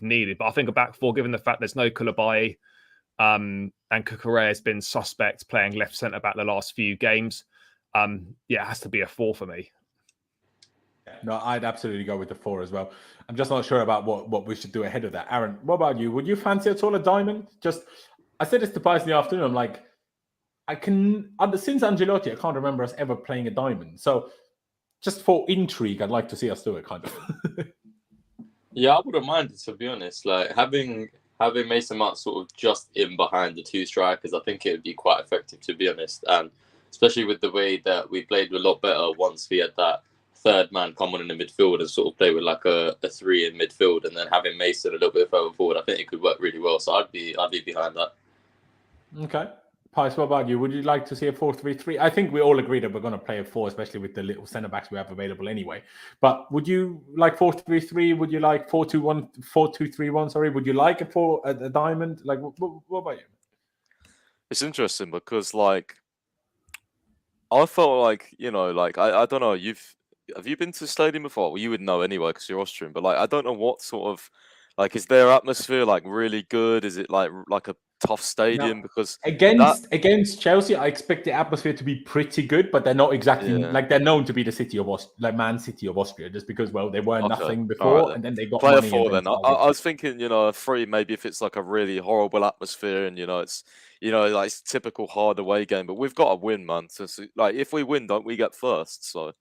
needed. But I think a back 4, given the fact there's no Koulibaly, and Cucurella has been suspect playing left centre back the last few games. It has to be a 4 for me. No, I'd absolutely go with the 4 as well. I'm just not sure about what we should do ahead of that. Aaron, what about you? Would you fancy at all a diamond? I said this to Pies in the afternoon. I'm like, since Ancelotti, I can't remember us ever playing a diamond. So just for intrigue, I'd like to see us do it, kind of. Yeah, I wouldn't mind it, to be honest. Like having Mason Mount sort of just in behind the 2 strikers, I think it would be quite effective, to be honest. And especially with the way that we played a lot better once we had that third man come on in the midfield and sort of play with like a 3 in midfield, and then having Mason a little bit further forward, I think it could work really well. So I'd be behind that. Okay. Pies, what about you? Would you like to see a 4-3-3? I think we all agree that we're going to play a 4, especially with the little centre backs we have available anyway. But would you like 4-3-3? Would you like 4-2-1, 4-2-3-1? Sorry, would you like a diamond? Like, what about you? It's interesting because, like, I felt like, I don't know. Have you been to the stadium before? Well, you would know anyway because you're Austrian. But like, I don't know what sort of is their atmosphere like really good? Is it like a tough stadium? Because against Chelsea, I expect the atmosphere to be pretty good, but they're not exactly like they're known to be the city of like Man City of Austria, just because they were nothing before, right, and then they got play money. A 4 then. I was thinking, a 3 maybe if it's like a really horrible atmosphere and it's like it's typical hard away game, but we've got to win, man. So like if we win, don't we get first? So.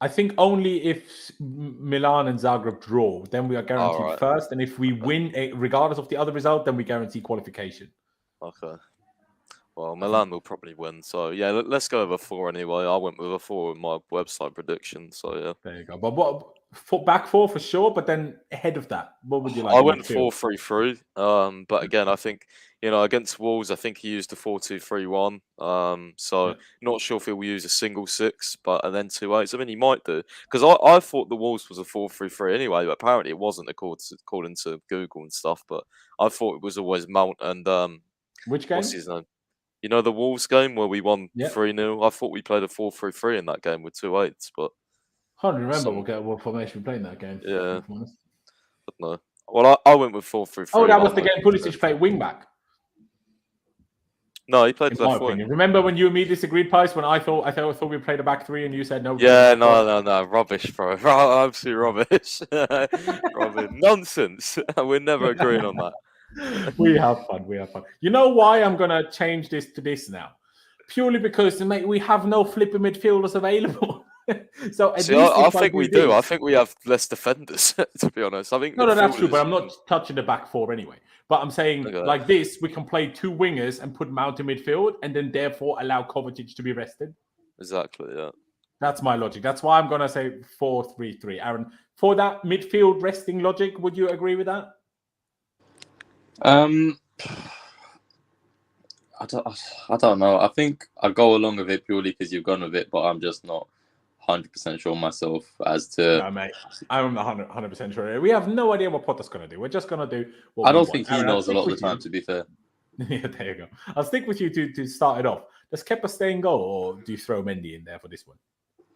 I think only if Milan and Zagreb draw, then we are guaranteed first. And if we win, regardless of the other result, then we guarantee qualification. Okay. Well, Milan will probably win. So, yeah, let's go with a 4 anyway. I went with a 4 with my website prediction. So, yeah. There you go. But back 4 for sure. But then ahead of that, what would you like? I went 4-3-3. But again, I think, against Wolves, I think he used a 4-2-3-1. So not sure if he'll use a single 6, and then 2 8s. I mean, he might do. Because I thought the Wolves was a 4-3-3 anyway, but apparently it wasn't according to Google and stuff. But I thought it was always Mount and which game? What's his name? The Wolves game where we won 3-0. I thought we played a 4-3-3 in that game with 2 8s, but I can't remember what formation we played in that game. Yeah. But no. Well, I went with 4-3-3. Oh, that was the game Pulisic played wing back. No, he played in my opinion. Remember when you and me disagreed, Pies, when I thought we played a back 3 and you said no? Yeah, no, rubbish, bro. Absolute rubbish. Nonsense. We're never agreeing on that. We have fun. You know why I'm gonna change this to this now? Purely because we have no flipping midfielders available. So I think we do. I think we have less defenders, to be honest. I think no, that's true. But I'm not touching the back 4 anyway. But I'm saying like this, we can play 2 wingers and put Mount in midfield, and then therefore allow Kovacic to be rested. Exactly. Yeah. That's my logic. That's why I'm gonna say 4-3-3. Aaron, for that midfield resting logic, would you agree with that? I don't know. I think I go along with it purely because you've gone with it, but I'm just not 100% sure myself as to. No, mate, I'm 100% sure. We have no idea what Potter's going to do. We're just going to do what I don't think he knows a lot of the time, to be fair. Yeah, there you go. I'll stick with you to start it off. Does Kepa stay in goal, or do you throw Mendy in there for this one?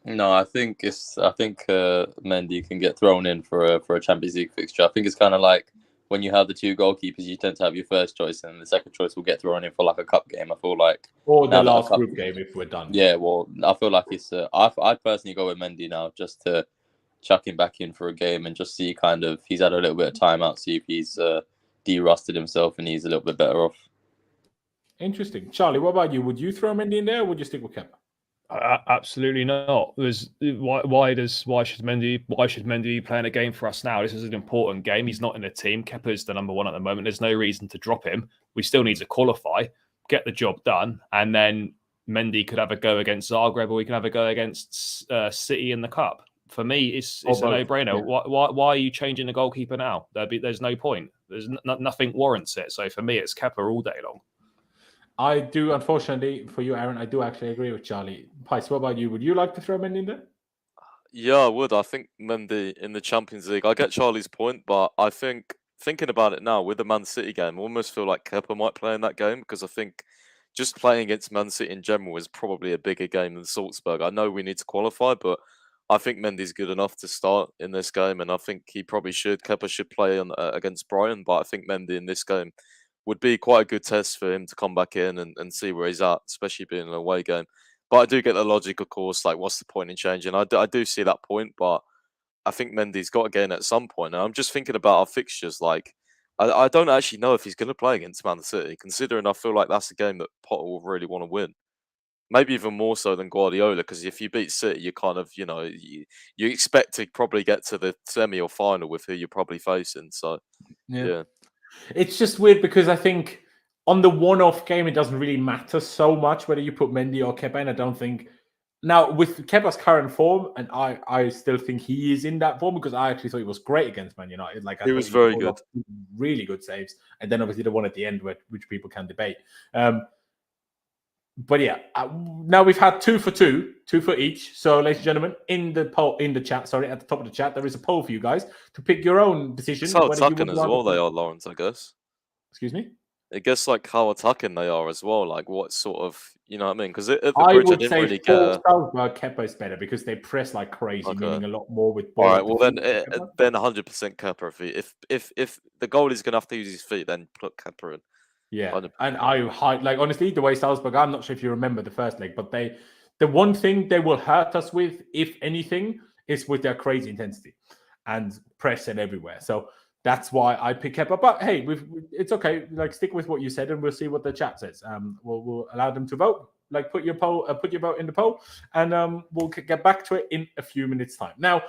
No, I think Mendy can get thrown in for a Champions League fixture. I think it's kind of like when you have the 2 goalkeepers, you tend to have your first choice, and the second choice will get thrown in for like a cup game. I feel like, or the last group game if we're done. Yeah, well, I feel like it's. I'd personally go with Mendy now, just to chuck him back in for a game and just see he's had a little bit of time out, see if he's de-rusted himself and he's a little bit better off. Interesting. Charlie, what about you? Would you throw Mendy in there or would you stick with Kepa? Absolutely not. Why should Mendy be playing a game for us now? This is an important game. He's not in the team. Kepa is the number one at the moment. There's no reason to drop him. We still need to qualify, get the job done, and then Mendy could have a go against Zagreb, or we can have a go against City in the cup. For me, it's a no-brainer. Yeah. Why are you changing the goalkeeper now? There's no point. There's nothing warrants it. So for me, it's Kepa all day long. I do, unfortunately, for you, Aaron, I do actually agree with Charlie. Pice, what about you? Would you like to throw Mendy in there? Yeah, I would. I think Mendy in the Champions League. I get Charlie's point, but I think thinking about it now with the Man City game, I almost feel like Kepa might play in that game because I think just playing against Man City in general is probably a bigger game than Salzburg. I know we need to qualify, but I think Mendy's good enough to start in this game, and I think he probably should. Kepa should play against Brighton, but I think Mendy in this game would be quite a good test for him to come back in and see where he's at, especially being an away game. But I do get the logic, of course, like what's the point in changing? I do see that point, but I think Mendy's got to get in at some point. And I'm just thinking about our fixtures. Like, I don't actually know if he's going to play against Man City, considering I feel like that's a game that Potter will really want to win. Maybe even more so than Guardiola, because if you beat City, you kind of, you expect to probably get to the semi or final with who you're probably facing. So, yeah. It's just weird because I think on the one-off game, it doesn't really matter so much whether you put Mendy or Kepa in. I don't think. Now, with Kepa's current form, and I still think he is in that form because I actually thought he was great against Man United. Like he was very good. Really good saves. And then obviously the one at the end, which people can debate. But yeah, now we've had 2 for 2 for each. So, ladies and gentlemen, at the top of the chat, there is a poll for you guys to pick your own decision. It's how attacking as well they are, Laurenz, I guess. Excuse me? I guess like how attacking they are as well. Like what sort of, you know what I mean? Because at the I bridge, would didn't say really for Salzburg, Kepa is better because they press like crazy, meaning a lot more with ball. All right, well then 100% Kepa. If the goalie is gonna have to use his feet, then put Kepa in. Yeah, 100%. And honestly, the way Salzburg, I'm not sure if you remember the first leg, but the one thing they will hurt us with, if anything, is with their crazy intensity and press and everywhere. So that's why I pick Kepa. But hey, it's okay. Like stick with what you said, and we'll see what the chat says. We'll allow them to vote. Like put your vote in the poll, and we'll get back to it in a few minutes' time. Now,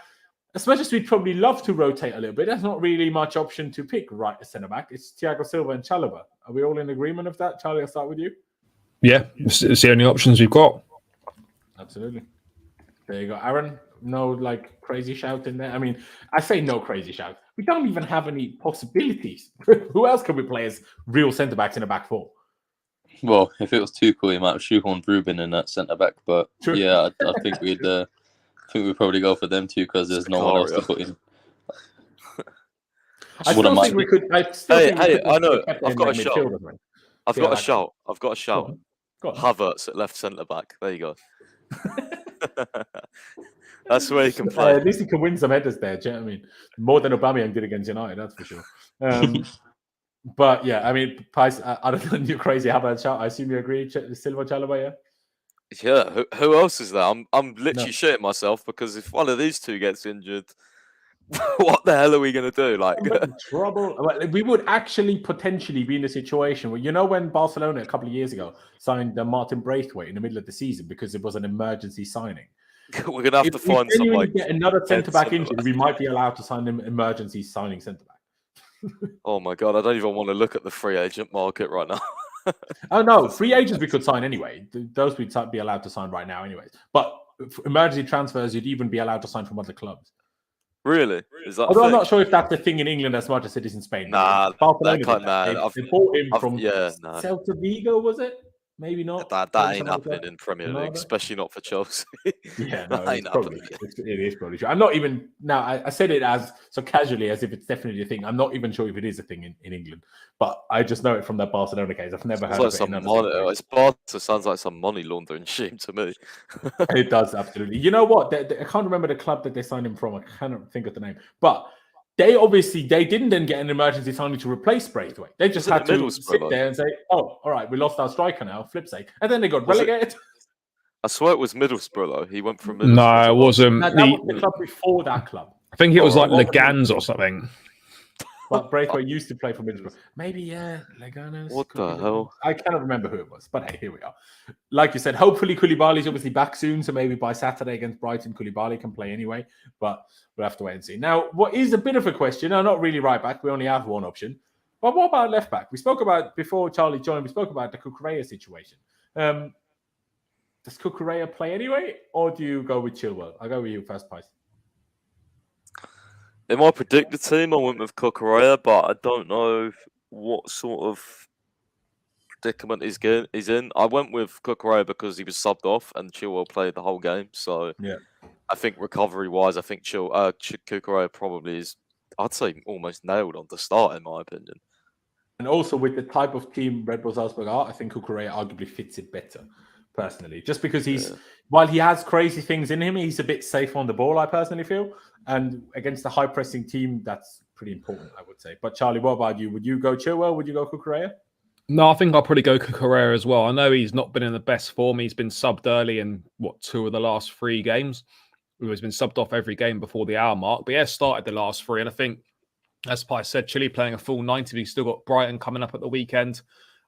as much as we'd probably love to rotate a little bit, there's not really much option to pick right at centre back. It's Thiago Silva and Chalobah. Are we all in agreement of that? Charlie, I'll start with you. Yeah, it's the only options we've got. Absolutely. There you go, Aaron. No like crazy shout in there. I mean, I say no crazy shout. We don't even have any possibilities. Who else can we play as real centre backs in a back four? Well, if it was too cool, you might have shoehorned Ruben in that centre back. But yeah, I think we'd probably go for them too because there's no one else to put in. I still think we could. I know. I've got a shout. I've got a shout. Go on. Havertz at left centre back. There you go. That's where he can play. At least he can win some headers there. Do you know what I mean? More than Aubameyang did against United, that's for sure. But yeah, I mean, Pice, other than you crazy Havertz shout, I assume you agree, Silva, Chalobah, yeah? Yeah. Who else is there? I'm literally shitting myself because if one of these two gets injured, what the hell are we going to do? Like trouble. We would actually potentially be in a situation where, you know, when Barcelona a couple of years ago signed Martin Braithwaite in the middle of the season because it was an emergency signing. We're going to have to find some like get another centre back injured. We might be allowed to sign an emergency signing centre back. Oh my god, I don't even want to look at the free agent market right now. Oh no, free agents we could sign anyway. Those we'd be allowed to sign right now, anyways. But emergency transfers, you'd even be allowed to sign from other clubs. Really? Is that? Although I'm not sure if that's the thing in England as much as it is in Spain. Nah, Barcelona. They bought him from Celta Vigo, was it? Maybe not. That ain't happening in Premier League, especially not for Chelsea. Yeah, no, it is probably true. I'm not even now. I said it as so casually as if it's definitely a thing. I'm not even sure if it is a thing in England, but I just know it from that Barcelona case. I've never heard of it. It's Barca sounds like some money laundering scheme to me. It does absolutely. You know what? I can't remember the club that they signed him from. I cannot think of the name, but. They didn't then get an emergency signing to replace Braithwaite. They just had to sit there and say, "Oh, all right, we lost our striker now, flip sake," and then they got relegated. I swear it was Middlesbrough though. He went from Middlesbrough. No, it wasn't. That was the club before that club. I think it was like Legans or something. But Braithwaite used to play for Middlesbrough. Maybe, yeah, Leganes. What the hell? I cannot remember who it was. But hey, here we are. Like you said, hopefully Koulibaly's obviously back soon. So maybe by Saturday against Brighton, Koulibaly can play anyway. But we'll have to wait and see. Now, what is a bit of a question, now not really right back. We only have one option. But what about left back? We spoke about, before Charlie joined, we spoke about the Cucurella situation. Does Cucurella play anyway? Or do you go with Chilwell? I'll go with you first, Pice. In my predicted team, I went with Cucurella, but I don't know what sort of predicament he's in. I went with Cucurella because he was subbed off and Chilwell played the whole game. So yeah, I think recovery-wise, I think Cucurella probably is, I'd say, almost nailed on the start, in my opinion. And also with the type of team Red Bull Salzburg are, I think Cucurella arguably fits it better, personally. Just because while he has crazy things in him, he's a bit safe on the ball, I personally feel. And against a high-pressing team, that's pretty important, I would say. But Charlie, what about you? Would you go Chilwell? Would you go Cucurella? No, I think I'll probably go Cucurella as well. I know he's not been in the best form. He's been subbed early in, 2 of the last 3 games. He's been subbed off every game before the hour mark. But he has started the last 3. And I think, as Pi said, Chile playing a full 90. But he's still got Brighton coming up at the weekend.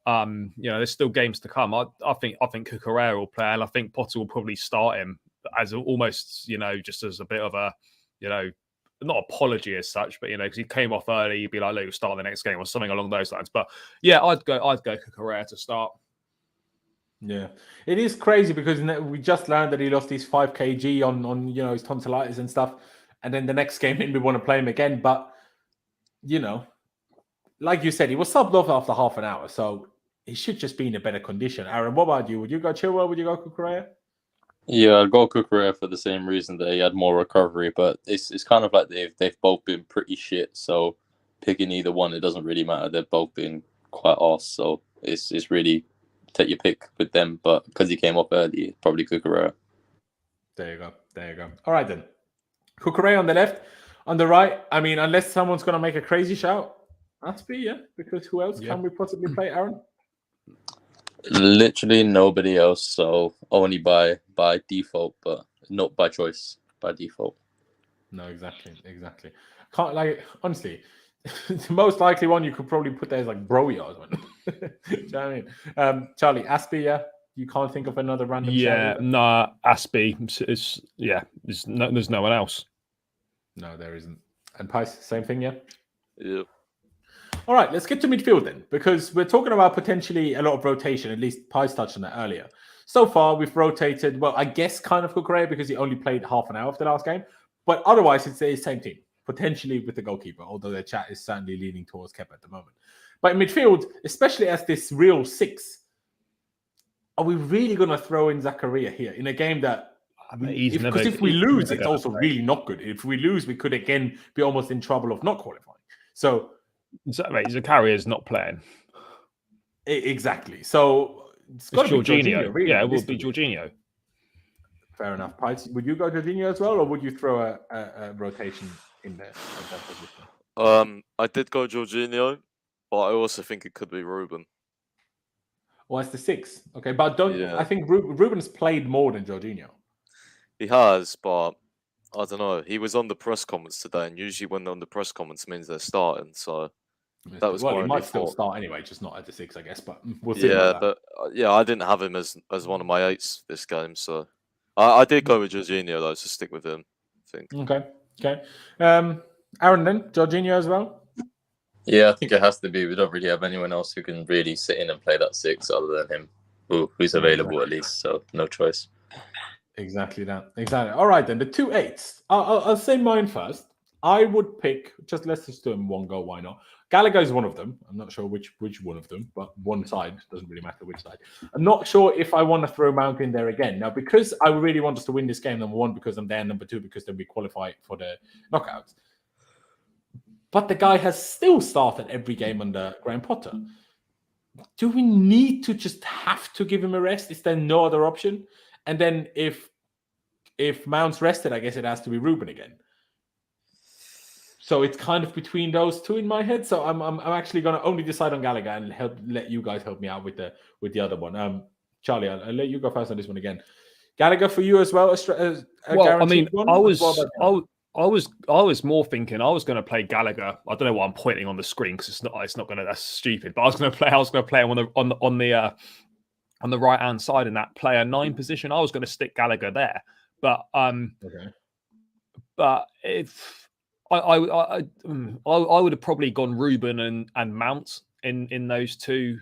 There's still games to come. I think Cucurella will play. And I think Potter will probably start him as almost, just as a bit of a, not apology as such, but because he came off early, you'd be like, "Look, we'll start the next game" or something along those lines. But yeah, I'd go Cucurella to start. Yeah, it is crazy because we just learned that he lost his 5 kg on his tonsillitis and stuff, and then the next game we want to play him again. But like you said, he was subbed off after half an hour, so he should just be in a better condition. Aaron, what about you? Would you go Chilwell? Would you go Cucurella? Yeah, I'd go Cucurella for the same reason that he had more recovery, but it's kind of like they've both been pretty shit. So picking either one, it doesn't really matter. They've both been quite arse, so it's really take your pick with them. But because he came off early, probably Cucurella. There you go. All right then, Cucurella on the left, on the right. I mean, unless someone's gonna make a crazy shout, Aspie, yeah. Because who else can we possibly play, Aaron? Literally nobody else, so only by default, but not by choice, by default. No, exactly. Can't honestly, the most likely one you could probably put there is like Broyard one. Do you know what I mean? Charlie, Aspie, yeah. You can't think of another random. Yeah, nah, Aspie. There's no one else. No, there isn't. And Pice, same thing, yeah. Yep. All right, let's get to midfield then, because we're talking about potentially a lot of rotation. At least Pice touched on that earlier. So far, we've rotated, well, I guess kind of Cucurella because he only played half an hour of the last game. But otherwise, it's the same team, potentially with the goalkeeper, although their chat is certainly leaning towards Kepa at the moment. But in midfield, especially as this real 6, are we really going to throw in Zakaria here in a game that... Because if we lose, it's also really not good. If we lose, we could again be almost in trouble of not qualifying. So... Zakaria is not playing. Exactly. So it's got to be Jorginho. Really, yeah, it will be Jorginho. Fair enough. Pites, would you go Jorginho as well, or would you throw a rotation in there at that position? I did go Jorginho, but I also think it could be Ruben. Well, it's the 6. Okay, but I think Ruben's played more than Jorginho. He has, but I don't know. He was on the press conference today, and usually when they're on the press conference means they're starting. So that was he might still start anyway, just not at the 6, I guess. But we'll see. Yeah, but I didn't have him as one of my 8s this game, so I did go with Jorginho though. So stick with him, I think. Okay. Aaron, then Jorginho as well. Yeah, I think it has to be. We don't really have anyone else who can really sit in and play that 6 other than him, who's available at least. So no choice. Exactly that. Exactly. All right, then the 2 8s. I'll say mine first. I would pick let's just do them one go. Why not? Gallagher is one of them. I'm not sure which one of them, but one side doesn't really matter which side. I'm not sure if I want to throw Mount in there again now because I really want us to win this game. Number 1, because I'm there. Number 2, because then we qualify for the knockouts. But the guy has still started every game under Graham Potter. Do we need to just have to give him a rest? Is there no other option? And then if Mount's rested, I guess it has to be Ruben again. So it's kind of between those 2 in my head. So I'm actually going to only decide on Gallagher and let you guys help me out with the other one. Charlie, I'll let you go first on this one again. Gallagher for you as well. Well, I mean, I I was more thinking I was going to play Gallagher. I don't know why I'm pointing on the screen because it's not going to. That's stupid. But I was going to play him on the right hand side in that player 9 position. I was going to stick Gallagher there, but Okay. But if I would have probably gone Ruben and Mount in those two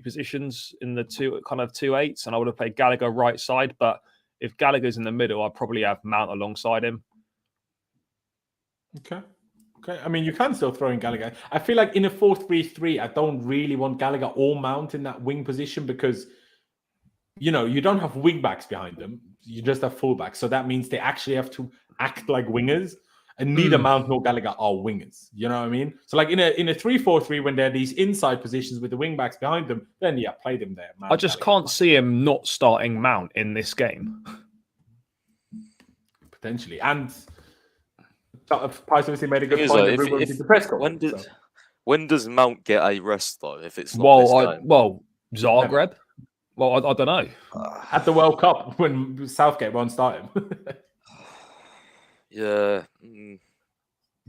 positions in the two 8s, and I would have played Gallagher right side. But if Gallagher's in the middle, I'd probably have Mount alongside him. Okay. I mean, you can still throw in Gallagher. I feel like in a 4-3-3, I don't really want Gallagher or Mount in that wing position because, you don't have wing backs behind them. You just have fullbacks. So that means they actually have to act like wingers. And neither Mount nor Gallagher are wingers. You know what I mean? So like in a 3-4-3, when there are these inside positions with the wing backs behind them, then play them there. Mount, I just Gallagher. can't see him not starting Mount in this game. Potentially. And Pice obviously made a good Thing is, point. though, That Ruben if- did the press conference, when does Mount get a rest though? If it's not this game? Zagreb. Well, I don't know. At the World Cup, when Southgate won't start him. Yeah.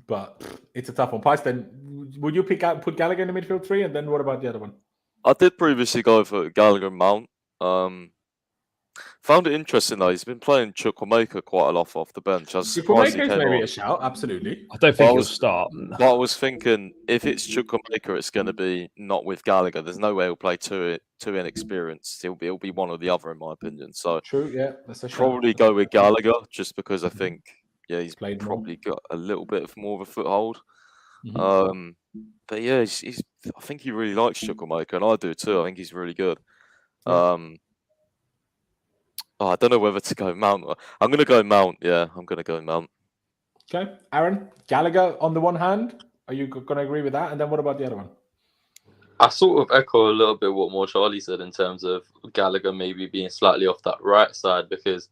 But it's a tough one. Pice, then, would you put Gallagher in the midfield 3? And then what about the other one? I did previously go for Gallagher and Mount. Found it interesting though. He's been playing Chukwuemeka quite a lot off the bench. I was surprised he Chukwuemeka is came maybe on. a shout, absolutely. I don't think he'll start. But I was thinking if it's Chukwuemeka, it's going to be not with Gallagher. There's no way he'll play too inexperienced. He'll be one or the other, in my opinion. So True, yeah, that's a shout. probably go with Gallagher just because I think he's Played probably got a little bit of more of a foothold. Mhm. But yeah, he's I think he really likes Chukwuemeka, and I do too. I think he's really good. Yeah. I don't know whether to go Mount. I'm going to go Mount. Yeah, I'm going to go Mount. Okay, Aaron, Gallagher on the one hand. Are you going to agree with that? And then what about the other one? I sort of echo a little bit what more Charlie said in terms of Gallagher maybe being slightly off that right side because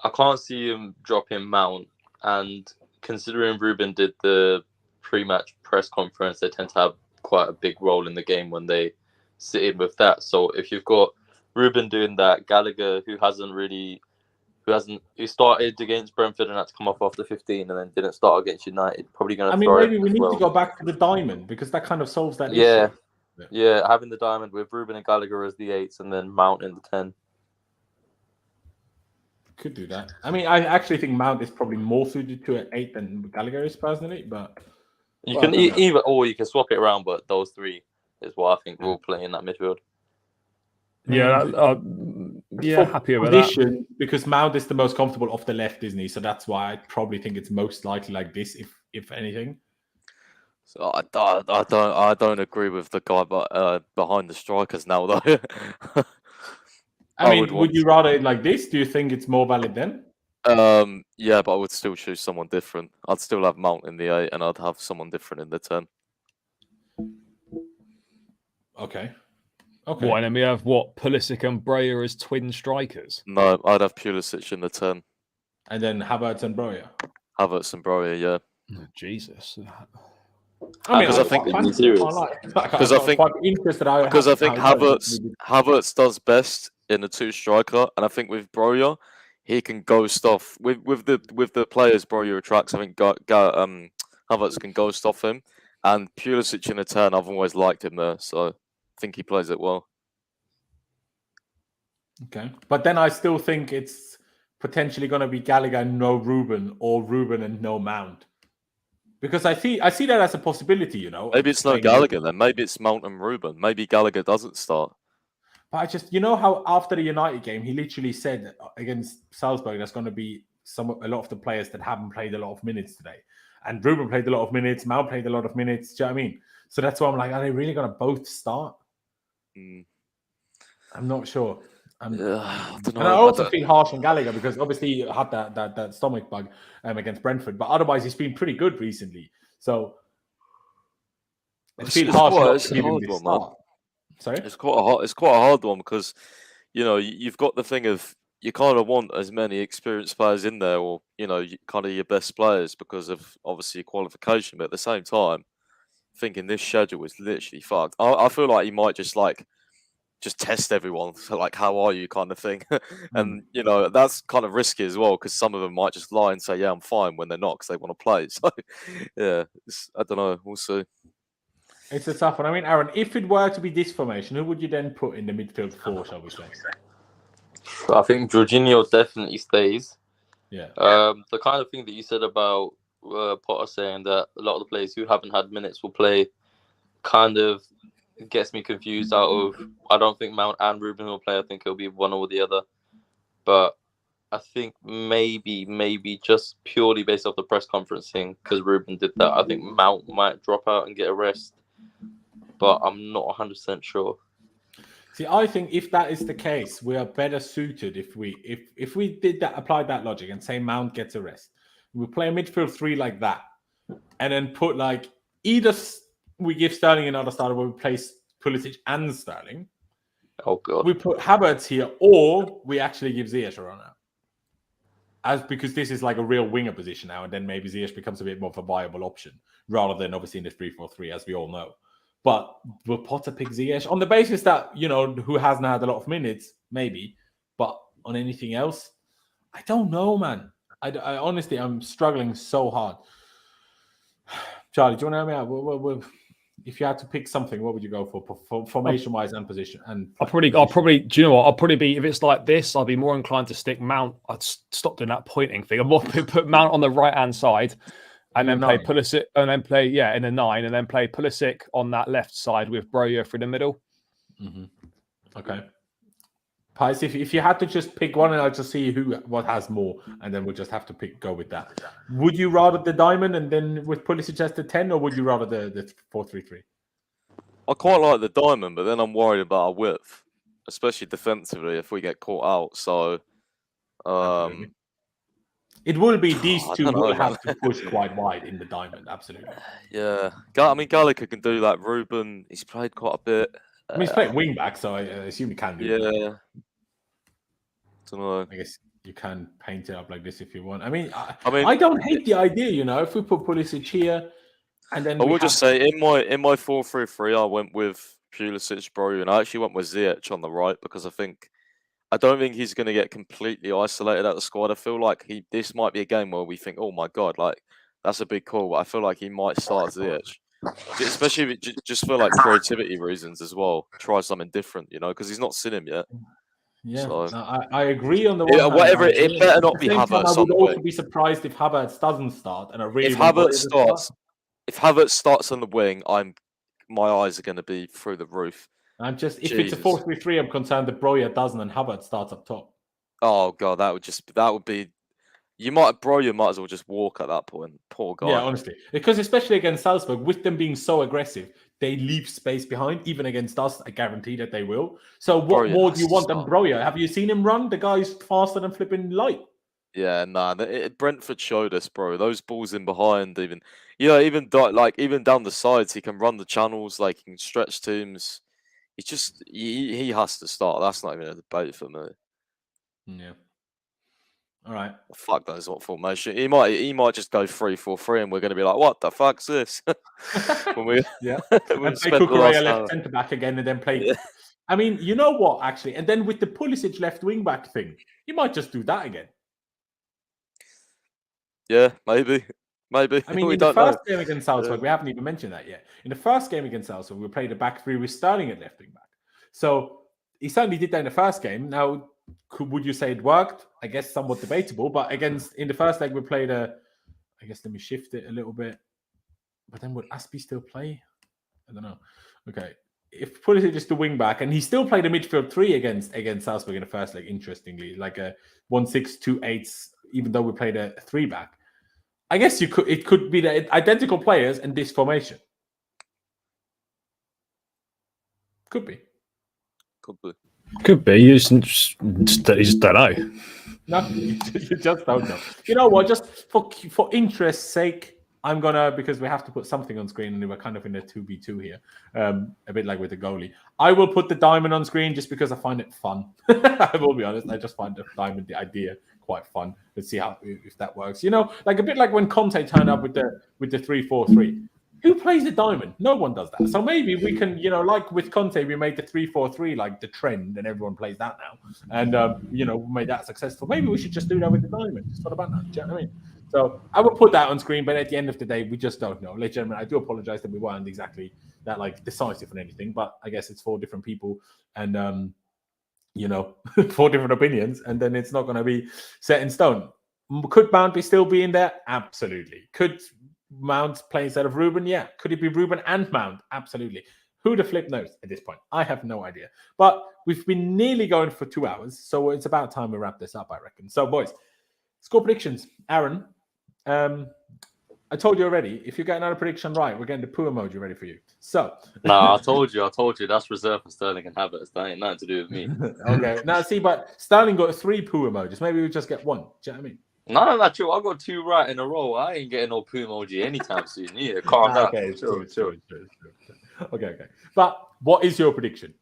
I can't see him dropping Mount. And considering Ruben did the pre-match press conference, they tend to have quite a big role in the game when they sit in with that. So if you've got Ruben doing that, Gallagher who started against Brentford and had to come off after 15 and then didn't start against United, probably going to Maybe we need to go back to the diamond because that kind of solves that issue. Yeah, having the diamond with Ruben and Gallagher as the 8s and then Mount in the 10. Could do that. I mean, I actually think Mount is probably more suited to an 8 than Gallagher is personally, but you can either or you can swap it around, but those 3 is what I think will play in that midfield. Happy with that. Because Mount is the most comfortable off the left, isn't he? So that's why I probably think it's most likely like this, if anything. So I don't agree with the guy behind the strikers now though. Would you rather it like this? Do you think it's more valid then? Yeah, but I would still choose someone different. I'd still have Mount in the 8 and I'd have someone different in the 10. Okay. What, and then we have Pulisic and Breyer as twin strikers? No, I'd have Pulisic in the 10. And then Havertz and Breyer? Havertz and Breyer, yeah. Oh, Jesus. Because I think Havertz does best in a 2 striker, and I think with Breyer, he can ghost off with the players Breyer attracts. I think Havertz can ghost off him, and Pulisic in a 10. I've always liked him there, so I think he plays it well. Okay, but then I still think it's potentially going to be Gallagher and no Ruben, or Ruben and no Mount, because I see that as a possibility. Maybe it's no Gallagher then. Maybe it's Mount and Ruben. Maybe Gallagher doesn't start. But I just, how after the United game, he literally said against Salzburg, there's going to be a lot of the players that haven't played a lot of minutes today. And Ruben played a lot of minutes, Mount played a lot of minutes. Do you know what I mean? So that's why I'm like, are they really going to both start? I'm not sure. I don't know. And I also feel harsh on Gallagher because obviously he had that stomach bug against Brentford, but otherwise he's been pretty good recently. So I feel harsh not to give him this start. Sorry? It's quite a hard one because, you've got the thing of you kind of want as many experienced players in there, or kind of your best players because of obviously qualification. But at the same time, thinking this schedule is literally fucked. I feel like he might just just test everyone. So like, how are you, kind of thing. And you know, that's kind of risky as well because some of them might just lie and say, "Yeah, I'm fine," when they're not because they want to play. So yeah, I don't know. We'll see. It's a tough one. I mean, Aaron, if it were to be this formation, who would you then put in the midfield four, shall we say? I think Jorginho definitely stays. Yeah. The kind of thing that you said about Potter saying that a lot of the players who haven't had minutes will play kind of gets me confused out of, I don't think Mount and Ruben will play. I think it'll be one or the other. But I think maybe just purely based off the press conference thing, because Ruben did that, I think Mount might drop out and get a rest. But I'm not 100% sure. See, I think if that is the case, we are better suited if we did that, applied that logic and say Mount gets a rest. We play a midfield three like that, and then put like either we give Sterling another starter where we place Pulisic and Sterling. Oh god. We put Havertz here, or we actually give Ziyech a run out. Because this is like a real winger position now, and then maybe Ziyech becomes a bit more of a viable option rather than obviously in the 3-4-3, as we all know. But will Potter pick Ziyech on the basis that, you know, who hasn't had a lot of minutes, maybe, but on anything else, I don't know, man. I honestly, I'm struggling so hard. Charlie, do you want to help me out? If you had to pick something, what would you go for formation-wise and position? And I'll probably. Do you know what? I'll probably be, if it's like this, I'll be more inclined to stick Mount. I'd stop doing that pointing thing. I'd more put Mount on the right-hand side. And then play Pulisic, and then play, in the 9, and then play Pulisic on that left side with Broja through the middle. Mm-hmm. Okay. Pies, if you had to just pick one, and I'll just see what has more, and then we'll just have to go with that. Would you rather the diamond and then with Pulisic as the 10, or would you rather the 4-3-3? I quite like the diamond, but then I'm worried about our width, especially defensively if we get caught out. So, it will be these two will have to push quite wide in the diamond, absolutely. Yeah. I mean, Gallagher can do that. Ruben, he's played quite a bit. I mean, he's playing wing back, so I assume he can do that. Yeah. Don't know. I guess you can paint it up like this if you want. I mean, I don't hate the idea, you know, if we put Pulisic here, and then I will just say, in my 4-3-3, I went with Pulisic, Broja, and I actually went with Ziyech on the right because I don't think he's going to get completely isolated out of the squad. I feel like this might be a game where we think, oh my God, like that's a big call. But I feel like he might start Ziyech, especially just for like creativity reasons as well. Try something different, you know, because he's not seen him yet. Yeah, so, I agree on the one hand. Whatever, it better not be Havertz. I would also be surprised if Havertz doesn't start. And if Havertz starts on the wing, my eyes are going to be through the roof. I'm just, if it's a 4-3-3, I'm concerned that Broja doesn't and Havertz starts up top. Oh God, that would be. Broja might as well just walk at that point. Poor guy. Yeah, honestly, because especially against Salzburg, with them being so aggressive, they leave space behind. Even against us, I guarantee that they will. So what more do you want than Broja? Have you seen him run? The guy's faster than flipping light. Yeah, nah. Brentford showed us, bro. Those balls in behind, even down the sides, he can run the channels. Like he can stretch teams. He has to start. That's not even a debate for me. Yeah. All right. Fuck knows what formation. He might just go 3-4-3, and we're going to be like, what the fuck's this? when we and play Cucurella left centre back again, and then play. Yeah. I mean, you know what? Actually, and then with the Pulisic left wing back thing, you might just do that again. Yeah, maybe. I mean, in the first game against Salzburg, we haven't even mentioned that yet. In the first game against Salzburg, we played a back three with Sterling at left wing back. So he certainly did that in the first game. Now, would you say it worked? I guess somewhat debatable. But in the first leg, we played I guess let me shift it a little bit. But then would Aspie still play? I don't know. Okay. If Pulisic is the wing back, and he still played a midfield three against Salzburg in the first leg, interestingly, like a 1-6-2-8, even though we played a three back. I guess it could be the identical players in this formation. Could be. You just don't know. No, you just don't know. You know what? Just for interest's sake, I'm gonna, because we have to put something on screen, and we're kind of in a 2v2 here, a bit like with the goalie. I will put the diamond on screen just because I find it fun. I will be honest. I just find the diamond, the idea, quite fun. Let's see if that works. You know, like a bit like when Kante turned up with the 3-4-3. Who plays a diamond? No one does that. So maybe we can, like with Kante, we made the 3-4-3 like the trend, and everyone plays that now. And we made that successful. Maybe we should just do that with the diamond. It's not about that. Do you know what I mean? So I will put that on screen, but at the end of the day, we just don't know. Ladies and gentlemen, I do apologize that we weren't exactly that like decisive on anything, but I guess it's 4 different people and 4 different opinions, and then it's not going to be set in stone. Could Mount still be in there? Absolutely. Could Mount play instead of Ruben? Yeah. Could it be Ruben and Mount? Absolutely. Who the flip knows at this point? I have no idea. But we've been nearly going for 2 hours, so it's about time we wrap this up, I reckon. So, boys, score predictions. Aaron, I told you already, if you get another prediction right, we're getting the poo emoji ready for you. So. No, I told you. That's reserved for Sterling and Havertz. That ain't nothing to do with me. Okay. Now, see, but Sterling got 3 poo emojis. Maybe we just get 1. Do you know what I mean? No, not true. I got 2 right in a row. I ain't getting no poo emoji anytime soon. Yeah, calm down. Okay, true. Okay. But what is your prediction?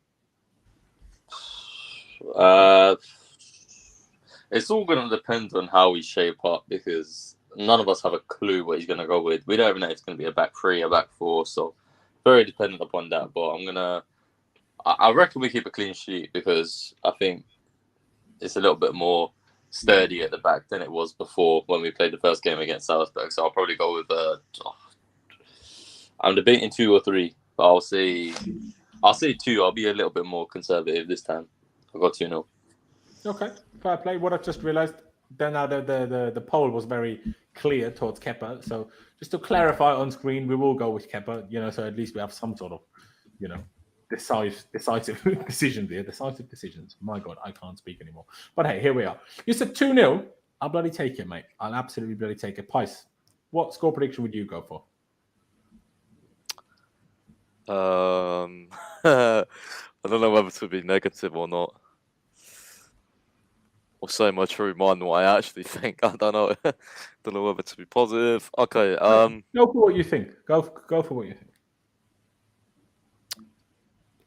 It's all going to depend on how we shape up because none of us have a clue what he's going to go with. We don't even know if it's going to be a back 3, a back 4. So very dependent upon that. But I reckon we keep a clean sheet because I think it's a little bit more sturdy at the back than it was before when we played the first game against Salzburg. So I'll probably go with I'm debating 2 or 3, but I'll say 2. I'll be a little bit more conservative this time. I'll go 2-0. Okay, fair play. What I've just realized, then now the poll was very clear towards Kepa. So just to clarify on screen, we will go with Kepa, so at least we have some sort of, decisive decisions here. Decisive decisions. My God, I can't speak anymore. But hey, here we are. You said 2-0. I'll bloody take it, mate. I'll absolutely bloody take it. Pice, what score prediction would you go for? I don't know whether to be negative or not. Or say my true mind what I actually think. I don't know. Don't know whether to be positive. Okay. Go for what you think. Go for what you think.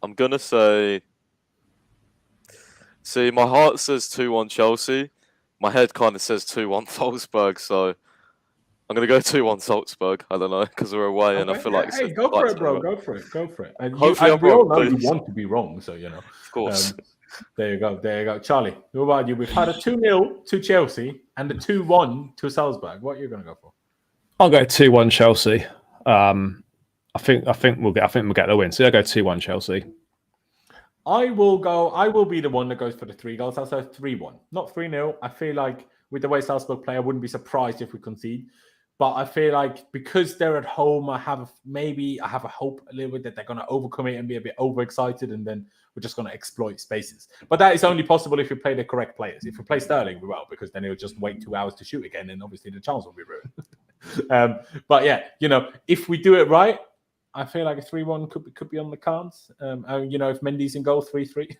I'm gonna say. See, my heart says 2-1 Chelsea. My head kind of says 2-1 Salzburg. So I'm gonna go 2-1 Salzburg. I don't know because we're away, and I feel like hey, go for it, bro. Go for it. And hopefully, we all know you want to be wrong, so Of course. There you go. Charlie, who about you? We've had a 2-0 to Chelsea and a 2-1 to Salzburg. What are you going to go for? I'll go 2-1 Chelsea. I think we'll get the win. So I'll go 2-1 Chelsea. I will be the one that goes for the 3 goals. I'll say 3-1, not 3-0. I feel like with the way Salzburg play, I wouldn't be surprised if we concede. But I feel like because they're at home, I have a hope a little bit that they're going to overcome it and be a bit overexcited, and then we're just going to exploit spaces. But that is only possible if you play the correct players. If we play Sterling, we will, because then he'll just wait 2 hours to shoot again, and obviously the chance will be ruined. But yeah, if we do it right, I feel like a 3-1 could be on the cards. If Mendy's in goal, 3-3.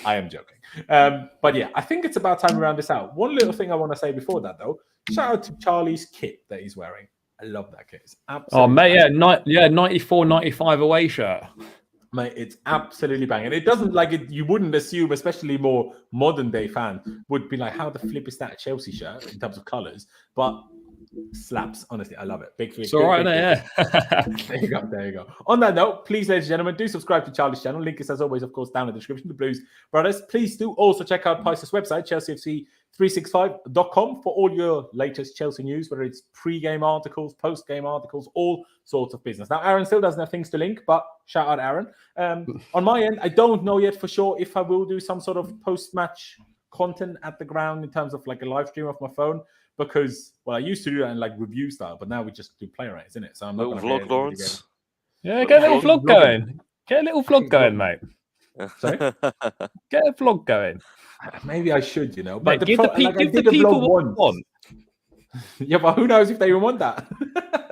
I am joking. But yeah, I think it's about time we round this out. One little thing I want to say before that, though. Shout out to Charlie's kit that he's wearing. I love that kit. It's absolutely mate, 94-95 away shirt. Mate, it's absolutely banging. It doesn't like it. You wouldn't assume, especially more modern day fan, would be like, how the flip is that a Chelsea shirt in terms of colours? But slaps, honestly, I love it. Big it's all right, yeah. There you go. On that note, please, ladies and gentlemen, do subscribe to Charlie's channel. Link is, as always, of course, down in the description. The Blues Brothers. Please do also check out Pice's website, chelseafc365.com, for all your latest Chelsea news, whether it's pre-game articles, post-game articles, all sorts of business. Now, Aaron still doesn't have things to link, but shout out Aaron. On my end, I don't know yet for sure if I will do some sort of post-match content at the ground in terms of like a live stream off my phone. Because, I used to do that in like review style, but now we just do play rights, isn't it? So I'm not little vlog, Laurenz. Yeah, get a little vlog going. Get a little vlog going, mate. Sorry? Get a vlog going. Maybe I should, But mate, give the people what they want. Yeah, but who knows if they even want that?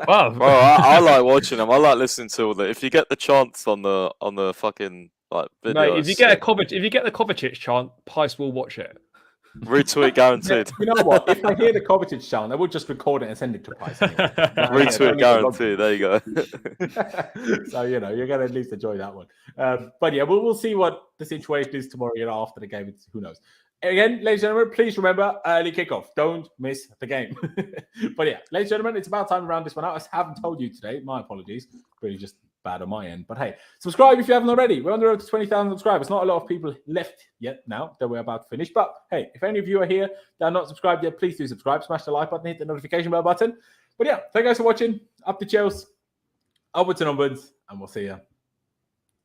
Well, I like watching them. I like listening to all that. If you get the chance on the fucking like videos, mate, if you get the Kovacic chant, Pice will watch it. Retweet guaranteed. You know what? If I hear the Kovacic sound, I will just record it and send it to Pice. Anyway. Retweet guaranteed. There you go. So you're gonna at least enjoy that one. But yeah, we'll see what the situation is tomorrow. After the game, who knows? Again, ladies and gentlemen, please remember early kickoff. Don't miss the game. But yeah, ladies and gentlemen, it's about time to round this one out. I haven't told you today. My apologies. Really just bad on my end. But hey, subscribe if you haven't already. We're on the road to 20,000 subscribers. Not a lot of people left yet now that we're about to finish. But hey, if any of you are here that are not subscribed yet, please do subscribe. Smash the like button, hit the notification bell button. But yeah, thank you guys for watching. Up to Chelsea. Upwards and onwards. And we'll see you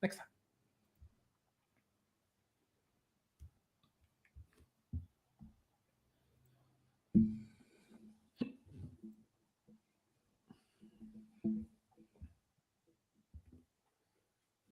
next time.